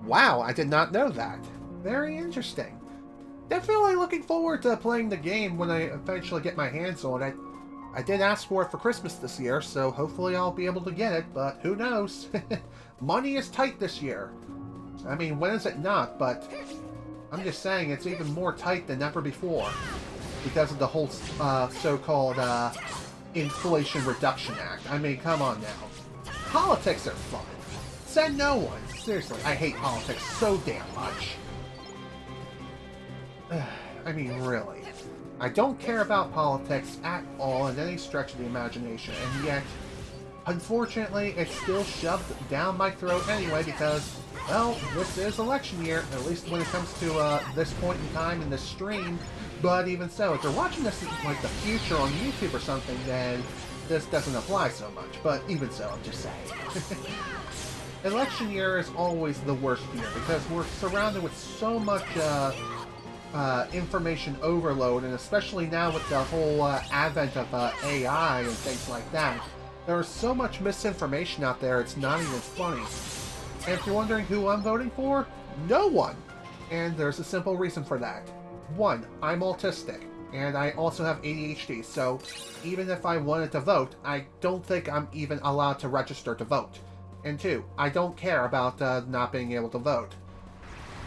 A: Wow, I did not know that. Very interesting. Definitely looking forward to playing the game when I eventually get my hands on it. I did ask for it for Christmas this year, so hopefully I'll be able to get it, but who knows? Money is tight this year. I mean, when is it not? But I'm just saying it's even more tight than ever before because of the whole so-called Inflation Reduction Act. I mean, come on now. Politics are fun. Said no one. Seriously, I hate politics so damn much. I mean, really. I don't care about politics at all in any stretch of the imagination, and yet, unfortunately, it's still shoved down my throat anyway because, well, this is election year, at least when it comes to this point in time in this stream. But even so, if you're watching this in like the future on YouTube or something, then this doesn't apply so much. But even so, I'm just saying. Election year is always the worst year because we're surrounded with so much information overload, and especially now with the whole advent of AI and things like that. There's so much misinformation out there, it's not even funny. And if you're wondering who I'm voting for, no one! And there's a simple reason for that. 1, I'm autistic, and I also have ADHD, so even if I wanted to vote, I don't think I'm even allowed to register to vote. And 2, I don't care about not being able to vote.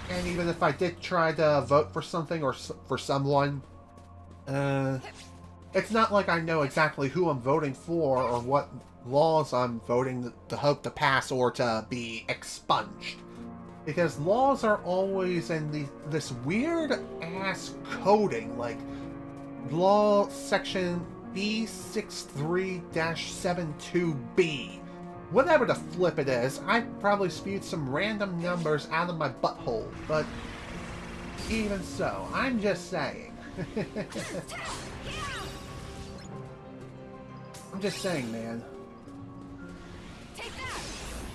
A: And even if I did try to vote for something or for someone, it's not like I know exactly who I'm voting for or what laws I'm voting to hope to pass or to be expunged. Because laws are always in this weird-ass coding, like Law Section B63-72B. Whatever the flip it is, I probably spewed some random numbers out of my butthole, but even so, I'm just saying. I'm just saying, man.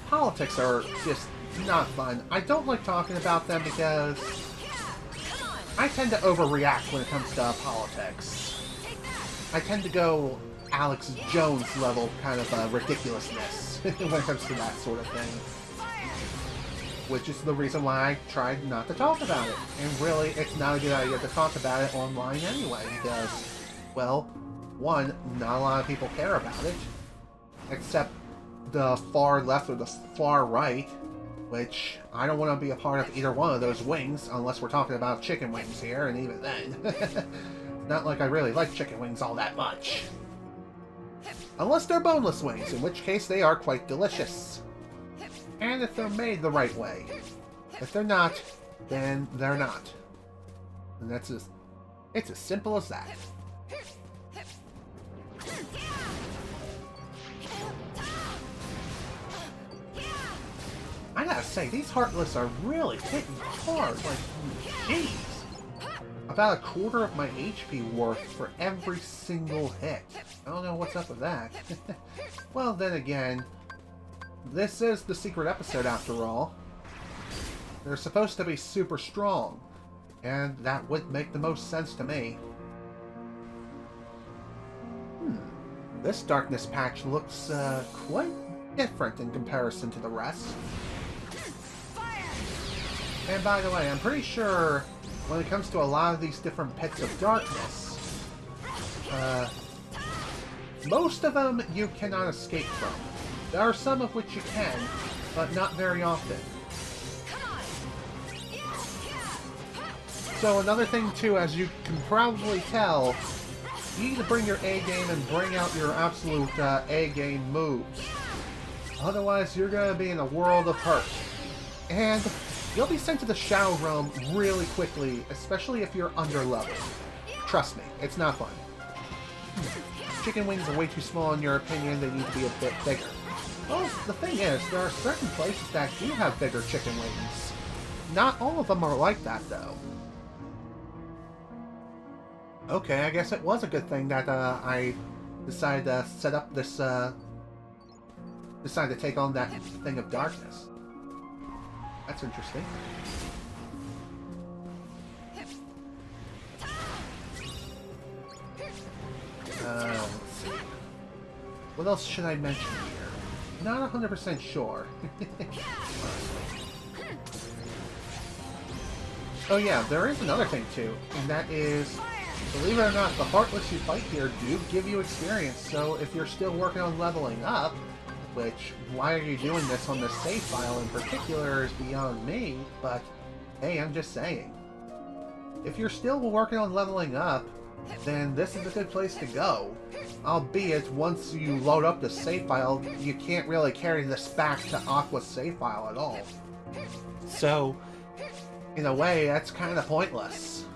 A: Politics are just not fun. I don't like talking about them because I tend to overreact when it comes to politics. I tend to go Alex Jones level kind of ridiculousness when it comes to that sort of thing. which is the reason why I tried not to talk about it. And really, it's not a good idea to talk about it online anyway, because, well, one, not a lot of people care about it, except the far left or the far right, which I don't want to be a part of either one of those wings, unless we're talking about chicken wings here, and even then. Not like I really like chicken wings all that much. Unless they're boneless wings, in which case they are quite delicious. And if they're made the right way. If they're not, then they're not. And that's just, it's as simple as that. I gotta say, these Heartless are really hitting hard. Like, jeez. About a quarter of my HP worth for every single hit. I don't know what's up with that. Well, then again, this is the secret episode after all. They're supposed to be super strong, and that would make the most sense to me. This darkness patch looks quite different in comparison to the rest. And by the way, I'm pretty sure when it comes to a lot of these different pits of darkness, most of them you cannot escape from. There are some of which you can, but not very often. So another thing too, as you can probably tell, you need to bring your A game and bring out your absolute A game moves. Otherwise, you're going to be in a world of hurt. And you'll be sent to the Shadow Realm really quickly, especially if you're under-leveled. Trust me, it's not fun. Chicken wings are way too small in your opinion, they need to be a bit bigger. Well, the thing is, there are certain places that do have bigger chicken wings. Not all of them are like that, though. Okay, I guess it was a good thing that I decided to set up this, decided to take on that thing of darkness. That's interesting. Let's see. What else should I mention here? Not 100% sure. Oh yeah, there is another thing too, and that is, believe it or not, the Heartless you fight here do give you experience, so if you're still working on leveling up, which, why are you doing this on this save file in particular is beyond me, but hey, I'm just saying. If you're still working on leveling up, then this is a good place to go. Albeit, once you load up the save file, you can't really carry this back to Aqua's save file at all. So, in a way, that's kind of pointless.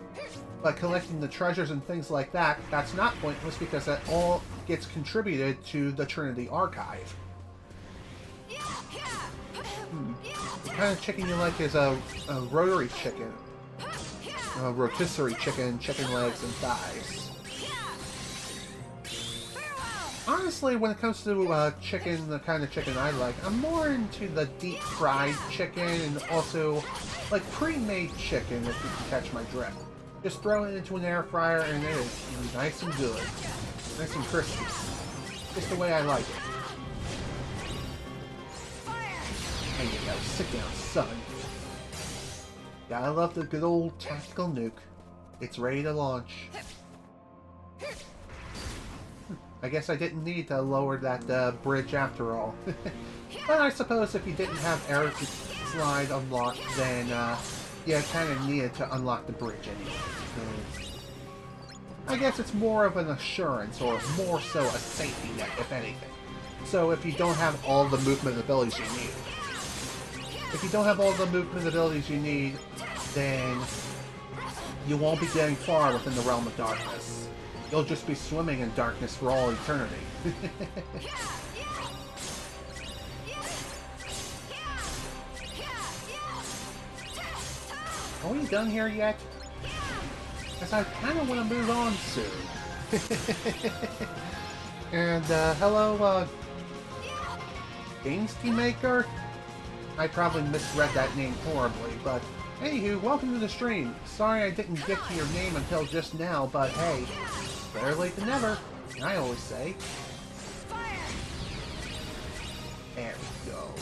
A: But collecting the treasures and things like that, that's not pointless because that all gets contributed to the Trinity Archive. The kind of chicken you like is a rotary chicken. A rotisserie chicken, chicken legs and thighs. Honestly, when it comes to chicken, the kind of chicken I like, I'm more into the deep fried chicken and also like pre-made chicken, if you can catch my drift. Just throw it into an air fryer and it is nice and good. Nice and crispy. Just the way I like it. There you go, sit down, son. Gotta love the good old tactical nuke. It's ready to launch. I guess I didn't need to lower that bridge after all. But I suppose if you didn't have air slide unlocked, then yeah, kind of needed to unlock the bridge anyway. I guess it's more of an assurance, or more so a safety net, if anything. So if you don't have all the movement abilities you need. If you don't have all the movement abilities you need, then you won't be getting far within the realm of darkness. You'll just be swimming in darkness for all eternity. Are we done here yet? Because I kind of want to move on soon. And, hello, Games Team Maker? I probably misread that name horribly, but anywho, welcome to the stream. Sorry I didn't get to your name until just now, but hey, better late than never, I always say. There we go.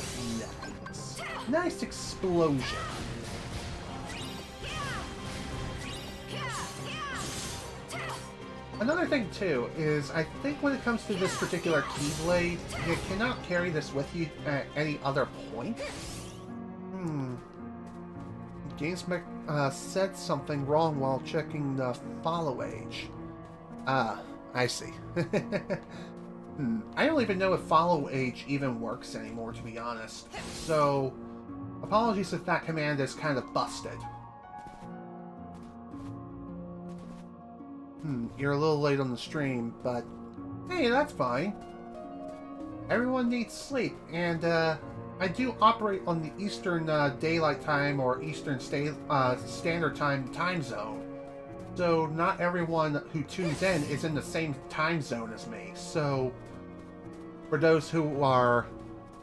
A: Nice. Nice explosion. Another thing, too, is I think when it comes to this particular Keyblade, you cannot carry this with you at any other point. GameSpec said something wrong while checking the follow age. I see. I don't even know if follow age even works anymore, to be honest. So, apologies if that command is kind of busted. You're a little late on the stream, but hey, that's fine. Everyone needs sleep, and I do operate on the Eastern Daylight Time or Eastern Standard Time zone. So not everyone who tunes in is in the same time zone as me. So for those who are,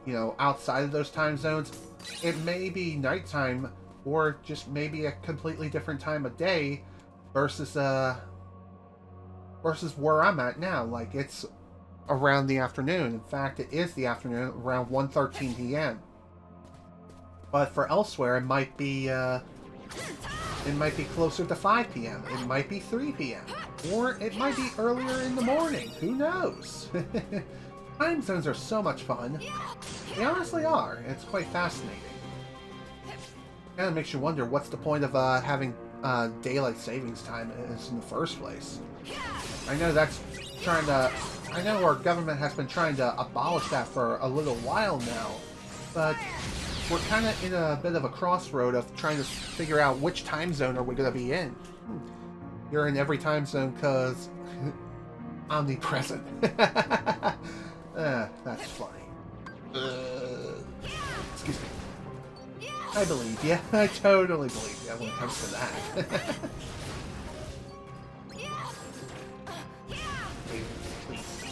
A: you know, outside of those time zones, it may be nighttime or just maybe a completely different time of day versus where I'm at now. Like, it's around the afternoon. In fact, it is the afternoon, around 1:13 p.m. But for elsewhere, it might be closer to 5 p.m. It might be 3 p.m. Or it might be earlier in the morning. Who knows? Time zones are so much fun. They honestly are. It's quite fascinating. Kind of makes you wonder what's the point of having daylight savings time is in the first place. I know I know our government has been trying to abolish that for a little while now, but we're kind of in a bit of a crossroad of trying to figure out which time zone are we going to be in. You're in every time zone because omnipresent. That's funny. Excuse me. I believe you. I totally believe you when it comes to that.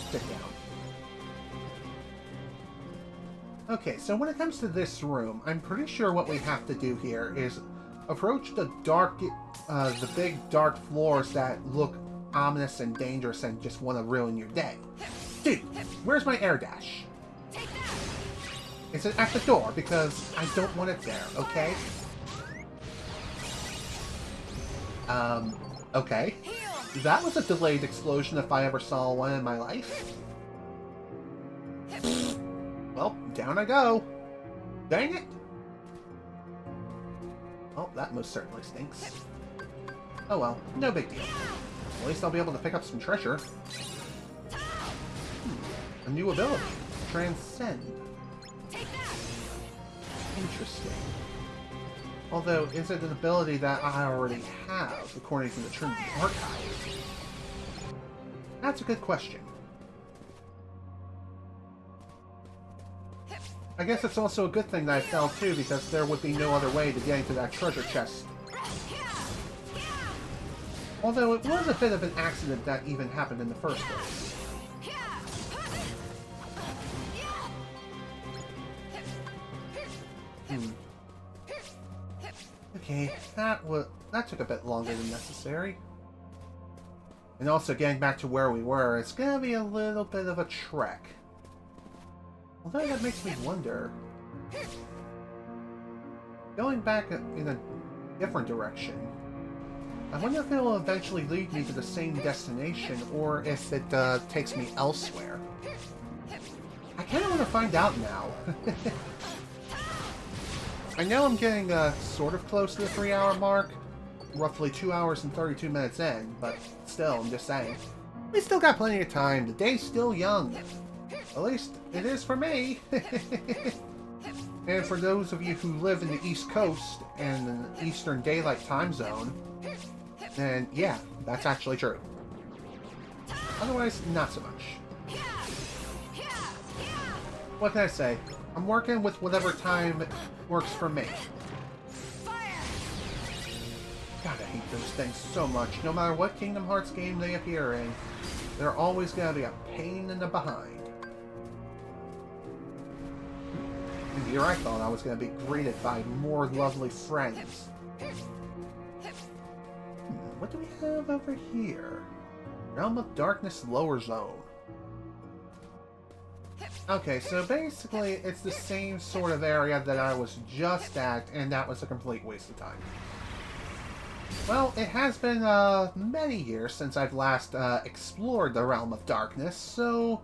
A: Sit down. Okay, so when it comes to this room, I'm pretty sure what we have to do here is approach the big dark floors that look ominous and dangerous and just want to ruin your day. Dude, where's my air dash? It's at the door because I don't want it there, okay? Okay. That was a delayed explosion if I ever saw one in my life. Well, down I go. Dang it! Oh, that most certainly stinks. Oh well, no big deal. At least I'll be able to pick up some treasure. A new ability. Transcend. Interesting. Although, is it an ability that I already have, according to the Trinity Archive? That's a good question. I guess it's also a good thing that I fell too, because there would be no other way to get into that treasure chest. Although it was a bit of an accident that even happened in the first place. Okay, that took a bit longer than necessary. And also, getting back to where we were, it's gonna be a little bit of a trek. Although that makes me wonder... Going back in a different direction, I wonder if it will eventually lead me to the same destination, or if it takes me elsewhere. I kinda want to find out now. I know I'm getting sort of close to the 3-hour mark, roughly 2 hours and 32 minutes in, but still, I'm just saying. We still got plenty of time, the day's still young. At least, it is for me. And for those of you who live in the East Coast and in the Eastern Daylight Time Zone, then yeah, that's actually true. Otherwise, not so much. What can I say? I'm working with whatever time works for me. God, I hate those things so much. No matter what Kingdom Hearts game they appear in, they're always going to be a pain in the behind. And here I thought I was going to be greeted by more lovely friends. What do we have over here? Realm of Darkness Lower Zone. Okay, so basically it's the same sort of area that I was just at, and that was a complete waste of time. Well, it has been many years since I've last explored the Realm of Darkness, so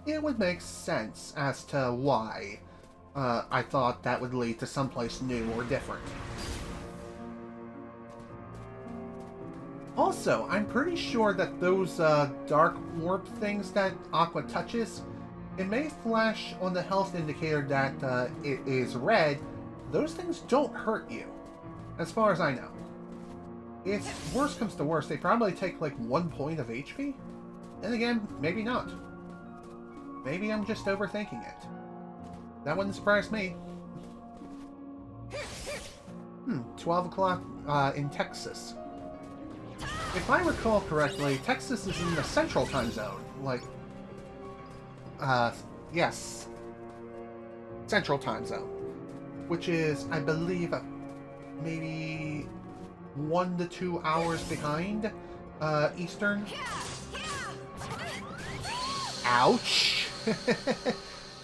A: it would make sense as to why I thought that would lead to someplace new or different. Also, I'm pretty sure that those dark orb things that Aqua touches, it may flash on the health indicator that it is red. Those things don't hurt you, as far as I know. If worse comes to worse, they probably take like 1 point of HP. And again, maybe not. Maybe I'm just overthinking it. That wouldn't surprise me. 12 o'clock in Texas. If I recall correctly, Texas is in the central time zone. Like, yes. Central time zone. Which is, I believe, maybe 1 to 2 hours behind Eastern. Ouch!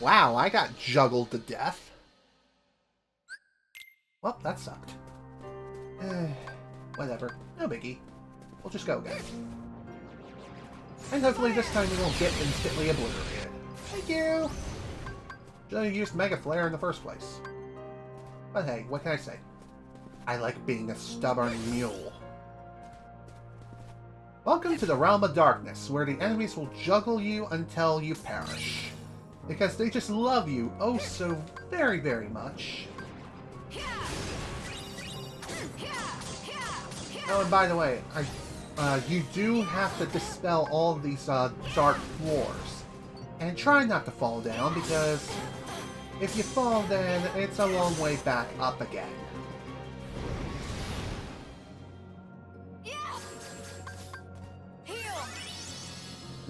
A: Wow, I got juggled to death. Well, that sucked. Whatever. No biggie. We'll just go again. And hopefully this time we won't get instantly obliterated. Thank you! Should have used Mega Flare in the first place. But hey, what can I say? I like being a stubborn mule. Welcome to the Realm of Darkness, where the enemies will juggle you until you perish. Because they just love you oh so very, very much. Oh, and by the way, you do have to dispel all of these dark floors. And try not to fall down, because if you fall, then it's a long way back up again.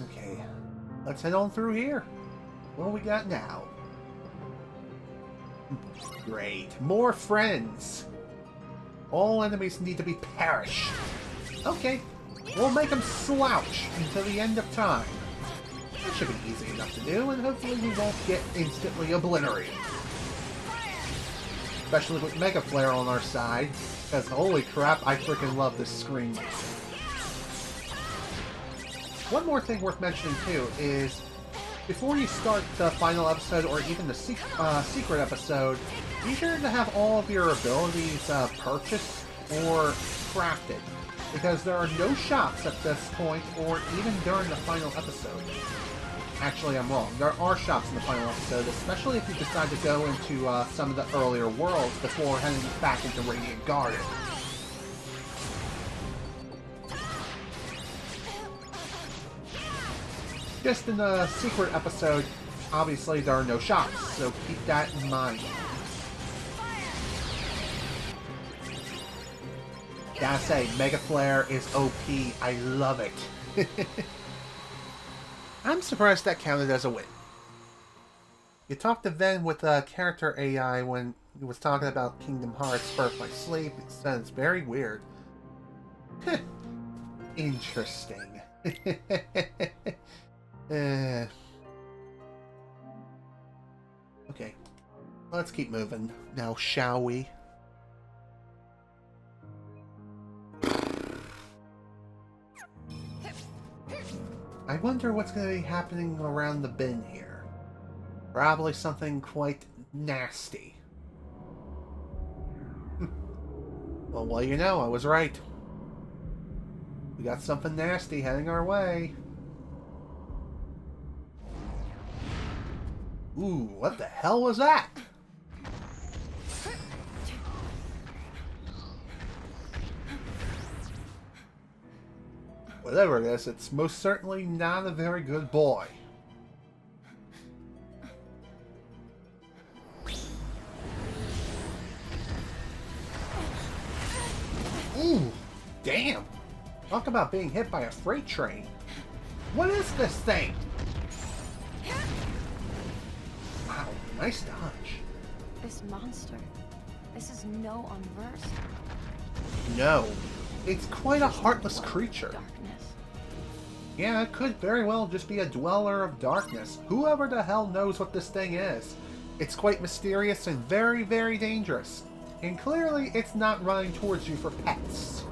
A: Okay, let's head on through here. What do we got now? Great, more friends. All enemies need to be perished. Okay, we'll make them slouch until the end of time. That should be easy enough to do, and hopefully we won't get instantly obliterated. Especially with Mega Flare on our side, because holy crap, I freaking love this screen. One more thing worth mentioning too is, before you start the final episode or even the secret episode, be sure to have all of your abilities purchased or crafted, because there are no shops at this point or even during the final episode. Actually, I'm wrong. There are shops in the final episode, especially if you decide to go into some of the earlier worlds before heading back into Radiant Garden. Just in the secret episode, obviously there are no shops, so keep that in mind. Gotta say, Mega Flare is OP. I love it. I'm surprised that counted as a win. You talked to Ven with character AI when he was talking about Kingdom Hearts Birth by Sleep. It sounds very weird. Interesting. Okay, let's keep moving now, shall we? I wonder what's going to be happening around the bin here. Probably something quite nasty. Well, you know, I was right. We got something nasty heading our way. Ooh, what the hell was that? Whatever it is, it's most certainly not a very good boy. Ooh, damn! Talk about being hit by a freight train. What is this thing? Wow, nice dodge.
C: This monster, this is no unversed.
A: No, it's quite a heartless creature.
C: Darkness.
A: Yeah, it could very well just be a dweller of darkness. Whoever the hell knows what this thing is. It's quite mysterious and very, very dangerous. And clearly, it's not running towards you for pets.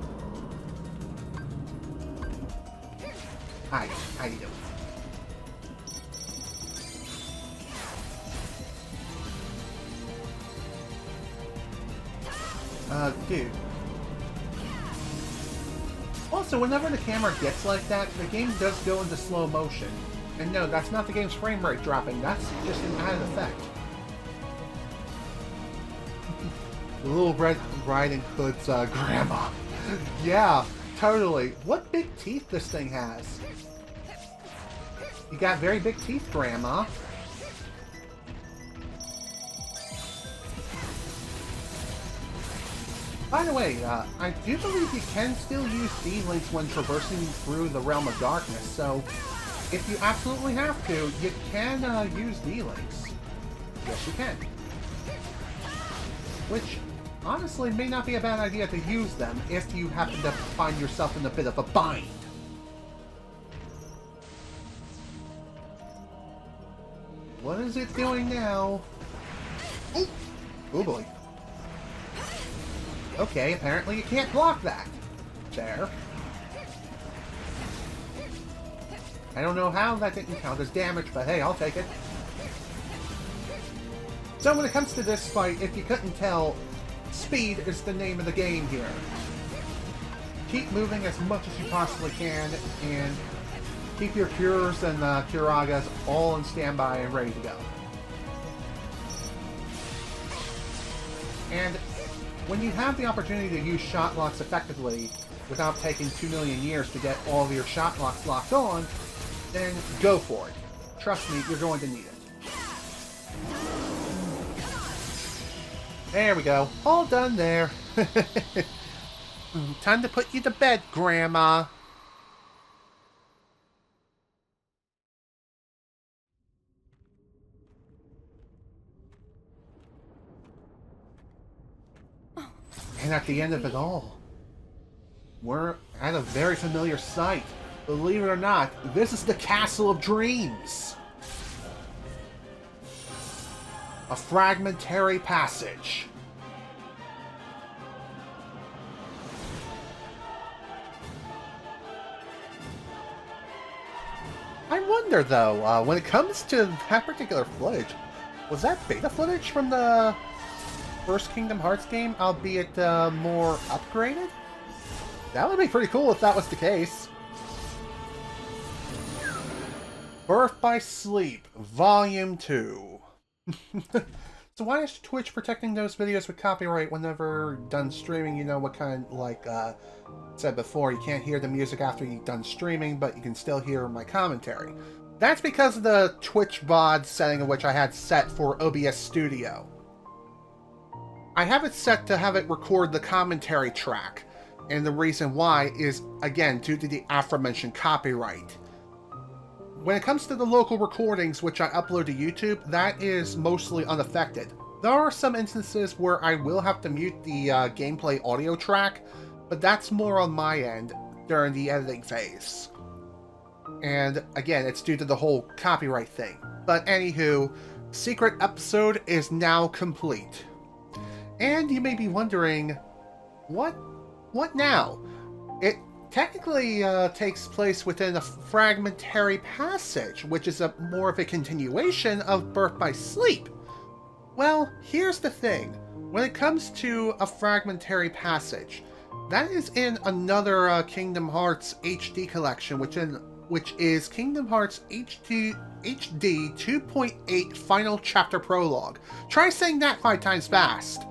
A: Hi, how you doing? Dude. Also, whenever the camera gets like that, the game does go into slow motion. And no, that's not the game's frame rate dropping, that's just an added effect. The Little Red Riding Hood's grandma. Yeah, totally. What big teeth this thing has. You got very big teeth, Grandma. By the way, I do believe you can still use D-Links when traversing through the Realm of Darkness, so if you absolutely have to, you can use D-Links. Yes, you can. Which, honestly, may not be a bad idea to use them if you happen to find yourself in a bit of a bind. What is it doing now? Oh, oh boy. Okay, apparently you can't block that. There. I don't know how that didn't count as damage, but hey, I'll take it. So when it comes to this fight, if you couldn't tell, speed is the name of the game here. Keep moving as much as you possibly can, and keep your Cures and Curagas all on standby and ready to go. And when you have the opportunity to use shot locks effectively without taking 2 million years to get all of your shot locks locked on, then go for it. Trust me, you're going to need it. There we go. All done there. Time to put you to bed, Grandma. And at the end of it all, we're at a very familiar sight. Believe it or not, this is the Castle of Dreams. A fragmentary passage. I wonder though, when it comes to that particular footage, was that beta footage from the first Kingdom Hearts game, albeit more upgraded? That would be pretty cool if that was the case. Birth by Sleep, Volume 2. So why is Twitch protecting those videos with copyright whenever done streaming? You know what kind, like said before, you can't hear the music after you've done streaming, but you can still hear my commentary. That's because of the Twitch VOD setting of which I had set for OBS Studio. I have it set to have it record the commentary track, and the reason why is, again, due to the aforementioned copyright. When it comes to the local recordings which I upload to YouTube, that is mostly unaffected. There are some instances where I will have to mute the gameplay audio track, but that's more on my end during the editing phase. And again, it's due to the whole copyright thing. But anywho, secret episode is now complete. And you may be wondering, what now? It technically takes place within a fragmentary passage, which is more of a continuation of Birth by Sleep. Well, here's the thing. When it comes to a fragmentary passage, that is in another Kingdom Hearts HD collection, which is Kingdom Hearts HD 2.8 Final Chapter Prologue. Try saying that 5 times fast.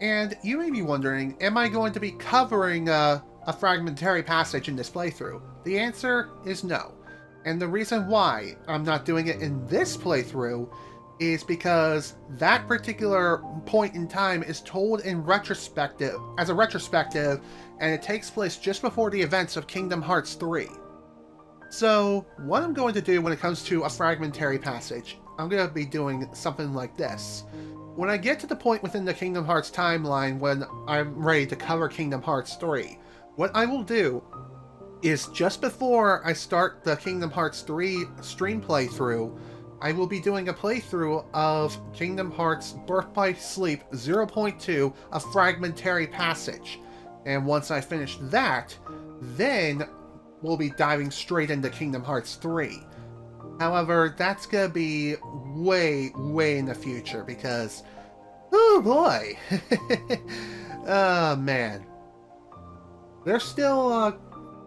A: And you may be wondering, am I going to be covering a fragmentary passage in this playthrough? The answer is no. And the reason why I'm not doing it in this playthrough is because that particular point in time is told in retrospective, as a retrospective, and it takes place just before the events of Kingdom Hearts 3. So, what I'm going to do when it comes to a fragmentary passage, I'm going to be doing something like this. When I get to the point within the Kingdom Hearts timeline when I'm ready to cover Kingdom Hearts 3, what I will do is just before I start the Kingdom Hearts 3 stream playthrough, I will be doing a playthrough of Kingdom Hearts Birth by Sleep 0.2, a Fragmentary Passage. And once I finish that, then we'll be diving straight into Kingdom Hearts 3. However, that's gonna be way, way in the future because, oh boy, oh man. There's still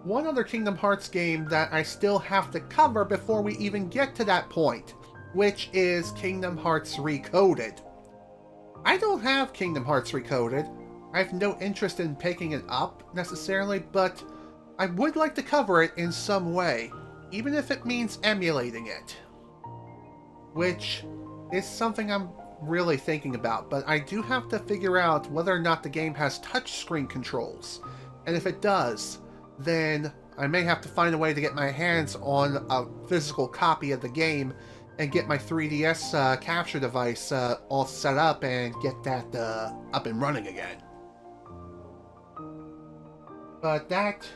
A: one other Kingdom Hearts game that I still have to cover before we even get to that point, which is Kingdom Hearts Recoded. I don't have Kingdom Hearts Recoded. I have no interest in picking it up necessarily, but I would like to cover it in some way, even if it means emulating it. Which is something I'm really thinking about, but I do have to figure out whether or not the game has touchscreen controls. And if it does, then I may have to find a way to get my hands on a physical copy of the game and get my 3DS capture device all set up and get that up and running again. But that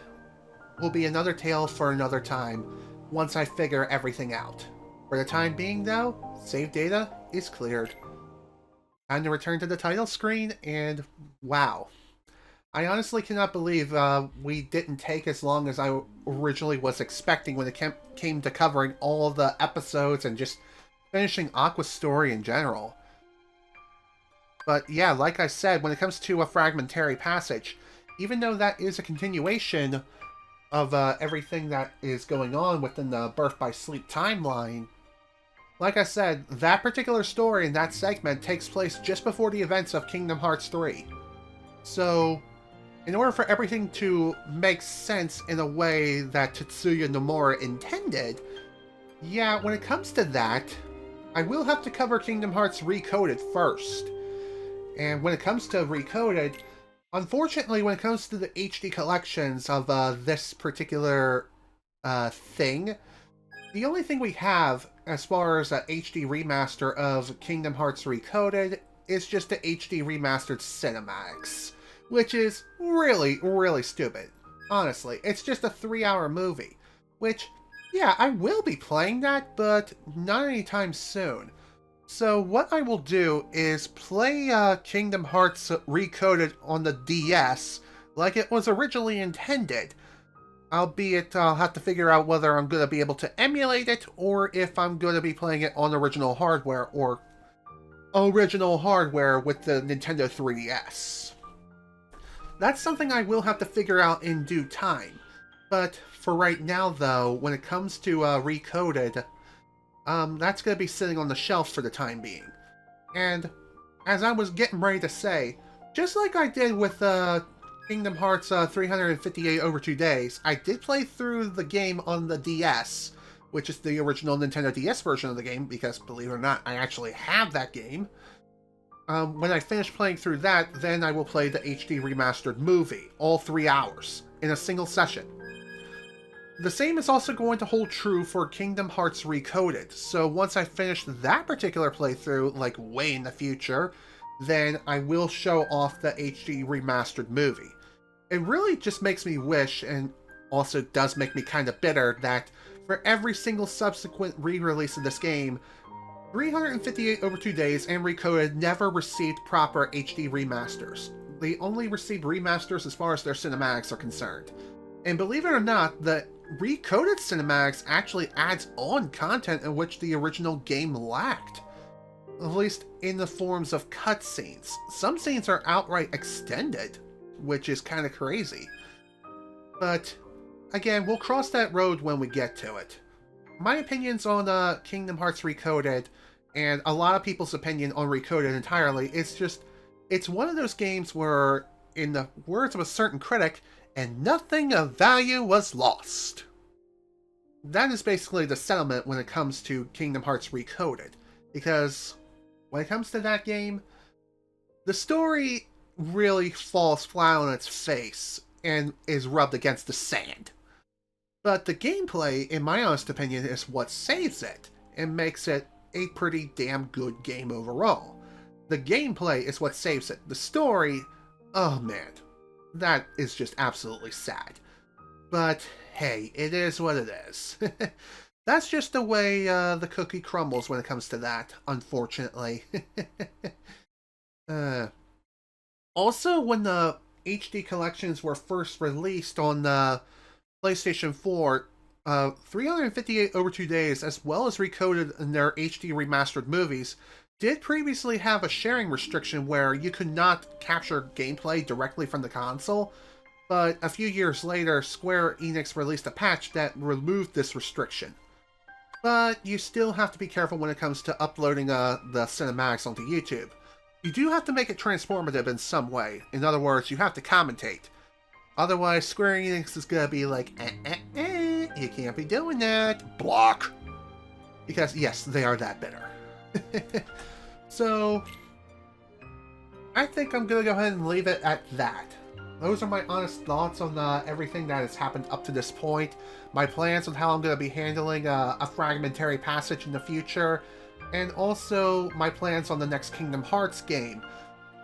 A: will be another tale for another time once I figure everything out. For the time being though, save data is cleared. Time to return to the title screen, and wow. I honestly cannot believe we didn't take as long as I originally was expecting when it came to covering all of the episodes and just finishing Aqua's story in general. But yeah, like I said, when it comes to a Fragmentary Passage, even though that is a continuation of everything that is going on within the Birth by Sleep timeline, like I said, that particular story in that segment takes place just before the events of Kingdom Hearts 3. So, in order for everything to make sense in a way that Tetsuya Nomura intended, yeah, when it comes to that, I will have to cover Kingdom Hearts Recoded first. And when it comes to Recoded, unfortunately, when it comes to the HD collections of this particular thing, the only thing we have as far as an HD remaster of Kingdom Hearts Recoded is just the HD remastered cinematics, which is really, really stupid. Honestly, it's just a 3-hour movie, which, yeah, I will be playing that, but not anytime soon. So what I will do is play Kingdom Hearts Recoded on the DS like it was originally intended. Albeit I'll have to figure out whether I'm going to be able to emulate it or if I'm going to be playing it on original hardware or original hardware with the Nintendo 3DS. That's something I will have to figure out in due time. But for right now though, when it comes to Recoded, that's going to be sitting on the shelf for the time being. And as I was getting ready to say, just like I did with Kingdom Hearts 358 over 2 days, I did play through the game on the DS, which is the original Nintendo DS version of the game, because believe it or not, I actually have that game. When I finish playing through that, then I will play the HD remastered movie, all 3 hours, in a single session. The same is also going to hold true for Kingdom Hearts Recoded, so once I finish that particular playthrough, like way in the future, then I will show off the HD remastered movie. It really just makes me wish, and also does make me kind of bitter, that for every single subsequent re-release of this game, 358 over 2 days and Recoded never received proper HD remasters. They only received remasters as far as their cinematics are concerned. And believe it or not, the Recoded cinematics actually adds on content in which the original game lacked. At least in the forms of cutscenes. Some scenes are outright extended, which is kind of crazy. But, again, we'll cross that road when we get to it. My opinions on Kingdom Hearts Recoded, and a lot of people's opinion on Recoded entirely, it's one of those games where, in the words of a certain critic, and nothing of value was lost. That is basically the sentiment when it comes to Kingdom Hearts Recoded, because when it comes to that game, the story really falls flat on its face and is rubbed against the sand. But the gameplay, in my honest opinion, is what saves it and makes it a pretty damn good game overall. The gameplay is what saves it. The story, oh man, that is just absolutely sad. But hey, it is what it is. That's just the way the cookie crumbles when it comes to that, unfortunately. Also, when the HD collections were first released on the PlayStation 4, 358 Over 2 Days, as well as Recoded in their HD remastered movies, did previously have a sharing restriction where you could not capture gameplay directly from the console, but a few years later, Square Enix released a patch that removed this restriction. But you still have to be careful when it comes to uploading the cinematics onto YouTube. You do have to make it transformative in some way. In other words, you have to commentate. Otherwise, Square Enix is gonna be like, you can't be doing that. Block! Because, yes, they are that bitter. So, I think I'm gonna go ahead and leave it at that. Those are my honest thoughts on everything that has happened up to this point. My plans on how I'm going to be handling a fragmentary passage in the future. And also my plans on the next Kingdom Hearts game.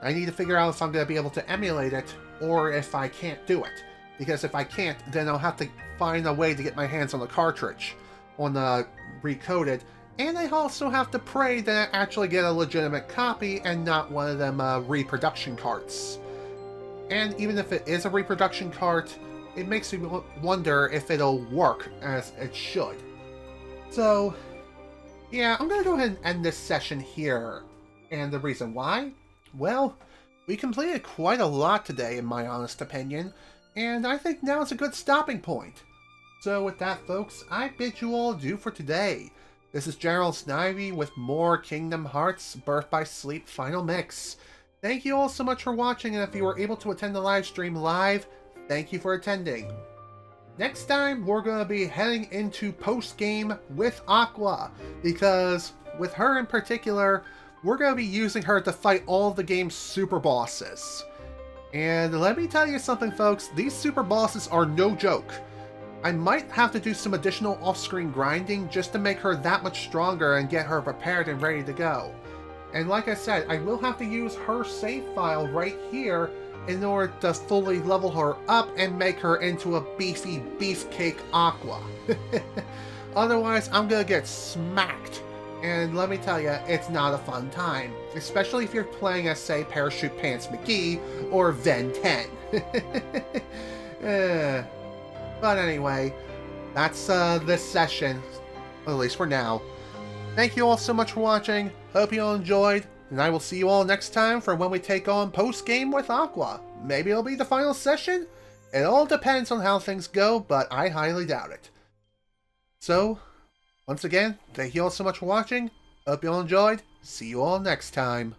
A: I need to figure out if I'm going to be able to emulate it or if I can't do it. Because if I can't, then I'll have to find a way to get my hands on the cartridge on the Recoded. And I also have to pray that I actually get a legitimate copy and not one of them reproduction carts. And even if it is a reproduction cart, it makes me wonder if it'll work as it should. So, yeah, I'm going to go ahead and end this session here. And the reason why? Well, we completed quite a lot today, in my honest opinion, and I think now is a good stopping point. So with that, folks, I bid you all adieu for today. This is General Snivy with more Kingdom Hearts Birth by Sleep Final Mix. Thank you all so much for watching, and if you were able to attend the live stream live, thank you for attending. Next time, we're going to be heading into post-game with Aqua, because with her in particular, we're going to be using her to fight all of the game's super bosses. And let me tell you something, folks, these super bosses are no joke. I might have to do some additional off-screen grinding just to make her that much stronger and get her prepared and ready to go. And like I said, I will have to use her save file right here in order to fully level her up and make her into a beefy beefcake Aqua. Otherwise, I'm gonna get smacked. And let me tell you, it's not a fun time. Especially if you're playing as, say, Parachute Pants McGee or Ven 10. But anyway, that's this session, at least for now. Thank you all so much for watching, hope you all enjoyed, and I will see you all next time for when we take on post-game with Aqua. Maybe it'll be the final session? It all depends on how things go, but I highly doubt it. So, once again, thank you all so much for watching, hope you all enjoyed, see you all next time.